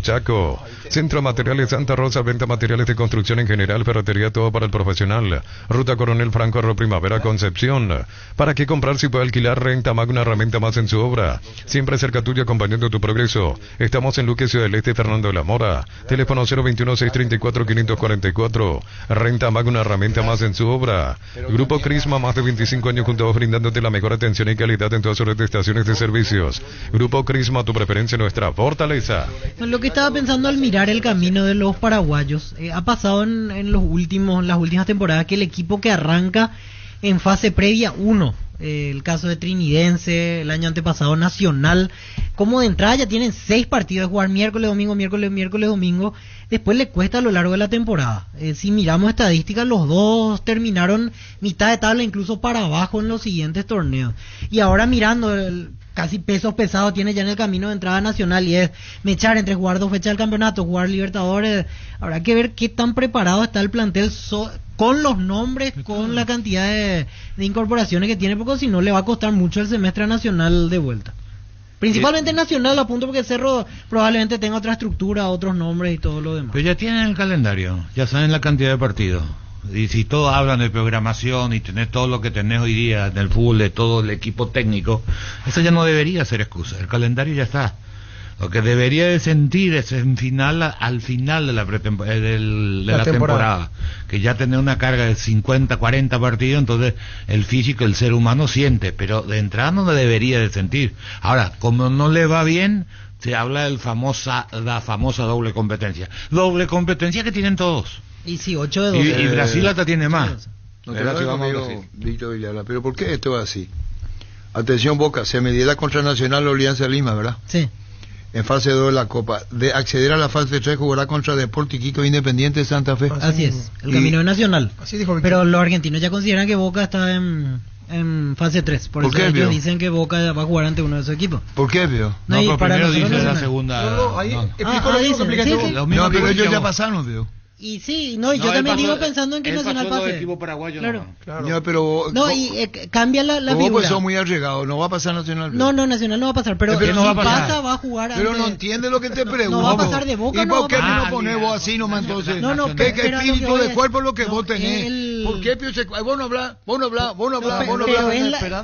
Chaco. Centro Materiales Santa Rosa, venta materiales de construcción en general, ferretería, todo para el profesional. Ruta Coronel Franco, Primavera, Concepción. ¿Para qué comprar si puede alquilar? Renta Mag, una herramienta más en su obra. Siempre cerca tuyo, acompañando tu progreso. Estamos en Luque, Ciudad del Este, Fernando de la Mora. Teléfono 021-634-544. Renta Mag, una herramienta más en su obra. Grupo Crisma, más de 25 años juntos, brindándote la mejor atención y calidad en todas sus estaciones de servicios. Grupo Crisma, tu preferencia, nuestra fortaleza. Lo que estaba pensando al mirar el camino de los paraguayos, ha pasado en las últimas temporadas que el equipo que arranca en fase previa 1, el caso de Trinidense, el año antepasado Nacional, como de entrada ya tienen 6 partidos de jugar miércoles, domingo, después le cuesta a lo largo de la temporada. Si miramos estadísticas, los dos terminaron mitad de tabla, incluso para abajo en los siguientes torneos. Y ahora mirando casi pesos pesados tiene ya en el camino de entrada Nacional, y es mechar entre jugar 2 fechas del campeonato, jugar Libertadores. Habrá que ver qué tan preparado está el plantel con los nombres, con la cantidad de incorporaciones que tiene, porque si no le va a costar mucho el semestre Nacional de vuelta. Principalmente Nacional, apunto, porque Cerro probablemente tenga otra estructura, otros nombres y todo lo demás. Pero ya tienen el calendario, ya saben la cantidad de partidos. Y si todos hablan de programación y tenés todo lo que tenés hoy día en el fútbol, de todo el equipo técnico, eso ya no debería ser excusa. El calendario ya está. Lo que debería de sentir es al final de la temporada, que ya tenés una carga de 50, 40 partidos, entonces el físico, el ser humano siente, pero de entrada no debería de sentir. Ahora, como no le va bien, se habla de la famosa doble competencia. Doble competencia que tienen todos. Y sí, 8 de 12. Y Brasil hasta tiene más. No te lo digo, Víctor Villalba, pero ¿por qué esto es así? Atención, Boca, se medirá contra Nacional o Alianza Lima, ¿verdad? Sí. En fase 2 de la Copa. De acceder a la fase 3 jugará contra Deportes Iquique Independiente de Santa Fe. Así es, el camino de Nacional. Así dijo Víctor. Pero los argentinos ya consideran que Boca está en fase 3. Por eso ellos dicen que Boca va a jugar ante uno de sus equipos. ¿Por qué, Pio? No, pero primero dice la segunda. No, pero ellos ya pasaron, Pio. Y sí, no, y yo también digo pensando en que Nacional pase. Equipo paraguayo, claro. No, pero cambia la figura. Vos son muy arriesgados, no va a pasar Nacional. No, Nacional no va a pasar, pero si pasa va a jugar. Pero no entiende lo que te pregunto. No va a pasar de Boca. ¿Y por qué no ponés vos así nomás entonces? No, ¿Qué espíritu de cuerpo es lo que vos tenés? ¿Por qué, Pio? Vos no hablás.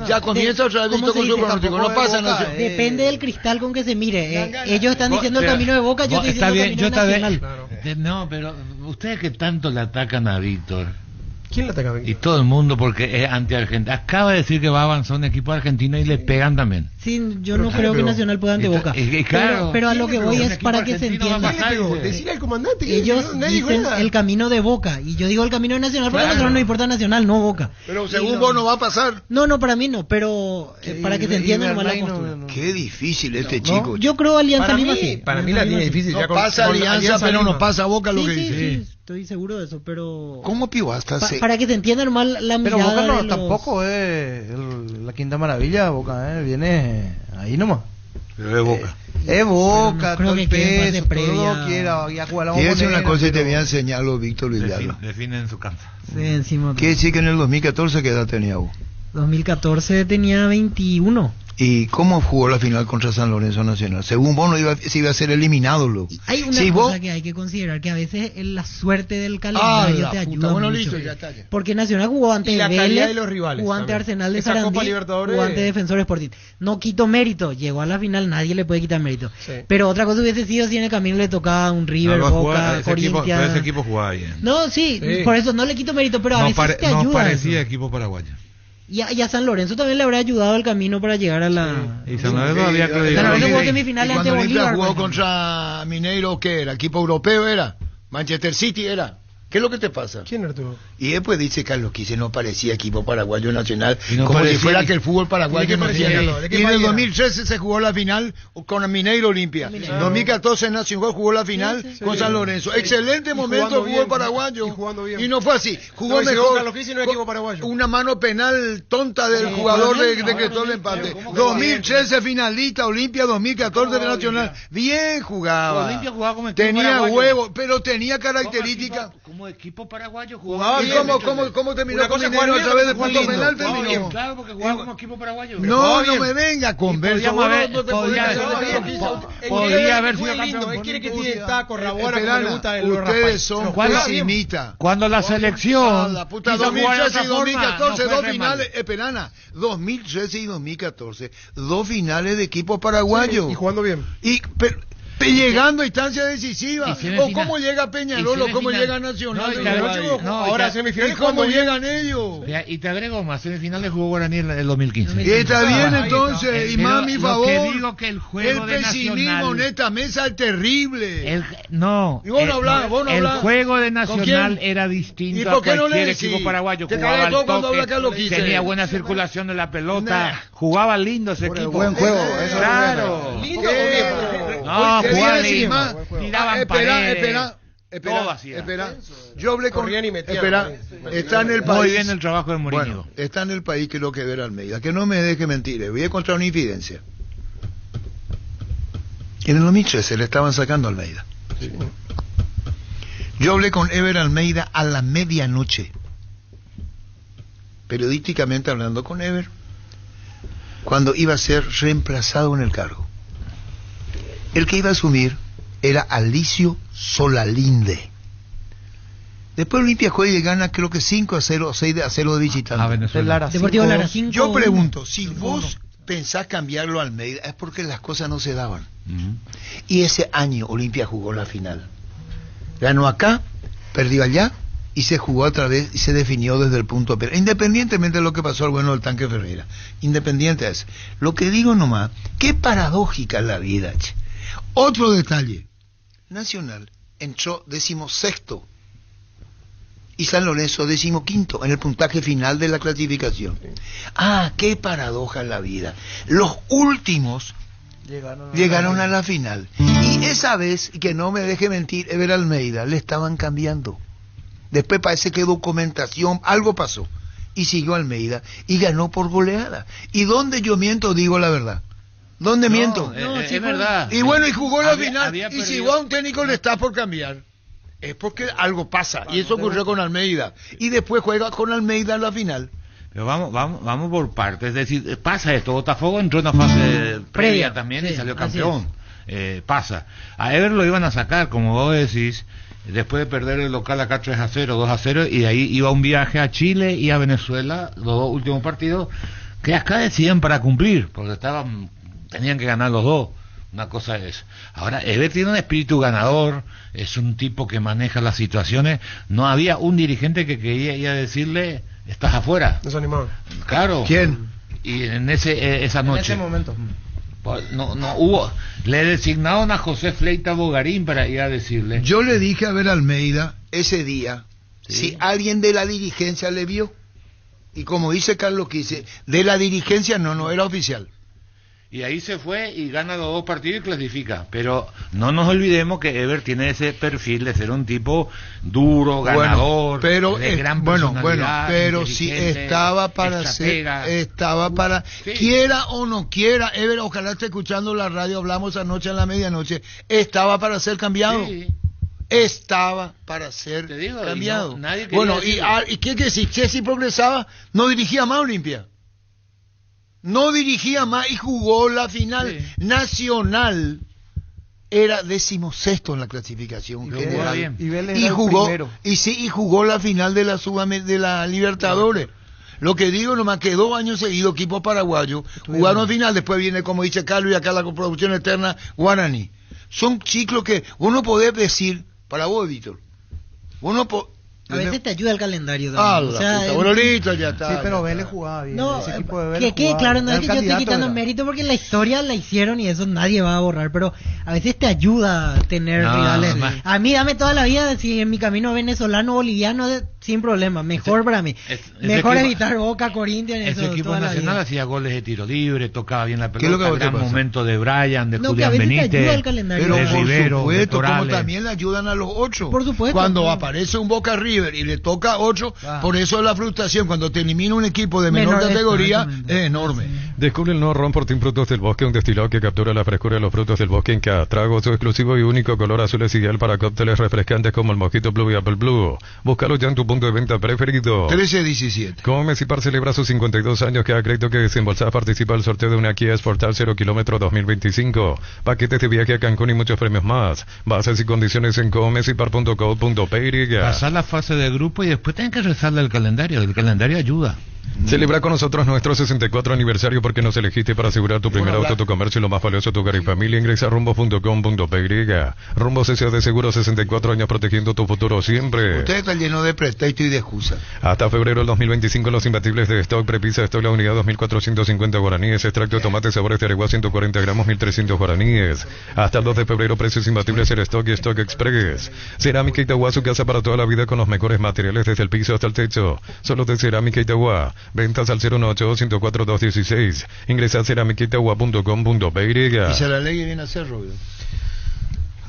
Ya comienza otra vez con su pronóstico, no pasa nada. Depende del cristal con que se mire. Ellos están diciendo el camino de Boca, yo estoy diciendo el camino de Nacional. No, pero ustedes que tanto le atacan a Víctor. ¿Quién le ataca a Víctor? Y todo el mundo porque es anti-argentino. Acaba de decir que va a avanzar un equipo argentino y le pegan también. Sí, yo no creo que Nacional pueda ante Boca. Pero a lo que voy es para que se entienda. Decirle al comandante que ellos dicen el camino de Boca. Y yo digo el camino de Nacional porque a nosotros no importa Nacional, no Boca. Pero según vos no va a pasar. No, para mí no. Pero para que se entienda nomás la postura. Qué difícil este chico. Yo creo Alianza Lima sí. Para mí la tiene difícil. No pasa Alianza, pero no pasa Boca lo que dice. Sí, estoy seguro de eso, pero... ¿Cómo Pío hasta para que se entienda normal la mirada. Pero Boca no, de los... tampoco es la quinta maravilla, Boca, viene ahí nomás. Pero es Boca. Es Boca, no todo el peso, previa... todo quiera, ya jugar la y es una cosa que te voy a enseñar los Víctor Villalba. Define en su cancha. Sí, encima. ¿Quiere decir que en el 2014 qué edad tenía vos? 2014 tenía 21. ¿Y cómo jugó la final contra San Lorenzo Nacional? Según vos se iba a ser eliminado. Hay una cosa que hay que considerar, que a veces la suerte del calendario te ayuda mucho. Listo, ya está, ya. Porque Nacional jugó ante Vélez, los rivales, jugó ante Arsenal de esa Sarandí, jugó ante Defensor Sporting. No quito mérito, llegó a la final, nadie le puede quitar mérito. Sí. Pero otra cosa hubiese sido si en el camino le tocaba un River, Boca, Corinthians. Ese equipo jugaba bien. No, sí, por eso no le quito mérito, pero a veces te ayuda. No parecía equipo paraguayo. Y a San Lorenzo también le habrá ayudado el camino para llegar a la... Sí. Y San Lorenzo había que... San Lorenzo jugó semifinales ante Bolívar. Jugó contra Mineiro, ¿qué era? ¿Equipo europeo era? ¿Manchester City era? ¿Qué es lo que te pasa? ¿Quién eres tú? Y después dice Carlos Quise, no parecía equipo paraguayo nacional, como si fuera que el fútbol paraguayo no tiene. Y en el 2013 se jugó la final con Mineiro Olimpia. En 2014 Nacional jugó la final con San Lorenzo. Excelente momento del fútbol paraguayo. Y no fue así. Jugó mejor. Carlos Quise no es equipo paraguayo. Una mano penal tonta del jugador decretó el empate. 2013 finalista, Olimpia 2014 de Nacional. Bien jugaba. Olimpia jugaba como tenía huevo, pero tenía características. como equipo paraguayo jugaba bien. ¿Cómo terminó con Minero a través del punto penal? Terminó. Claro, porque jugaba como equipo paraguayo. No me venga con verso. Podría haber sido campeón. Él quiere que tiene taco, rabona, como le gusta el ustedes son pesimistas. Cuando la selección... 2013 y 2014, dos finales. Esperana, 2013 y 2014, dos finales de equipo paraguayo. Y jugando bien. Llegando a instancias decisivas. O cómo llega Peñarol, o cómo llega Nacional. Ahora semifinales. ¿Y cómo llegan ellos? Y te agrego más, semifinales jugó Guaraní en el 2015. Y está bien entonces, y más mi favor. Que digo que el juego de pesimismo en esta mesa es terrible. El juego de Nacional era distinto a cualquier equipo paraguayo. Jugaba al toque, tenía buena circulación de la pelota, jugaba lindo ese equipo. Buen juego. Claro. Lindo. No, tiraban paredes. Espera. Yo hablé con... está en el país. Muy bien el trabajo de Mourinho. Bueno, está en el país que lo que ver Almeida. Que no me deje mentir. Voy a encontrar una infidencia. En el 2013 le estaban sacando a Almeida. Sí. Yo hablé con Ever Almeida a la medianoche. Periodísticamente hablando con Ever. Cuando iba a ser reemplazado en el cargo. El que iba a asumir era Alicio Solalinde. Después Olimpia juega y gana creo que 5-0 o 6-0 de visitante. Venezuela. Deportivo Lara 5. Yo pregunto, si vos pensás cambiarlo a Almeida, es porque las cosas no se daban. Y ese año Olimpia jugó la final. Ganó acá, perdió allá y se jugó otra vez y se definió desde el punto penal. Independientemente de lo que pasó al bueno del Tanque Ferreira. Independiente de eso. Lo que digo nomás, qué paradójica es la vida, che. Otro detalle, Nacional entró 16º y San Lorenzo 15º en el puntaje final de la clasificación. Qué paradoja en la vida. Los últimos llegaron a la final. Y esa vez, que no me deje mentir, Ever Almeida, le estaban cambiando. Después parece que documentación, algo pasó. Y siguió Almeida y ganó por goleada. ¿Y dónde yo miento? Digo la verdad. ¿Dónde miento? Es verdad. Y bueno, y jugó la final. Y si a un técnico le está por cambiar, es porque algo pasa. Y eso ocurrió con Almeida. Y después juega con Almeida en la final. Pero vamos por partes. Es decir, pasa esto. Botafogo entró en una fase previa también y salió campeón. Pasa. A Ever lo iban a sacar, como vos decís, después de perder el local acá 3-0, 2-0, y de ahí iba un viaje a Chile y a Venezuela, los dos últimos partidos, que acá decían para cumplir, porque tenían que ganar los dos. Una cosa es. Ahora, Ever tiene un espíritu ganador, es un tipo que maneja las situaciones. No había un dirigente que quería ir a decirle, estás afuera. Desanimado. Claro. ¿Quién? Y en esa noche. En ese momento. No hubo. Le designaron a José Fleita Bogarín para ir a decirle. Yo le dije a Ever Almeida ese día, si alguien de la dirigencia le vio. Y como dice Carlos Quise, de la dirigencia no era oficial. Y ahí se fue y gana los dos partidos y clasifica. Pero no nos olvidemos que Ever tiene ese perfil de ser un tipo duro, ganador, de gran personalidad. Pero si estaba para quiera o no quiera, Ever, ojalá esté escuchando la radio, hablamos anoche a la medianoche, estaba para ser cambiado. Sí. Estaba para ser cambiado. ¿Y qué que si Chelsea progresaba, no dirigía más Olimpia? No dirigía más y jugó la final. Sí. Nacional era 16º en la clasificación general. Y jugó la final de la Libertadores. Lo que digo nomás que 2 años seguidos equipos paraguayos jugaron final, después viene, como dice Carlos, y acá la coproducción eterna, Guaraní. Son ciclos que uno puede decir, para vos, Víctor, a veces te ayuda el calendario también. Ya está. Sí, pero Vélez jugaba bien. No, ese equipo de Vélez que claro, no es que yo estoy quitando mérito porque la historia la hicieron y eso nadie va a borrar, pero a veces te ayuda tener rivales. A mí dame toda la vida, si en mi camino venezolano, boliviano, sin problema, mejor para mí. Mejor evitar Boca, Corinthians. Ese equipo nacional hacía goles de tiro libre, tocaba bien la pelota, gran momento de Brian, de Julián Benítez, de Rivero, de Torales. Como también le ayudan a los 8. Por supuesto. Cuando aparece un Boca River River y le toca 8, por eso la frustración cuando te elimina un equipo de menor categoría es enorme. Descubre el nuevo ron Fortín Frutos del Bosque, un destilado que captura la frescura de los frutos del bosque en cada trago, su exclusivo y único color azul es ideal para cócteles refrescantes como el Mojito Blue y Apple Blue. Búscalo ya en tu punto de venta preferido. 13-17. Como Mesipar celebra sus 52 años, cada crédito que desembolsas participa del sorteo de una Kia Sportage 0 km 2025. Paquetes de viaje a Cancún y muchos premios más. Bases y condiciones en comesipar.co.py. Pasar la fase de grupo y después tienen que rezarle el calendario. El calendario ayuda. Celebra con nosotros nuestro 64 aniversario porque nos elegiste para asegurar tu primer auto, tu comercio y lo más valioso, tu hogar y familia. Ingresa a rumbo.com.py. Rumbo S.A. de Seguro, 64 años protegiendo tu futuro siempre. Usted está lleno de pretexto y de excusa. Hasta febrero del 2025 los imbatibles de stock, prepisa stock la unidad 2.450 guaraníes, extracto de tomate sabores de aregua 140 gramos 1.300 guaraníes. Hasta el 2 de febrero precios imbatibles en stock y stock express. Cerámica Itagua, su casa para toda la vida con los mejores materiales desde el piso hasta el techo. Solo de Cerámica Itagua. Ventas al 018-104-216. Ingresa a ceramicaitagua.com.py. Y se la ley viene a hacer, Rubio.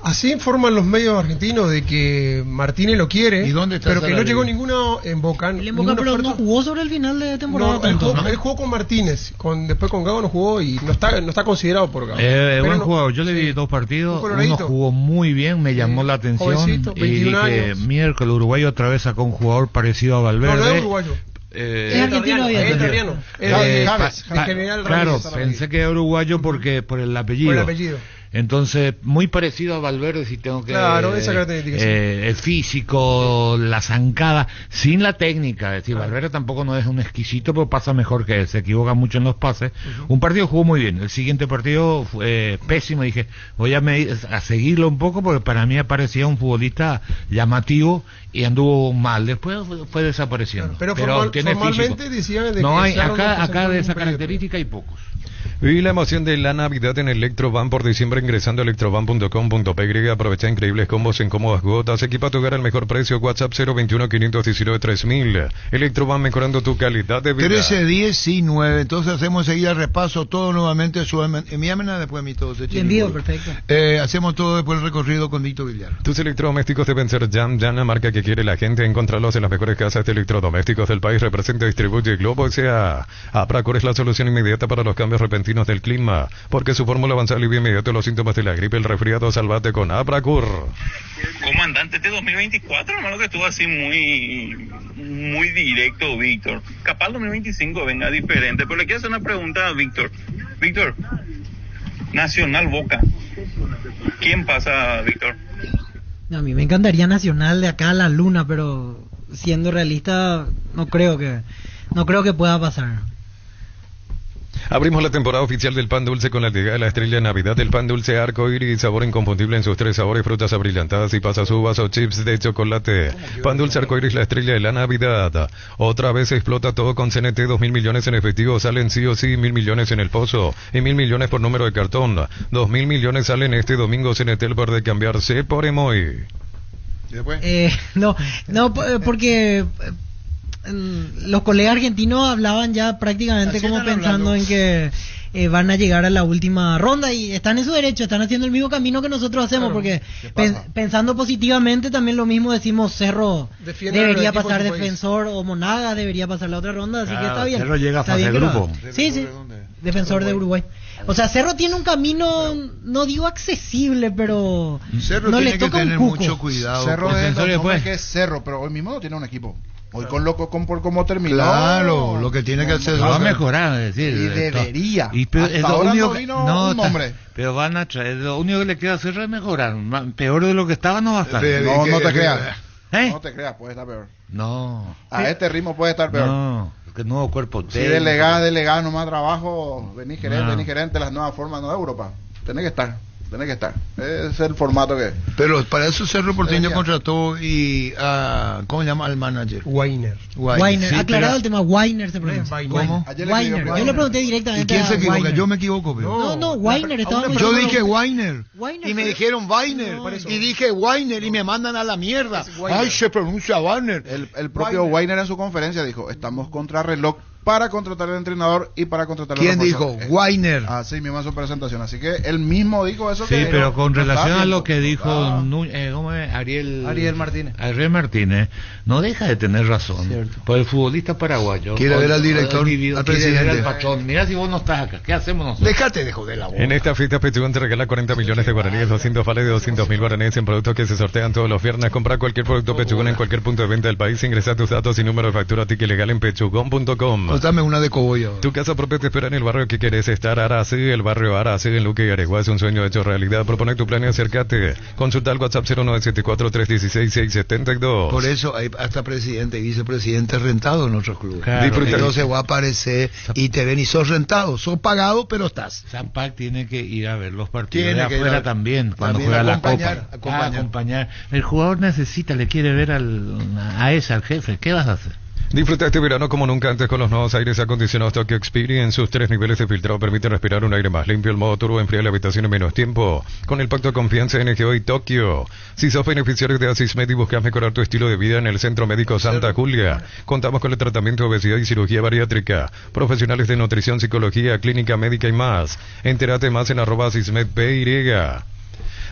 Así informan los medios argentinos de que Martínez lo quiere, ¿Y dónde está pero que no Sarabia? llegó ninguno en Boca. Él en Boca, pero no jugó sobre el final de temporada. No, él jugó con Martínez, después con Gago no jugó y no está considerado por Gago. Buen jugador, yo le vi 2 partidos, uno jugó muy bien, me llamó la atención Jovencito, y 21 dije, años. Miércoles Uruguay otra vez sacó un jugador parecido a Valverde. No es uruguayo. Es argentino, es italiano. Claro, pensé que era uruguayo porque por el apellido. Por el apellido. Entonces, muy parecido a Valverde, si tengo que... Claro, esa característica, sí. El físico, la zancada, sin la técnica. Es decir, Valverde tampoco no es un exquisito, pero pasa mejor que él. Se equivoca mucho en los pases. Un partido jugó muy bien. El siguiente partido fue pésimo. Dije, voy a seguirlo un poco, porque para mí parecía un futbolista llamativo y anduvo mal. Después fue desapareciendo. Pero tiene formalmente físico. decían de No que hay, acá de esa característica hay pocos. Y la emoción de la Navidad en Electroban por diciembre ingresando a electroban.com.py. Aprovecha increíbles combos en cómodas cuotas. Equipa tu hogar al mejor precio. WhatsApp 021-519-3000. Electroban mejorando tu calidad de vida. 13-19. Entonces hacemos seguida repaso todo nuevamente. Envíamela después a mí todo. Envío, perfecto. Hacemos todo después el recorrido con Víctor Villar. Tus electrodomésticos deben ser Jam, la marca que quiere la gente. Encontrarlos en las mejores casas de electrodomésticos del país. Representa y distribuye Globo S.A. Apracor es la solución inmediata para los cambios repentinos del clima, porque su fórmula avanza alivia inmediato los síntomas de la gripe, el resfriado. Salvate con Apracur. Comandante, este 2024, hermano, que estuvo así muy directo, Víctor. Capaz el 2025 venga diferente, pero le quiero hacer una pregunta a Víctor. Víctor, Nacional Boca, ¿quién pasa, Víctor? A mí me encantaría Nacional de acá a la luna, pero siendo realista no creo que pueda pasar. Abrimos la temporada oficial del pan dulce con la llegada de la estrella de Navidad del pan dulce arco iris, sabor inconfundible en sus 3 sabores, frutas abrillantadas y pasas, uvas o chips de chocolate. Pan dulce arco iris, la estrella de la Navidad. Otra vez explota todo con CNT, 2.000 millones en efectivo, salen sí o sí, 1.000 millones en el pozo y 1.000 millones por número de cartón. 2.000 millones salen este domingo. CNT, el poder de cambiarse por Emoy. Porque los colegas argentinos hablaban ya prácticamente como pensando en que van a llegar a la última ronda y están en su derecho, están haciendo el mismo camino que nosotros hacemos, porque pensando positivamente también lo mismo decimos. Cerro debería pasar Defensor o Monagas debería pasar la otra ronda, así que está bien. Cerro llega a fase de grupo. Sí, Defensor de Uruguay. O sea, Cerro tiene un camino, no digo accesible, pero Cerro no tiene le toca que tener un cuco. mucho cuidado. Cerro es que es Cerro, pero hoy mismo no tiene un equipo. Hoy con cómo terminó. Claro, lo que tiene que hacer va a mejorar, es decir, y debería. Pero hasta ahora no vino un nombre. Pero van a traer, lo único que le queda hacer es mejorar. Peor de lo que estaba no va a estar. No te creas. No te creas, puede estar peor. No. A este ritmo puede estar peor. No, que nuevo cuerpo técnico. Si delegado nomás trabajo, venís gerente, las nuevas formas de Europa. Tenés que estar. Es el formato que... Pero para eso Cerro Porteño contrató ¿cómo se llama al manager? Weiner. Sí, aclarado el tema, Weiner se pronuncia. ¿Cómo? Weiner. Yo le pregunté directamente. ¿Y quién se equivoca? Weiner. Yo me equivoco, pero... No, Weiner estaba... Yo dije Weiner. Y me dijeron Weiner. Y dije Weiner y me mandan a la mierda. Ay, se pronuncia Weiner. El propio Weiner en su conferencia dijo, estamos contra reloj. para contratar al entrenador y para contratar ¿Quién dijo? Weiner. Así mismo en su presentación. Así que él mismo dijo eso. Sí, que pero con no relación está a lo haciendo. que dijo ¿cómo es? Ariel Martínez. Ariel Martínez, no deja de tener razón. Pues el futbolista paraguayo Quiere ver al director, al quiere ver presidente. al patrón. Mira si vos no estás acá, ¿qué hacemos nosotros? Déjate de joder la boca. En esta fiesta Petugón te regala 40 millones de guaraníes, 200 vales de 200.000 guaraníes en productos que se sortean todos los viernes. Compra cualquier producto Petugón en cualquier punto de venta del país. Ingresa tus datos y número de factura ticket legal en pechugón.com. Contame una de cogollo. Tu casa propia te espera en el barrio que querés estar. Arací, el barrio Arací en Luque y Areguá es un sueño hecho realidad. Propone tu plan y acércate. Consulta al WhatsApp 0974-316-672. Por eso hay hasta presidente y vicepresidente rentado en nuestros clubes. Claro, Disfruta. Entonces va a aparecer y te ven y sos rentado, sos pagado, pero estás. Zampac tiene que ir a ver los partidos Tiene de que afuera ir también, cuando también juega la acompañar, Copa. Acompañar. El jugador necesita, le quiere ver al jefe. ¿Qué vas a hacer? Disfruta este verano como nunca antes con los nuevos aires acondicionados Tokyo Experience. Sus 3 niveles de filtrado permiten respirar un aire más limpio. El modo turbo enfría la habitación en menos tiempo. Con el pacto de confianza de NGO y Tokio. Si sos beneficiario de Asismed y buscas mejorar tu estilo de vida en el Centro Médico Santa Julia, contamos con el tratamiento de obesidad y cirugía bariátrica. Profesionales de nutrición, psicología, clínica médica y más. Entérate más en @AsismedPY.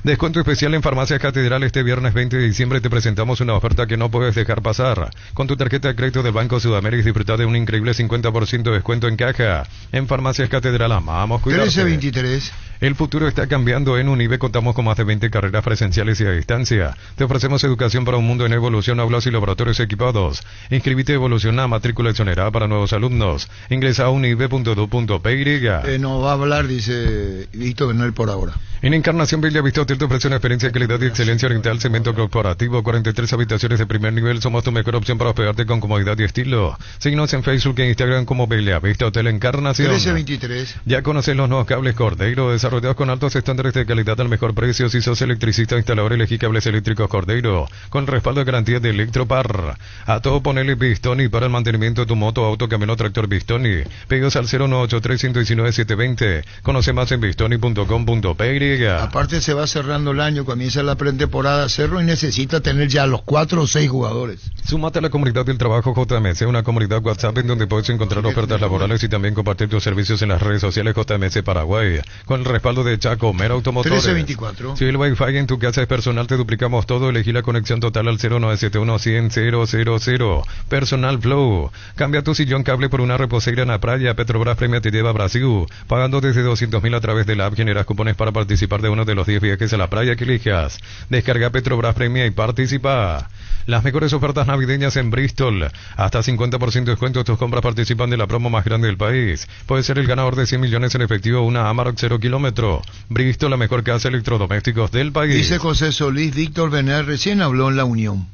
Descuento especial en Farmacias Catedral. Este viernes 20 de diciembre te presentamos una oferta que no puedes dejar pasar. Con tu tarjeta de crédito del Banco Sudamérica disfruta de un increíble 50% de descuento en caja. En Farmacias Catedral amamos cuidarte. 1323. El futuro está cambiando. En Unive contamos con más de 20 carreras presenciales y a distancia. Te ofrecemos educación para un mundo en evolución, aulas y laboratorios equipados. Inscribite, evoluciona, matrícula exonerada para nuevos alumnos. Ingresa a unive.edu.py. No va a hablar, dice Víctor Bernal por ahora. En Encarnación Bellavista Hotel te ofrece una experiencia de calidad y excelencia oriental, cemento corporativo, 43 habitaciones de primer nivel. Somos tu mejor opción para hospedarte con comodidad y estilo. Síguenos en Facebook e Instagram como Bellavista Hotel Encarnación. 1323. Ya conoces los nuevos cables Cordeiro, desarrollados con altos estándares de calidad al mejor precio. Si sos electricista o instalador, elegí cables eléctricos Cordeiro, con respaldo de garantía de Electropar. A todo ponele Bistoni para el mantenimiento de tu moto, auto, camión o tractor Bistoni. Pedidos al 0983-119-720. Conoce más en bistoni.com.py. Aparte se va cerrando el año, comienza la pretemporada Cerro y necesita tener ya los 4 o 6 jugadores. Súmate a la comunidad del trabajo JMC, una comunidad WhatsApp en donde puedes encontrar ofertas laborales y también compartir tus servicios en las redes sociales JMC Paraguay, con el respaldo de Chaco Mera Automotores. 1324. Si el Wi-Fi en tu casa es personal, te duplicamos todo. Elegí la conexión total al 0971-100-000. Personal Flow. Cambia tu sillón cable por una reposeira en la playa. Petrobras Premia te lleva a Brasil. Pagando desde 200.000 a través de la app, generas cupones para participar de uno de los 10 viajes a la playa que elijas. Descarga Petrobras Premia y participa. Las mejores ofertas navideñas en Bristol. Hasta 50% de descuento en tus compras. Participan de la promo más grande del país. Puedes ser el ganador de 100 millones en efectivo o una Amarok 0 kilómetro. Bristol, la mejor casa de electrodomésticos del país. Dice José Solís, Víctor Bener recién habló en la Unión.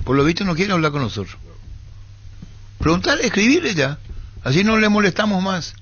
Por lo visto no quiere hablar con nosotros. Preguntarle, escribirle ya. Así no le molestamos más.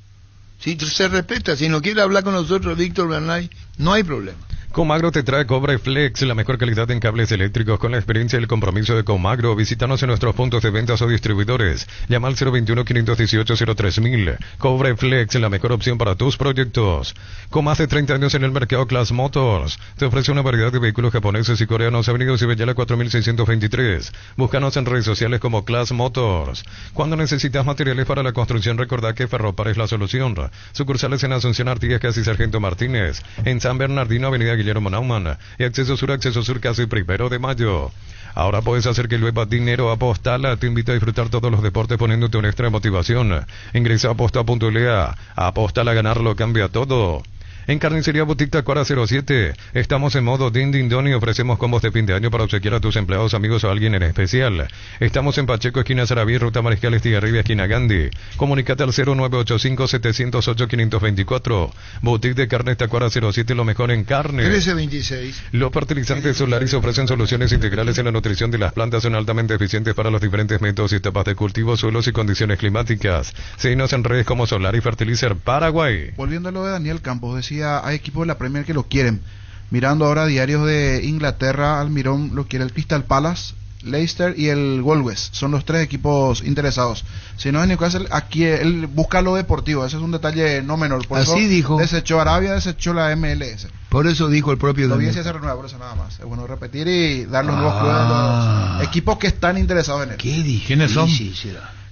Si se respeta, si no quiere hablar con nosotros, Víctor Bernay, no hay problema. Comagro te trae Cobre Flex, la mejor calidad en cables eléctricos con la experiencia y el compromiso de Comagro. Visítanos en nuestros puntos de ventas o distribuidores. Llama al 021-518-03.000. Cobre Flex, la mejor opción para tus proyectos. Con más de 30 años en el mercado, Class Motors te ofrece una variedad de vehículos japoneses y coreanos. Avenida Cibellala 4623. Búscanos en redes sociales como Class Motors. Cuando necesitas materiales para la construcción, recordá que Ferropar es la solución. Sucursales en Asunción, Artigas, Casi Sargento Martínez. En San Bernardino, Avenida Guillermo Naumann y Acceso Sur casi 1 de mayo. Ahora puedes hacer que llueva dinero. Apostala te invita a disfrutar todos los deportes poniéndote una extra motivación. Ingresa a aposta.lea. Apostala, ganarlo cambia todo. En Carnicería Boutique Tacuara 07, estamos en modo Din Din Don y ofrecemos combos de fin de año para obsequiar a tus empleados, amigos o a alguien en especial. Estamos en Pacheco, esquina Sarabí, ruta Mariscal Estigarribia, esquina Gandhi. Comunicate al 0985-708-524. Boutique de Carnes Tacuara 07, lo mejor en carne. 1326. Los fertilizantes Solaris ofrecen soluciones integrales en la nutrición de las plantas. Son altamente eficientes para los diferentes métodos y etapas de cultivo, suelos y condiciones climáticas. Síguenos en redes como Solari Fertilizer Paraguay. Volviendo a lo de Daniel Campos, decía, hay equipos de la Premier que lo quieren. Mirando ahora diarios de Inglaterra, Almirón lo quiere el Crystal Palace, Leicester y el Wolves. Son los 3 equipos interesados. Si no es Newcastle, aquí él busca lo deportivo. Ese es un detalle no menor. Por así eso dijo. Desechó Arabia, desechó la MLS. Por eso dijo el propio La Daniel. audiencia se renueva, por eso nada más. Es bueno repetir y dar los nuevos clubes a los equipos que están interesados en él. ¿Qué dije? ¿Quiénes son?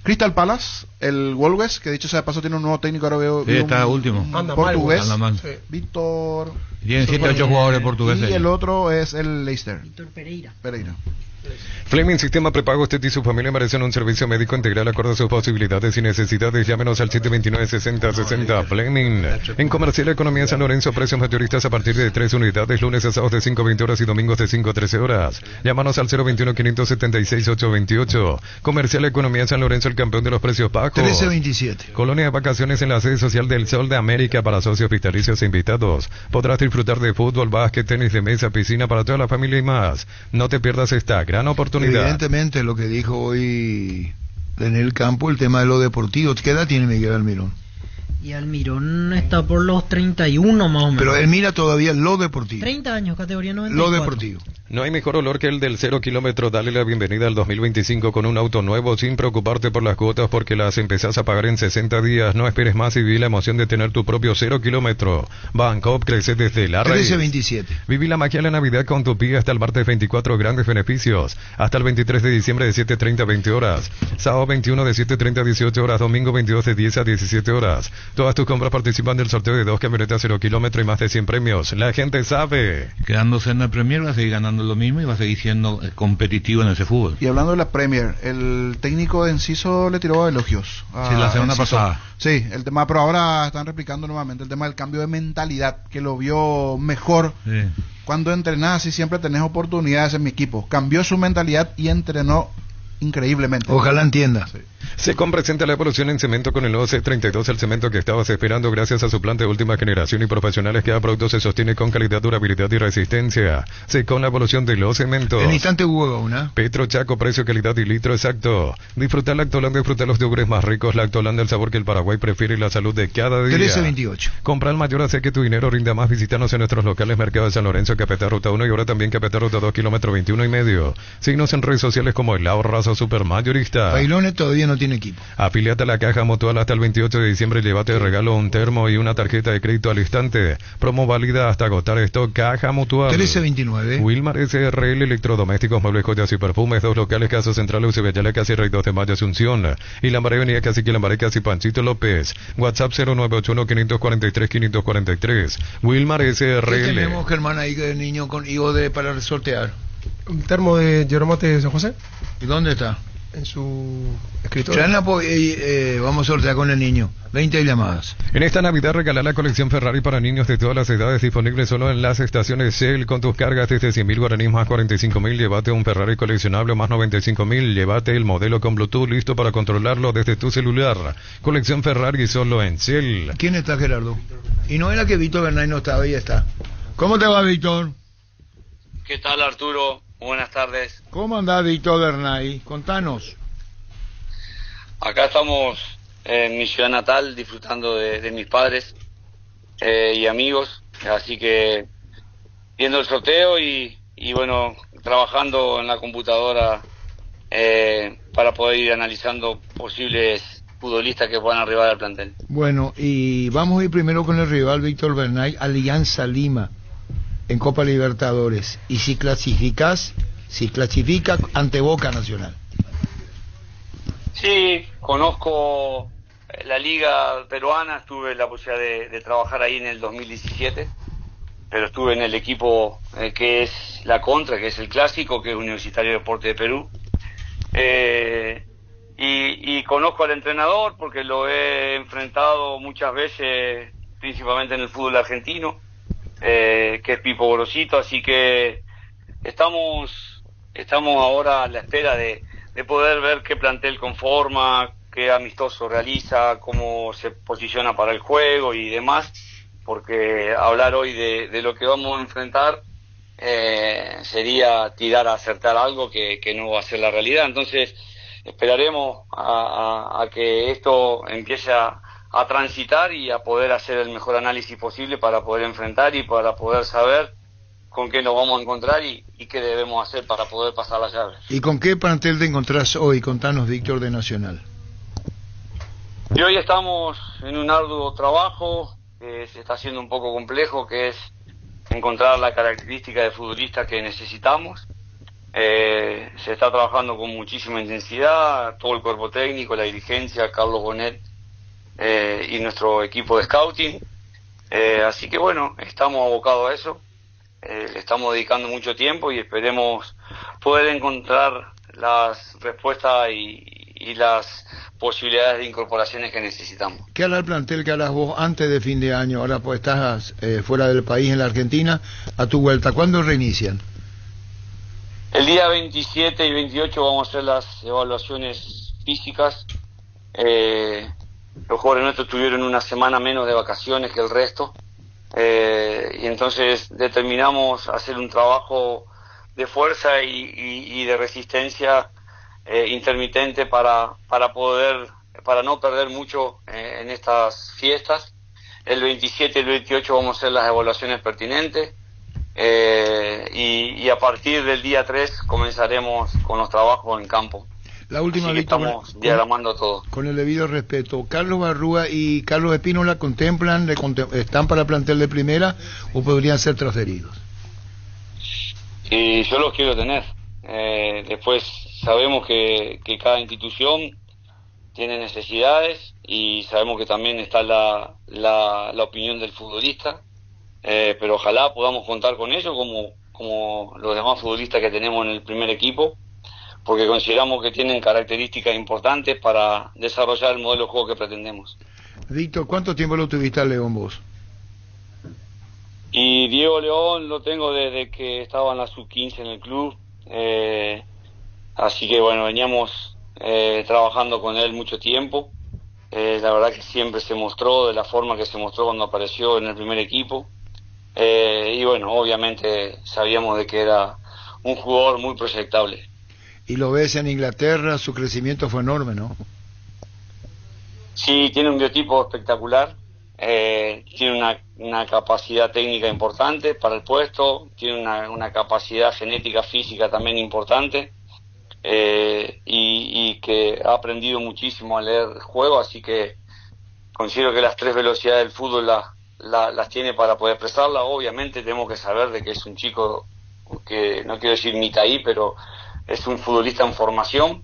Crystal Palace, el Wolves, que dicho sea de paso tiene un nuevo técnico, ahora veo Sí, está último. Anda portugués, Anda mal. Víctor. Tienen 7 o 8 jugadores portugueses. Y el otro es el Leicester. Víctor Pereira. Fleming Sistema Prepago. Usted y su familia merecen un servicio médico integral acorde a sus posibilidades y necesidades. Llámenos al 729-6060. Fleming. En Comercial Economía San Lorenzo, precios mayoristas a partir de 3 unidades, lunes a sábados de 5 a 20 horas y domingos de 5 a 13 horas. Llámanos al 021-576-828. Comercial Economía San Lorenzo, el campeón de los precios bajos. 1327. Colonia de vacaciones en la sede social del Sol de América para socios vitalicios e invitados. Podrás disfrutar de fútbol, básquet, tenis de mesa, piscina para toda la familia y más. No te pierdas esta gran oportunidad. Evidentemente lo que dijo hoy en el campo, el tema de lo deportivo. ¿Qué edad tiene Miguel Almirón? Y Almirón está por los 31 más o menos. Pero él mira todavía lo deportivo. 30 años, categoría 94. Lo deportivo. No hay mejor olor que el del 0 kilómetro. Dale la bienvenida al 2025 con un auto nuevo sin preocuparte por las cuotas porque las empezás a pagar en 60 días. No esperes más y viví la emoción de tener tu propio 0 kilómetro. Bancoop crece desde la raíz. 1327. Viví la magia de la Navidad con tu PIA hasta el martes 24, grandes beneficios. Hasta el 23 de diciembre de 7:30 a 20 horas. Sábado 21 de 7:30 a 18 horas. Domingo 22 de 10 a 17 horas. Todas tus compras participan del sorteo de 2 camionetas 0 kilómetro y más de 100 premios. La gente sabe. Quedándose en la Premier va a seguir ganando lo mismo y va a seguir siendo competitivo en ese fútbol. Y hablando de la Premier, el técnico de Enciso le tiró elogios. Sí, la semana pasada. Sí, el tema, pero ahora están replicando nuevamente el tema del cambio de mentalidad, que lo vio mejor. Sí. Cuando entrenás y siempre tenés oportunidades en mi equipo. Cambió su mentalidad y entrenó increíblemente. Ojalá entienda. Sí. Secom presenta la evolución en cemento con el nuevo C32, el cemento que estabas esperando gracias a su planta de última generación y profesionales. Cada producto se sostiene con calidad, durabilidad y resistencia. Secom, la evolución de los cementos. En instante hubo una. Petro Chaco, precio, calidad y litro exacto. Disfrutar Lactoland, disfrutar los yogures más ricos. Lactoland, el sabor que el Paraguay prefiere y la salud de cada día. 1328. Compra al mayor, hace que tu dinero rinda más. Visítanos en nuestros locales Mercado de San Lorenzo, Capital Ruta 1 y ahora también Capital Ruta 2, kilómetro 21 y medio. Síguenos en redes sociales como El Ahorrazo Supermayorista. Bailones todavía no tiene equipo. Afiliate a la Caja Mutual hasta el 28 de diciembre y llévate de regalo un termo y una tarjeta de crédito al instante. Promo válida hasta agotar stock. Caja Mutual. 1329. Wilmar SRL, electrodomésticos, muebles, joyas y perfumes. Dos locales, Caso Central, Eusebio Casi Rey 2 de Mayo, Asunción. Y Lambaré, Avenida Cacique, Lambaré, Casi Panchito López. WhatsApp 0981-543-543. Wilmar SRL. ¿Qué tenemos, Germán, ahí de niño con higo para sortear? Un termo de Jeromote de San José. ¿Y dónde está? En su escritorio. Vamos a sortear con el niño. 20 llamadas. En esta Navidad regala la colección Ferrari para niños de todas las edades, disponible solo en las estaciones Shell. Con tus cargas desde 100.000 guaraníes más 45.000, llévate un Ferrari coleccionable más 95.000. Llévate el modelo con Bluetooth listo para controlarlo desde tu celular. Colección Ferrari solo en Shell. ¿Quién está, Gerardo? Y no era que Víctor Bernay no estaba, y está. ¿Cómo te va, Víctor? ¿Qué tal, Arturo? Buenas tardes. ¿Cómo andás, Víctor Bernay? Contanos. Acá estamos en mi ciudad natal disfrutando de mis padres y amigos, así que viendo el sorteo y bueno, trabajando en la computadora para poder ir analizando posibles futbolistas que puedan arribar al plantel. Bueno, y vamos a ir primero con el rival Víctor Bernay, Alianza Lima, en Copa Libertadores. Y si clasifica ante Boca Nacional. Sí, conozco la liga peruana, tuve la posibilidad de trabajar ahí en el 2017, pero estuve en el equipo que es la Contra, que es el clásico, que es Universitario de Deporte de Perú. Y conozco al entrenador porque lo he enfrentado muchas veces, principalmente en el fútbol argentino, que es Pipo Gorosito, así que estamos ahora a la espera de poder ver qué plantel conforma, qué amistoso realiza, cómo se posiciona para el juego y demás, porque hablar hoy de lo que vamos a enfrentar sería tirar a acertar algo que no va a ser la realidad. Entonces esperaremos a que esto empiece a transitar y a poder hacer el mejor análisis posible para poder enfrentar y para poder saber con qué nos vamos a encontrar y qué debemos hacer para poder pasar la llave. ¿Y con qué plantel te encontrás hoy? Contanos, Víctor, de Nacional. Y hoy estamos en un arduo trabajo que se está haciendo un poco complejo, que es encontrar la característica de futbolista que necesitamos. Se está trabajando con muchísima intensidad, todo el cuerpo técnico, la dirigencia, Carlos Bonet y nuestro equipo de scouting. Así que bueno, estamos abocados a eso, le estamos dedicando mucho tiempo y esperemos poder encontrar las respuestas y las posibilidades de incorporaciones que necesitamos. ¿Qué hará el plantel que harás vos antes de fin de año? Ahora pues estás fuera del país, en la Argentina, a tu vuelta. ¿Cuándo reinician? El día 27 y 28 vamos a hacer las evaluaciones físicas. Los jugadores nuestros tuvieron una semana menos de vacaciones que el resto. Y entonces determinamos hacer un trabajo de fuerza y de resistencia intermitente para no perder mucho en estas fiestas. El 27 y el 28 vamos a hacer las evaluaciones pertinentes y a partir del día 3 comenzaremos con los trabajos en campo. La última, Víctor, estamos diagramando todo. Con el debido respeto, ¿Carlos Barrúa y Carlos Espínola están para plantel de primera o podrían ser transferidos? Y yo los quiero tener. Después sabemos que cada institución tiene necesidades y sabemos que también está la opinión del futbolista, pero ojalá podamos contar con ellos como los demás futbolistas que tenemos en el primer equipo, porque consideramos que tienen características importantes para desarrollar el modelo de juego que pretendemos. Víctor, ¿cuánto tiempo lo tuviste a León vos? Y Diego León lo tengo desde que estaba en la sub-15 en el club, así que bueno, veníamos trabajando con él mucho tiempo. La verdad que siempre se mostró de la forma que se mostró cuando apareció en el primer equipo, y bueno, obviamente sabíamos de que era un jugador muy proyectable. Y lo ves en Inglaterra, su crecimiento fue enorme, ¿no? Sí, tiene un biotipo espectacular, tiene una capacidad técnica importante para el puesto, tiene una capacidad genética física también importante, y que ha aprendido muchísimo a leer el juego, así que considero que las tres velocidades del fútbol las tiene para poder expresarla. Obviamente tenemos que saber de que es un chico que, no quiero decir mitaí, pero es un futbolista en formación,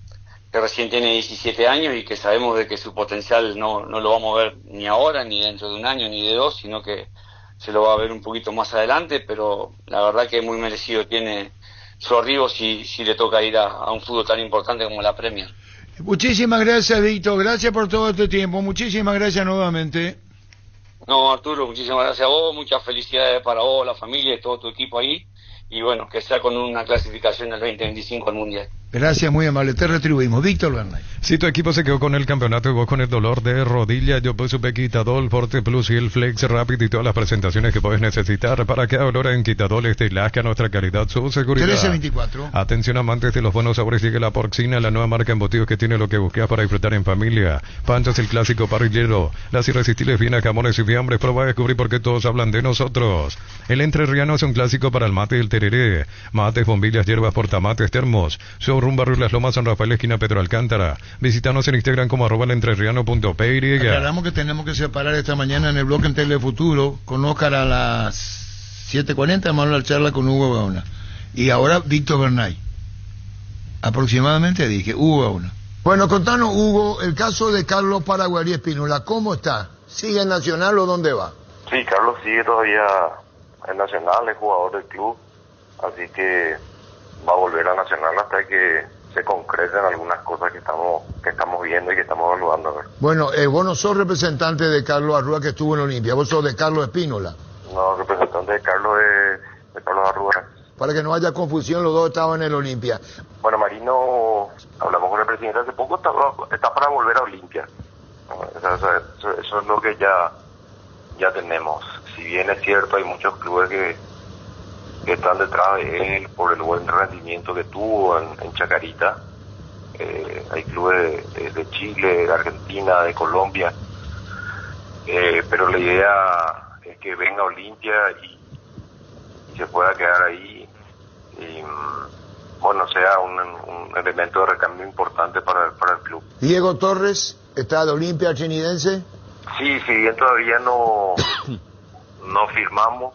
que recién tiene 17 años y que sabemos de que su potencial no lo vamos a ver ni ahora, ni dentro de un año, ni de dos, sino que se lo va a ver un poquito más adelante, pero la verdad que muy merecido tiene su arribo si le toca ir a un fútbol tan importante como la Premier. Muchísimas gracias, Víctor, gracias por todo este tiempo, muchísimas gracias nuevamente. No, Arturo, muchísimas gracias a vos, muchas felicidades para vos, la familia y todo tu equipo ahí, y bueno, que sea con una clasificación del 2025 al Mundial. Gracias, muy amable, te retribuimos. Víctor Bernay. Si tu equipo se quedó con el campeonato y vos con el dolor de rodilla, yo pues supe Quitadol, Forte Plus y el Flex Rapid y todas las presentaciones que puedes necesitar para que ahora en Quitadol esté Lasca, nuestra calidad, su seguridad. 1324. Atención amantes de los buenos sabores, llegue la Porcina, la nueva marca embutidos que tiene lo que buscas para disfrutar en familia. Panchas, el clásico parrillero, las irresistibles finas, jamones y fiambres, prueba a descubrir por qué todos hablan de nosotros. El entrerriano es un clásico para el mate y el tereré. Mates, bombillas, hierbas, portamates, termos. Showroom Barrio Las Lomas, San Rafael, esquina Pedro Alcántara. Visítanos en Instagram como @elentreerriano.py. Aclaramos que tenemos que separar esta mañana en el bloque en Telefuturo con Óscar a las 7:40, vamos a la charla con Hugo Gauna. Y ahora Víctor Bernay. Aproximadamente dije, Hugo Gauna. Bueno, contanos, Hugo, el caso de Carlos Paraguarí Espínola, ¿cómo está? ¿Sigue en Nacional o dónde va? Sí, Carlos sigue todavía en Nacional, es jugador del club, así que va a volver a Nacional hasta que se concreten algunas cosas que estamos viendo y que estamos evaluando. Bueno, vos no sos representante de Carlos Arrúa que estuvo en Olimpia, vos sos de Carlos Espínola. No, representante de Carlos Arrúa. Para que no haya confusión, los dos estaban en el Olimpia. Bueno, Marino, hablamos con el presidente hace poco, está para volver a Olimpia. Eso es lo que ya tenemos. Si bien es cierto, hay muchos clubes que están detrás de él por el buen rendimiento que tuvo en Chacarita. Hay clubes de Chile, de Argentina, de Colombia, pero la idea es que venga a Olimpia y se pueda quedar ahí y bueno, sea un elemento de recambio importante para el club. Diego Torres está de Olimpia Chinidense. Sí, si bien todavía no firmamos,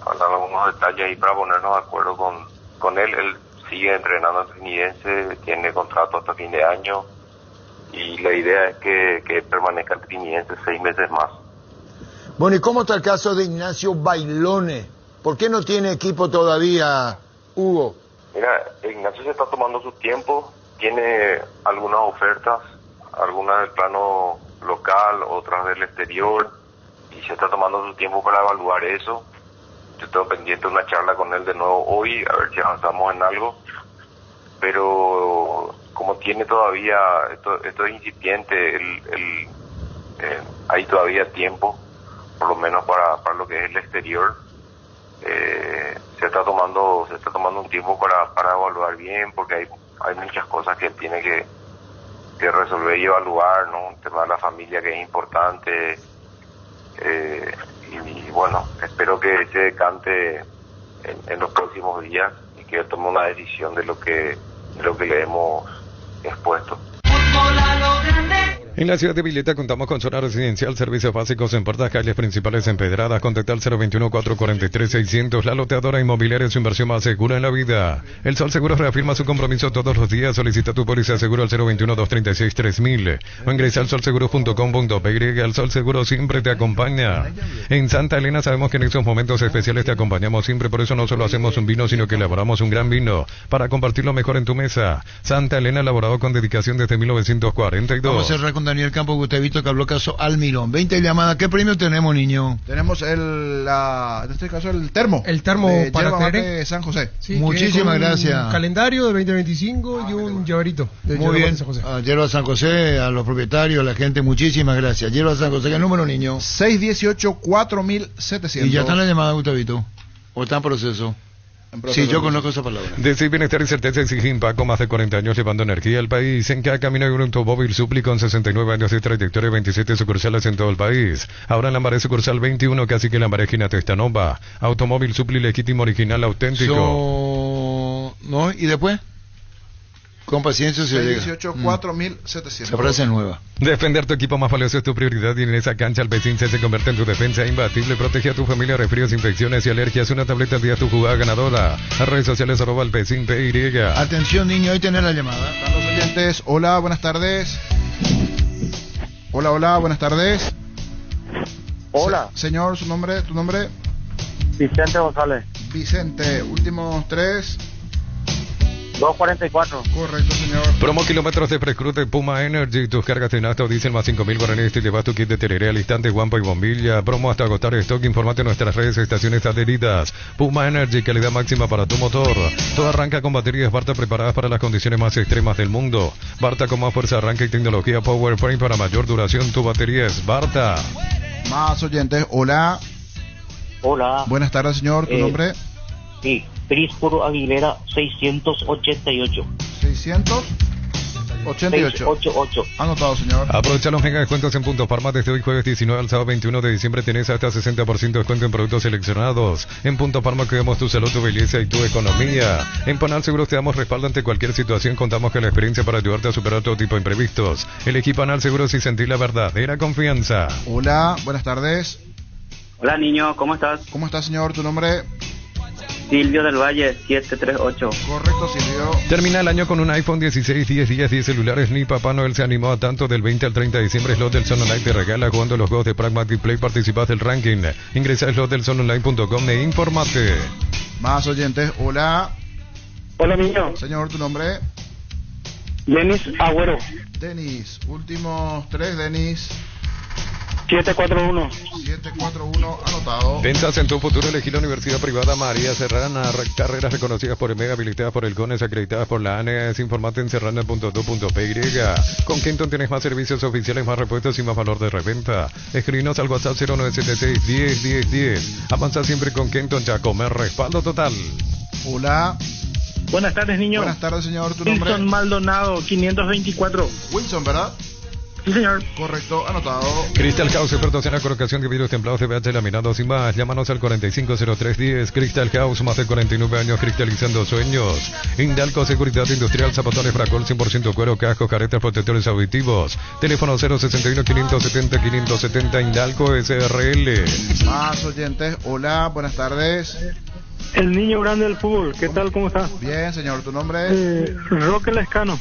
hablar algunos detalles ahí para ponernos de acuerdo con él sigue entrenando en Trinidense, tiene contrato hasta fin de año y la idea es que permanezca en Trinidense 6 meses más. Bueno, ¿y cómo está el caso de Ignacio Bailone? ¿Por qué no tiene equipo todavía, Hugo? Mira, Ignacio se está tomando su tiempo, tiene algunas ofertas, algunas del plano local, otras del exterior, y se está tomando su tiempo para evaluar eso. Yo tengo pendiente una charla con él de nuevo hoy, a ver si avanzamos en algo, pero como tiene todavía, esto es incipiente, hay todavía tiempo, por lo menos para lo que es el exterior. Se está tomando un tiempo para evaluar bien, porque hay muchas cosas que él tiene que resolver y evaluar, ¿no? El tema de la familia, que es importante, y bueno, espero que se decante en los próximos días y que tome una decisión de lo que le hemos expuesto. En la ciudad de Villeta contamos con zona residencial, servicios básicos en puertas, calles principales empedradas. Contacta al 021-443-600. La loteadora inmobiliaria es su inversión más segura en la vida. El Sol Seguro reafirma su compromiso todos los días. Solicita tu póliza de seguro al 021-236-3000 o ingresa al solseguro.com.py. El Sol Seguro siempre te acompaña. En Santa Elena sabemos que en estos momentos especiales te acompañamos siempre, por eso no solo hacemos un vino, sino que elaboramos un gran vino para compartirlo mejor en tu mesa. Santa Elena, elaborado con dedicación desde 1942. Vamos a cerrar con Daniel Campo, Gustavito, que habló caso Almirón. 20 llamadas. ¿Qué premio tenemos, niño? Tenemos en este caso el termo. El termo para Terek San José. Sí, muchísimas gracias. Un calendario de 2025 y un llaverito de muy bien. San José. A Yerba San José, a los propietarios, a la gente, muchísimas gracias. Yerba San José, ¿qué número, niño? 618-4700. ¿Y ya está en la llamada, Gustavito? ¿O está en proceso? Sí, yo conozco esa palabra. Decir bienestar y certeza exige Impaco, más de 40 años llevando energía al país. En cada camino hay un automóvil Supli con 69 años de trayectoria y 27 sucursales en todo el país. Ahora en Lambaré sucursal 21, casi que Lambaré Ginata Estanova. Automóvil Supli legítimo, original, auténtico. ¿No? ¿Y después? Con paciencia se llega. 618-4700. Esa frase nueva. Defender tu equipo más valioso es tu prioridad, y en esa cancha el Besince se convierte en tu defensa imbatible. Protege a tu familia de resfríos, infecciones y alergias. Una tableta al día, tu jugada ganadora. A redes sociales @Besinpy. Atención, niño, hoy tenés la llamada. Están los oyentes. Hola, buenas tardes. Hola, buenas tardes. Hola. Señor, tu nombre. Vicente González. Vicente, últimos 3. 244. Correcto, señor. Promo kilómetros de Prescrute Puma Energy. Tus cargas de nafta o diésel más 5.000 guaraníes y llevas tu kit de tereré al instante, guampa y bombilla. Promo hasta agotar stock. Informate en nuestras redes, estaciones adheridas. Puma Energy, calidad máxima para tu motor. Todo arranca con baterías Barta preparadas para las condiciones más extremas del mundo. Barta con más fuerza, arranque y tecnología Power Frame para mayor duración. Tu batería es Barta. Más oyentes. Hola. Buenas tardes, señor. ¿Tu nombre? Sí, Prísporo Aguilera 688. 688. Anotado, señor. Aprovecha los mega descuentos en Punto Farma desde hoy jueves 19 al sábado 21 de diciembre. Tenés hasta 60% de descuento en productos seleccionados. En Punto Farma cuidamos tu salud, tu belleza y tu economía. En Panal Seguros te damos respaldo ante cualquier situación. Contamos con la experiencia para ayudarte a superar todo tipo de imprevistos. Elegí Panal Seguros y sentí la verdadera confianza. Hola, buenas tardes. Hola, niño, ¿cómo estás? ¿Cómo estás, señor? ¿Tu nombre? Silvio del Valle 738. Correcto, Silvio. Termina el año con un iPhone 16, 10 días, 10 celulares. Ni Papá Noel se animó a tanto. Del 20 al 30 de diciembre, Slot del Sol Online te regala jugando los juegos de Pragmatic Play. Participás del ranking. Ingresa a slotdelsolonline.com e informate. Más oyentes. Hola, niño. Señor, ¿tu nombre? Denis Agüero. Denis. Últimos 3, Denis. 741. Anotado. Pensás en tu futuro, elegí la Universidad Privada María Serrana. Carreras reconocidas por EMEA, habilitadas por el CONES, acreditadas por la ANES. Informate en serrana.do.py. Con Kenton tienes más servicios oficiales, más repuestos y más valor de reventa. Escribinos al WhatsApp 0976 101010. Avanza siempre con Kenton, ya comer respaldo total. Hola. Buenas tardes, niño. Buenas tardes, señor. ¿Tu nombre? Wilson Maldonado 524. Wilson, ¿verdad? Sí, señor. Correcto, anotado. Crystal House, expertos en la colocación de vidrios templados de BH laminados y más. Llámanos al 450310. Crystal House, más de 49 años cristalizando sueños. Indalco Seguridad Industrial, zapatones Fracol 100% cuero, cascos, caretas, protectores auditivos. Teléfono 061-570-570, Indalco SRL. Más oyentes. Hola, buenas tardes. El niño grande del fútbol, ¿qué tal? ¿Cómo está? Bien, señor. ¿Tu nombre es? Roque Lescano.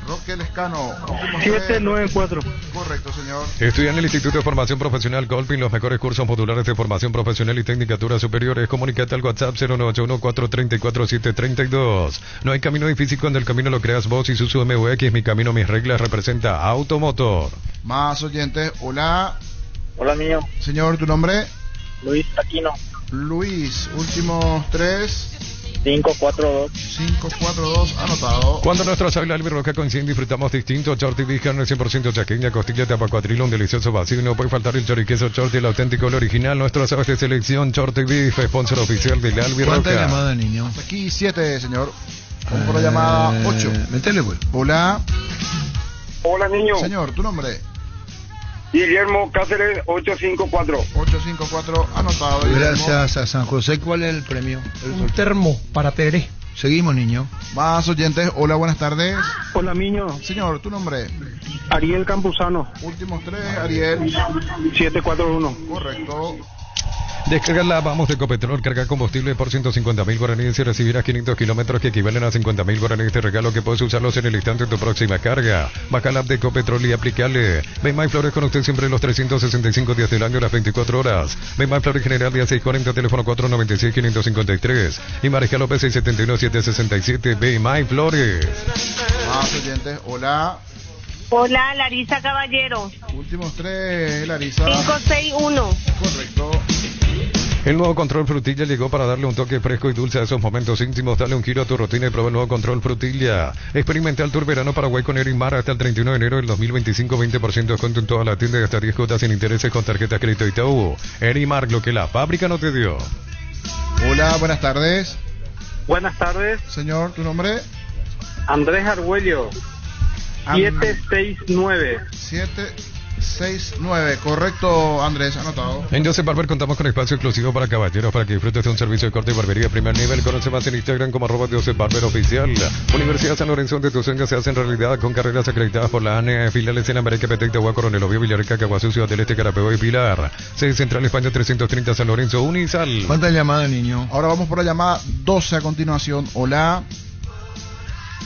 Roque Lescano. 794. Correcto, señor. Estudia en el Instituto de Formación Profesional Colpin los mejores cursos modulares de formación profesional y tecnicatura superiores. Comunícate al WhatsApp 0981-434-732. No hay camino difícil cuando el camino lo creas vos. Isuzu MVX, mi camino, mis reglas, representa Automotor. Más oyentes. Hola. Hola, niño. Señor, ¿tu nombre? Luis Aquino. Luis, últimos 3. 542. 542, anotado. Cuando nuestros sabla albirroja coinciden, disfrutamos distintos. Shorty Beef, carne 100% chaqueña, costilla de apacuatrilo, un delicioso vacío. No puede faltar el choriqueso Shorty, el auténtico, el original. Nuestros aves de selección, Shorty Beef, sponsor oficial del albirroja. ¿Cuántas llamadas, niño? Hasta aquí 7, señor. Vamos por la llamada 8. Métele, güey. Hola. Hola, niño. Señor, ¿tu nombre? Guillermo Cáceres 854. 854, anotado. Guillermo. Gracias a San José. ¿Cuál es el premio? Un termo para Teré. Seguimos, niño. Más oyentes. Hola, buenas tardes. Hola, niño. Señor, ¿tu nombre? Ariel Campuzano. Últimos 3, Ariel. 741. Correcto. Descarga la Vamos de Ecopetrol, carga combustible por 150.000 guaraníes y recibirás 500 kilómetros que equivalen a 50.000 guaraníes de regalo que puedes usarlos en el instante de tu próxima carga. Baja la app de Ecopetrol y aplicale. Ven Flores con usted siempre los 365 días del año, las 24 horas. Ven Flores General día 640, teléfono 496-553. Y Mariscal López 671-767. Ven Flores. Más oyentes. Hola. Hola, Larisa Caballero. Últimos 3, Larisa. 561. Correcto. El nuevo Control Frutilla llegó para darle un toque fresco y dulce a esos momentos íntimos. Dale un giro a tu rutina y prueba el nuevo Control Frutilla. Experimental Tour Verano Paraguay con Erimar hasta el 31 de enero del 2025. 20% de descuento en toda la tienda y hasta 10 cuotas sin intereses con tarjeta crédito Itaú. Erimar, lo que la fábrica no te dio. Hola, buenas tardes. Buenas tardes. Señor, ¿tu nombre? Andrés Argüello. 769. 769, correcto, Andrés, anotado. En Joseph Barber contamos con espacio exclusivo para caballeros para que disfrutes de un servicio de corte y barbería de primer nivel. Conoce más en Instagram como @Joseph Barber Oficial. Universidad San Lorenzo, donde tus sueños se hacen realidad con carreras acreditadas por la ANE. Filiales en América, Petec, Agua, Coronel Oviedo, Villarrica, Caguazú, Ciudad del Este, Carapeo y Pilar. Sede Central España 330 San Lorenzo, Unisal. ¿Cuántas llamadas, niño? Ahora vamos por la llamada 12 a continuación. Hola.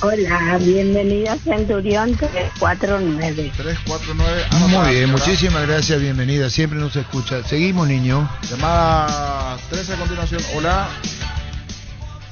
Hola, bienvenida Centurión 349. 349. Muy bien, muchísimas gracias, bienvenida. Siempre nos escucha. Seguimos, niño. Llamada 13 a continuación. Hola.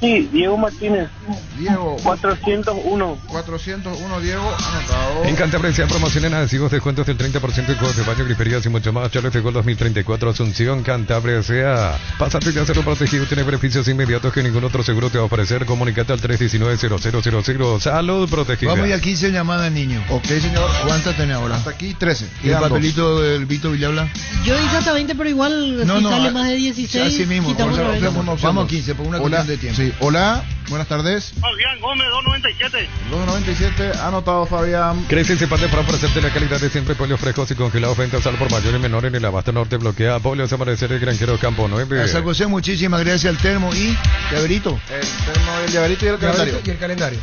Sí, Diego Martínez. Diego. 401. 401, Diego, anotado. En Cantabria se promocionan adhesivos, descuentos del 30% de juegos de baño, griferías y mucho más. Charles de Gol 2034, Asunción, Cantabria sea. Pásate ya a ser protegido, tiene beneficios inmediatos que ningún otro seguro te va a ofrecer. Comunicate al 319-0000. Salud protegida. Vamos ya a 15 llamadas, niño. Ok, señor. ¿Cuántas tenés ahora? Hasta aquí 13. ¿Y el papelito del Vito Villabla? Yo dije hasta 20, pero igual si sale más de 16, así mismo. quitamos la venta. Vamos a 15 por una cuestión de tiempo. Sí. Hola, buenas tardes. Fabián Gómez 297. 297, anotado, Fabián. Crece y se parte para ofrecerte la calidad de siempre. Pollos frescos y congelados, ventas al por mayor y menor en el abasto norte. Bloquea Polios Amanecer, el Granjero Campo 9. A San José, muchísimas gracias al termo y llaverito. El termo, el llaverito y el calendario. Y el calendario.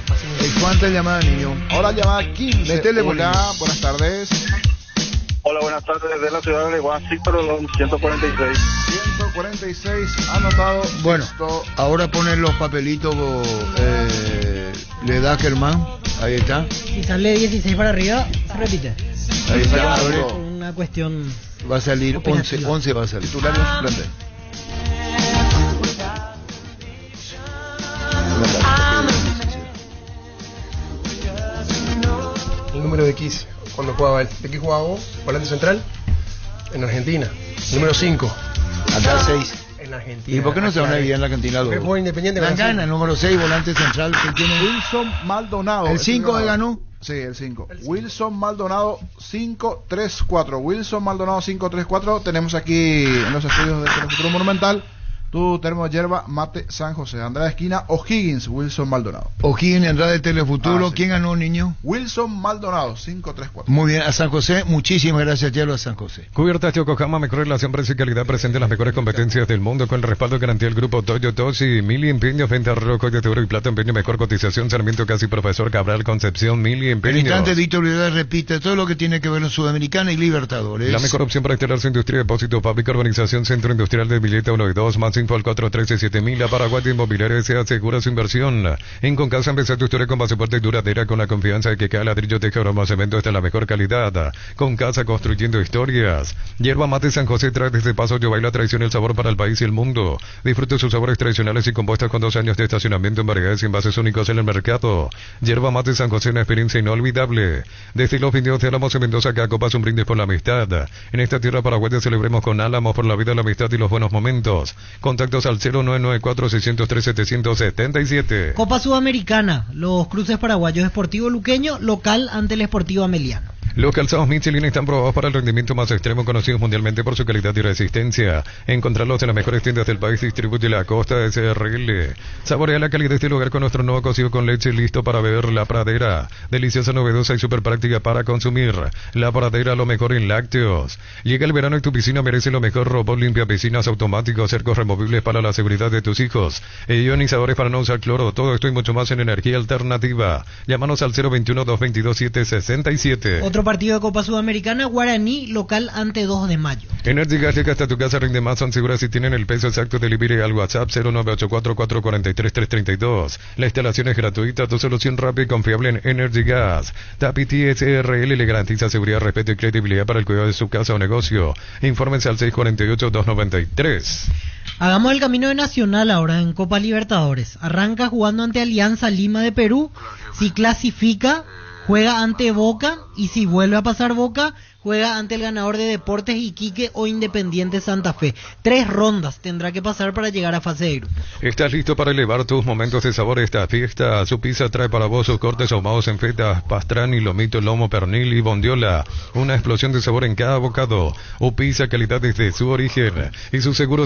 ¿Cuántas llamadas, niño? Ahora llamada 15. Métele, hola, buenas tardes. Hola, buenas tardes desde la ciudad de Leguán, pero 146. 146, anotado. Bueno, listo. ahora ponen los papelitos Le da Germán. Ahí está. Si sale 16 para arriba, se repite. Ahí está. Por una cuestión. Va a salir 11 va a salir. Titular y suplente. El número de X, cuando jugaba él. ¿De qué jugaba vos? Volante central. En Argentina. Número 5. Acá 6. En Argentina. ¿Y por qué no se van a vivir en la Argentina? Porque juega Independiente. Gana, número 6, volante central. Que tiene Wilson Maldonado. ¿El 5 ganó? Sí, el 5. Wilson Maldonado 534. Wilson Maldonado 534. Tenemos aquí en los estudios del Telefuturo Monumental tu termo de yerba mate San José. Andrade Esquina, O'Higgins, Wilson Maldonado. O'Higgins, Andrade Telefuturo. Sí. ¿Quién ganó, niño? Wilson Maldonado 534. Muy bien, a San José. Muchísimas gracias, Yerba, a San José. Cubiertas Yokohama, mejor relación precio y calidad, presente las mejores competencias del mundo con el respaldo y garantía del grupo Toyo Toshi. Mili Empeños, venta rojo de oro y plata, empeño, mejor cotización, Sarmiento Casi, Profesor Cabral, Concepción, Mili Empeños. En instante, Víctor Vidal repite todo lo que tiene que ver en Sudamericana y Libertadores. La mejor opción para instalar su industria, depósito, fábrica, urbanización, centro industrial de Villeta 1 y 2, más info al 413-7000. La Paraguay Inmobiliaria se asegura su inversión. En Concasa empezar tu historia con base fuerte y duradera, con la confianza de que cada ladrillo teja broma cemento está en la mejor calidad. Concasa, construyendo historias. Hierba Mate San José trae desde Paso Yobay la tradición y el sabor para el país y el mundo. Disfrute sus sabores tradicionales y compuestas con 2 años de estacionamiento en variedades y envases únicos en el mercado. Hierba Mate San José, una experiencia inolvidable. Desde los Indios de Álamos en Mendoza, que acopas un brindis por la amistad. En esta tierra paraguaya celebremos con Álamos por la vida, la amistad y los buenos momentos. Contactos al 0994-603-777. Copa Sudamericana, los cruces paraguayos. Sportivo Luqueño, local ante el Sportivo Ameliano. Los calzados Michelin están probados para el rendimiento más extremo, conocidos mundialmente por su calidad y resistencia. Encontrarlos en las mejores tiendas del país. Distribuye la Costa SRL. Saborea la calidad de este lugar con nuestro nuevo cocido con leche, listo para beber. La Pradera, deliciosa, novedosa y súper práctica para consumir. La Pradera, lo mejor en lácteos. Llega el verano y tu piscina merece lo mejor. Robot limpia piscinas automáticos, cercos removibles para la seguridad de tus hijos, ionizadores para no usar cloro. Todo esto y mucho más en energía alternativa. Llámanos al 021-222-767. Otro partido de Copa Sudamericana, Guaraní, local ante 2 de mayo. Energy Gas llega hasta tu casa, rinde más, son seguras si tienen el peso exacto. Delivery al WhatsApp 0984-443-332. La instalación es gratuita, tu solución rápida y confiable en Energy Gas. Tapiti SRL le garantiza seguridad, respeto y credibilidad para el cuidado de su casa o negocio. Infórmense al 648-293. Hagamos el camino de Nacional ahora en Copa Libertadores. Arranca jugando ante Alianza Lima de Perú. Si clasifica, juega ante Boca, y si vuelve a pasar Boca, juega ante el ganador de Deportes Iquique o Independiente Santa Fe. 3 rondas tendrá que pasar para llegar a fase de grupo. ¿Estás listo para elevar tus momentos de sabor esta fiesta? Su pizza trae para vos sus cortes ahumados en feta, pastrani, lomito, lomo, pernil y bondiola. Una explosión de sabor en cada bocado. O pizza, calidad desde su origen. Y su seguro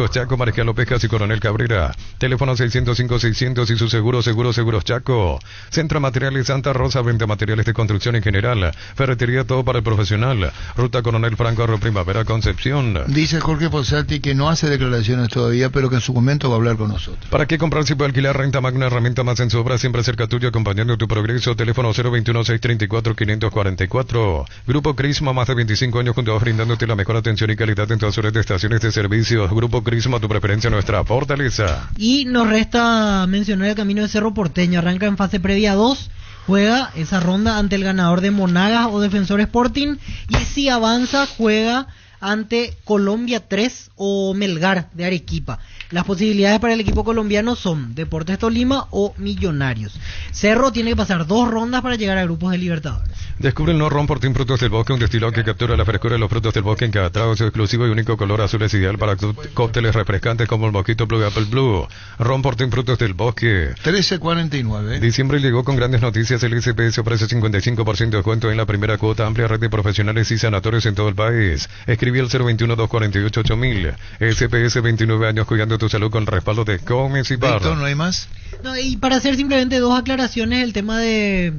Chaco, Marcial López y Coronel Cabrera. Teléfono 605-600 y su seguros Chaco. Centro Materiales Santa Rosa, venta materiales de construcción en general. Ferretería, todo para el profesional. Ruta Coronel Franco, Arroyo Primavera, Concepción. Dice Jorge Fossati que no hace declaraciones todavía, pero que en su momento va a hablar con nosotros. ¿Para qué comprar si puede alquilar? Renta Magna, herramienta más en su obra, siempre cerca tuyo, acompañando tu progreso. Teléfono 021-634-544. Grupo Crisma, más de 25 años juntos, brindándote la mejor atención y calidad en todas sus estaciones de servicios. Grupo Crisma, tu preferencia, nuestra fortaleza. Y nos resta mencionar el camino de Cerro Porteño. Arranca en fase previa 2. Juega esa ronda ante el ganador de Monagas o Defensor Sporting, y si avanza juega ante Colombia 3 o Melgar de Arequipa. Las posibilidades para el equipo colombiano son Deportes Tolima o Millonarios. Cerro tiene que pasar 2 rondas para llegar a grupos de Libertadores. Descubre el No Ron Portín Frutos del Bosque, un destilado que captura la frescura de los frutos del bosque en cada trago. Su exclusivo y único color azul es ideal para cócteles refrescantes como el Mojito Blue Apple Blue. Ron Portín Frutos del Bosque. 1349. Diciembre llegó con grandes noticias. El SPS ofrece 55% de descuento en la primera cuota, amplia red de profesionales y sanatorios en todo el país. Escribí el 021-248-8000. SPS, 29 años cuidando tu salud con respaldo de Gómez y Parra. ¿No hay más? No, y para hacer simplemente 2 aclaraciones, el tema de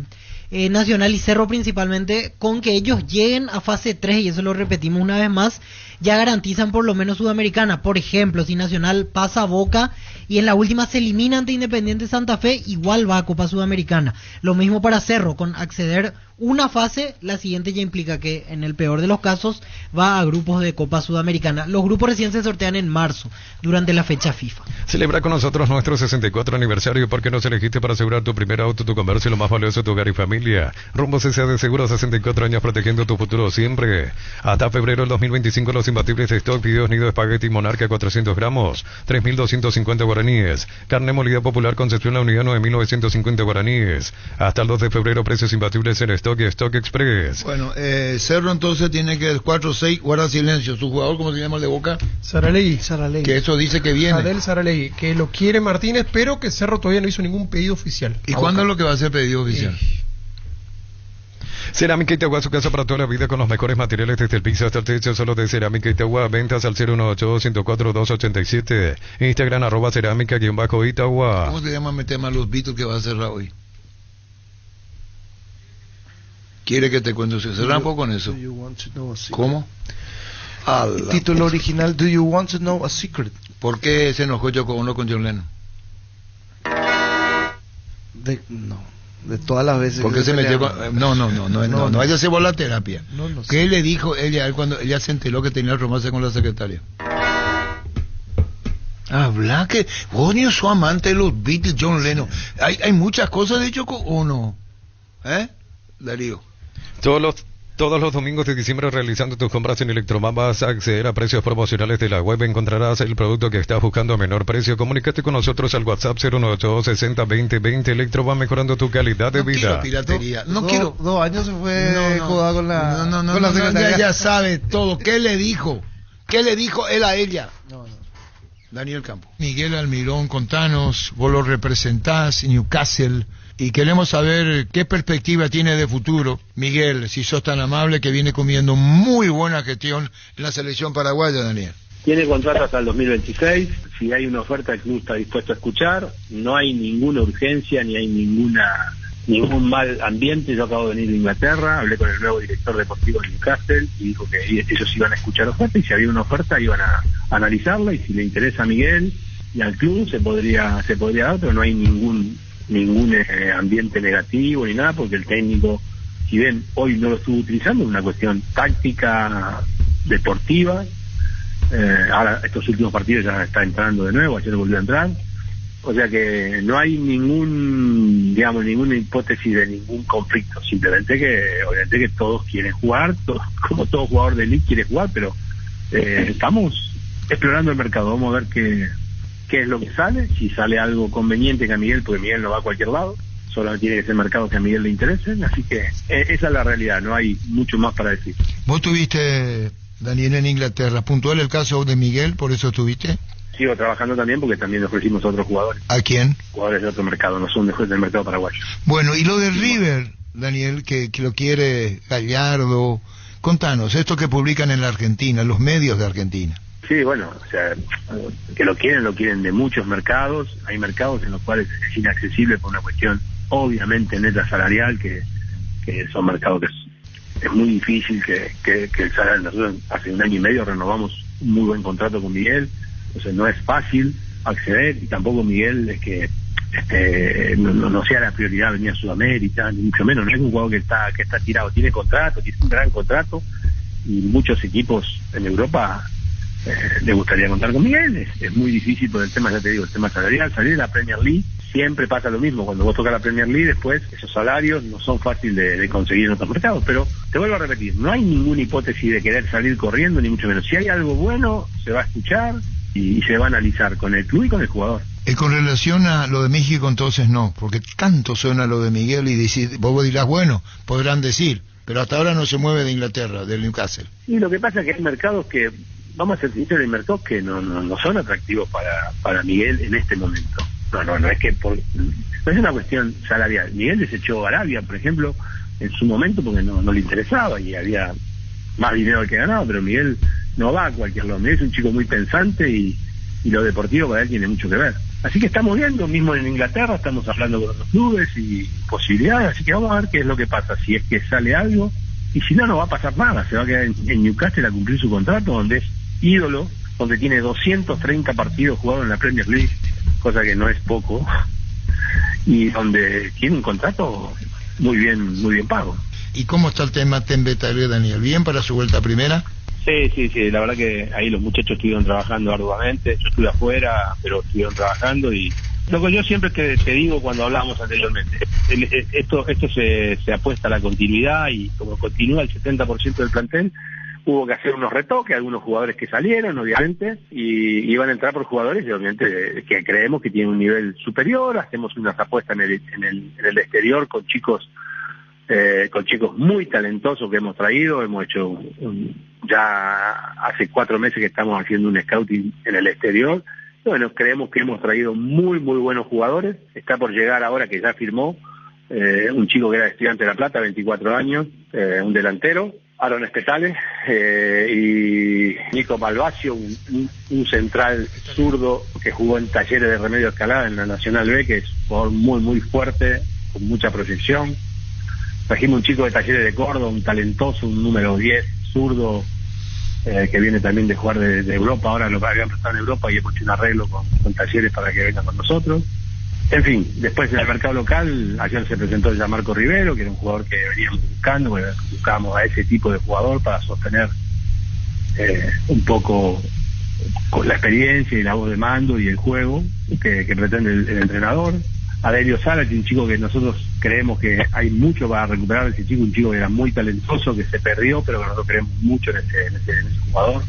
Nacional y Cerro principalmente, con que ellos lleguen a fase 3, y eso lo repetimos una vez más, ya garantizan por lo menos Sudamericana. Por ejemplo, si Nacional pasa a Boca y en la última se elimina ante Independiente Santa Fe, igual va a Copa Sudamericana. Lo mismo para Cerro, con acceder una fase, la siguiente ya implica que en el peor de los casos va a grupos de Copa Sudamericana. Los grupos recién se sortean en marzo, durante la fecha FIFA. Celebra con nosotros nuestro 64 aniversario, porque nos elegiste para asegurar tu primer auto, tu comercio y lo más valioso, tu hogar y familia. Rumbo CCA de Seguros, 64 años protegiendo tu futuro siempre. Hasta febrero del 2025 los imbatibles de stock, videos nido, espagueti Monarca 400 gramos, 3.250 guaraníes. Carne molida popular Concepción La Unidad, 9.950 guaraníes. Hasta el 2 de febrero precios imbatibles en stock y Stock Express. Bueno, Cerro entonces tiene que 4-6, guarda silencio. ¿Su jugador cómo se llama el de Boca? Saralegui. Que eso dice que viene. Adel Saralegui, que lo quiere Martínez, pero que Cerro todavía no hizo ningún pedido oficial. ¿Y cuándo es lo que va a ser pedido oficial? Cerámica Itagua, su casa para toda la vida con los mejores materiales desde el piso hasta el techo, solo de Cerámica Itagua. Ventas al 018-104-287. Instagram @cerámica_Itagua. ¿Cómo se llama tema los Beatles que va a cerrar hoy? ¿Quiere que te cuente? Se cerra un poco con eso. ¿Cómo? El título original, Do You Want to Know a Secret? ¿Por qué se enojó Yoko Ono con John Lennon? De todas las veces. Porque se metió con... No vaya a hacer la terapia. ¿Qué le dijo ella a él cuando ella se enteró que tenía el romance con la secretaria? Habla que Bonio su amante de los Beatles, John Lennon. Hay muchas cosas de hecho o no, Darío. Todos los domingos de diciembre, realizando tus compras en Electroman, vas a acceder a precios promocionales de la web. Encontrarás el producto que estás buscando a menor precio. Comunícate con nosotros al WhatsApp 018-60-20-20. Electroman, mejorando tu calidad de vida. Piratería. Dos años se fue jugada con la con la secretaria. Ya sabe todo. ¿Qué le dijo? ¿Qué le dijo él a ella? Daniel Campos. Miguel Almirón, contanos, vos lo representás, Newcastle, y queremos saber qué perspectiva tiene de futuro. Miguel, si sos tan amable, que viene comiendo muy buena gestión en la selección paraguaya, Daniel. Tiene contrato hasta el 2026, si hay una oferta el club está dispuesto a escuchar, no hay ninguna urgencia ni hay ningún mal ambiente. Yo acabo de venir de Inglaterra, hablé con el nuevo director deportivo de Newcastle y dijo que ellos iban a escuchar oferta y si había una oferta iban a analizarla y si le interesa a Miguel y al club se podría dar, pero no hay ningún ambiente negativo ni nada, porque el técnico, si bien hoy no lo estuvo utilizando, es una cuestión táctica deportiva. Ahora estos últimos partidos ya está entrando de nuevo, ayer volvió a entrar, o sea que no hay ninguna hipótesis de ningún conflicto, simplemente que obviamente que todos quieren jugar, como todo jugador de League quiere jugar, pero estamos explorando el mercado, vamos a ver qué es lo que sale, si sale algo conveniente que a Miguel, porque Miguel no va a cualquier lado, solo tiene que ser mercados que a Miguel le interesen, así que esa es la realidad, no hay mucho más para decir. Vos tuviste, Daniel, en Inglaterra, puntual el caso de Miguel, por eso estuviste. Sigo trabajando también porque también ofrecimos a otros jugadores. ¿A quién? Jugadores de otro mercado, no son del mercado paraguayo. Bueno, y lo de River, Daniel, que lo quiere Gallardo, contanos, esto que publican en la Argentina, los medios de Argentina. Sí, bueno, o sea, que lo quieren de muchos mercados. Hay mercados en los cuales es inaccesible por una cuestión obviamente neta salarial, que son mercados que es muy difícil que el salario. Nosotros hace 1 año y medio renovamos un muy buen contrato con Miguel, entonces no es fácil acceder, y tampoco Miguel es que no sea la prioridad venir a Sudamérica, ni mucho menos, no es un jugador que está tirado, tiene un gran contrato, y muchos equipos en Europa le gustaría contar con Miguel. Es muy difícil por el tema, ya te digo, el tema salarial. Salir de la Premier League siempre pasa lo mismo, cuando vos tocas la Premier League después esos salarios no son fáciles de conseguir en otros mercados, pero te vuelvo a repetir, no hay ninguna hipótesis de querer salir corriendo, ni mucho menos. Si hay algo bueno, se va a escuchar y se va a analizar con el club y con el jugador. Con relación a lo de México, entonces no, porque tanto suena lo de Miguel y vos dirás, bueno, podrán decir, pero hasta ahora no se mueve de Inglaterra, del Newcastle. Y lo que pasa es que hay mercados que, vamos a ser sinceros, hay mercados que no son atractivos para Miguel en este momento. No es que no es una cuestión salarial. Miguel desechó Arabia, por ejemplo, en su momento porque no le interesaba y había más dinero del que ganaba, pero Miguel no va a cualquier lado. Miguel es un chico muy pensante y lo deportivo para él tiene mucho que ver. Así que estamos viendo, mismo en Inglaterra, estamos hablando con los clubes y posibilidades, así que vamos a ver qué es lo que pasa, si es que sale algo, y si no va a pasar nada, se va a quedar en Newcastle a cumplir su contrato, donde es ídolo, donde tiene 230 partidos jugados en la Premier League, cosa que no es poco, y donde tiene un contrato muy bien pago. ¿Y cómo está el tema Tembetario, Daniel? ¿Bien para su vuelta a primera? Sí, la verdad que ahí los muchachos estuvieron trabajando arduamente, yo estuve afuera, pero estuvieron trabajando, y lo que yo siempre te digo cuando hablábamos anteriormente, esto se apuesta a la continuidad, y como continúa el 70% del plantel, hubo que hacer unos retoques, algunos jugadores que salieron, obviamente, y iban a entrar por jugadores, y obviamente que creemos que tienen un nivel superior. Hacemos unas apuestas en el exterior con chicos muy talentosos que hemos traído. Hemos hecho ya hace 4 meses que estamos haciendo un scouting en el exterior. Bueno, creemos que hemos traído muy buenos jugadores. Está por llegar ahora, que ya firmó, un chico que era estudiante de La Plata, 24 años, un delantero, Aaron Espetales, y Nico Malvacio, un central zurdo que jugó en Talleres de Remedio Escalada en la Nacional B, que es un jugador muy fuerte, con mucha proyección. Trajimos un chico de Talleres de Córdoba, un talentoso, un número 10, zurdo, que viene también de jugar de Europa. Ahora lo habían prestado en Europa y hemos hecho un arreglo con Talleres para que vengan con nosotros. En fin, después en el mercado local, ayer se presentó ya Marco Rivero, que era un jugador que veníamos buscando, porque buscábamos a ese tipo de jugador para sostener un poco con la experiencia y la voz de mando y el juego que pretende el entrenador. Adelio Zárate, un chico que nosotros creemos que hay mucho para recuperar. Ese chico, un chico que era muy talentoso, que se perdió, pero que nosotros creemos mucho en ese jugador.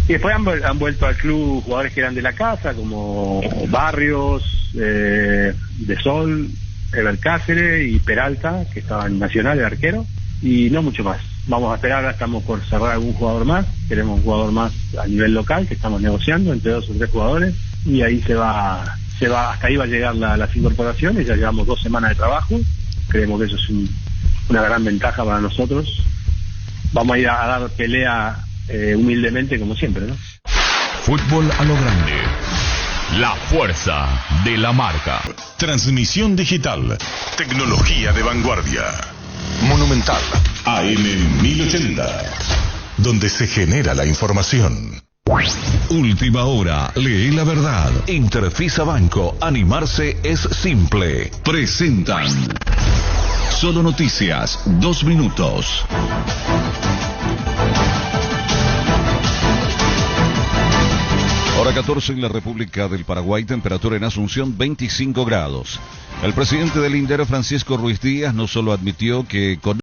Y después han vuelto al club jugadores que eran de la casa, como Barrios, De Sol, Ever Cáceres y Peralta, que estaban en Nacional, el arquero, y no mucho más. Vamos a esperar, ahora estamos por cerrar algún jugador más, queremos un jugador más a nivel local, que estamos negociando entre 2 o 3 jugadores, y ahí se va, hasta ahí va a llegar las incorporaciones. Ya llevamos 2 semanas de trabajo, creemos que eso es una gran ventaja para nosotros. Vamos a ir a dar pelea humildemente como siempre, ¿no? Fútbol a lo grande. La fuerza de la marca. Transmisión digital. Tecnología de vanguardia. Monumental. AM 1080. Donde se genera la información. Última hora, lee la verdad. Interfisa Banco, animarse es simple. Presentan Solo Noticias, 2 minutos. Hora 14 en la República del Paraguay, temperatura en Asunción 25 grados. El presidente del INDER, Francisco Ruiz Díaz, no solo admitió que con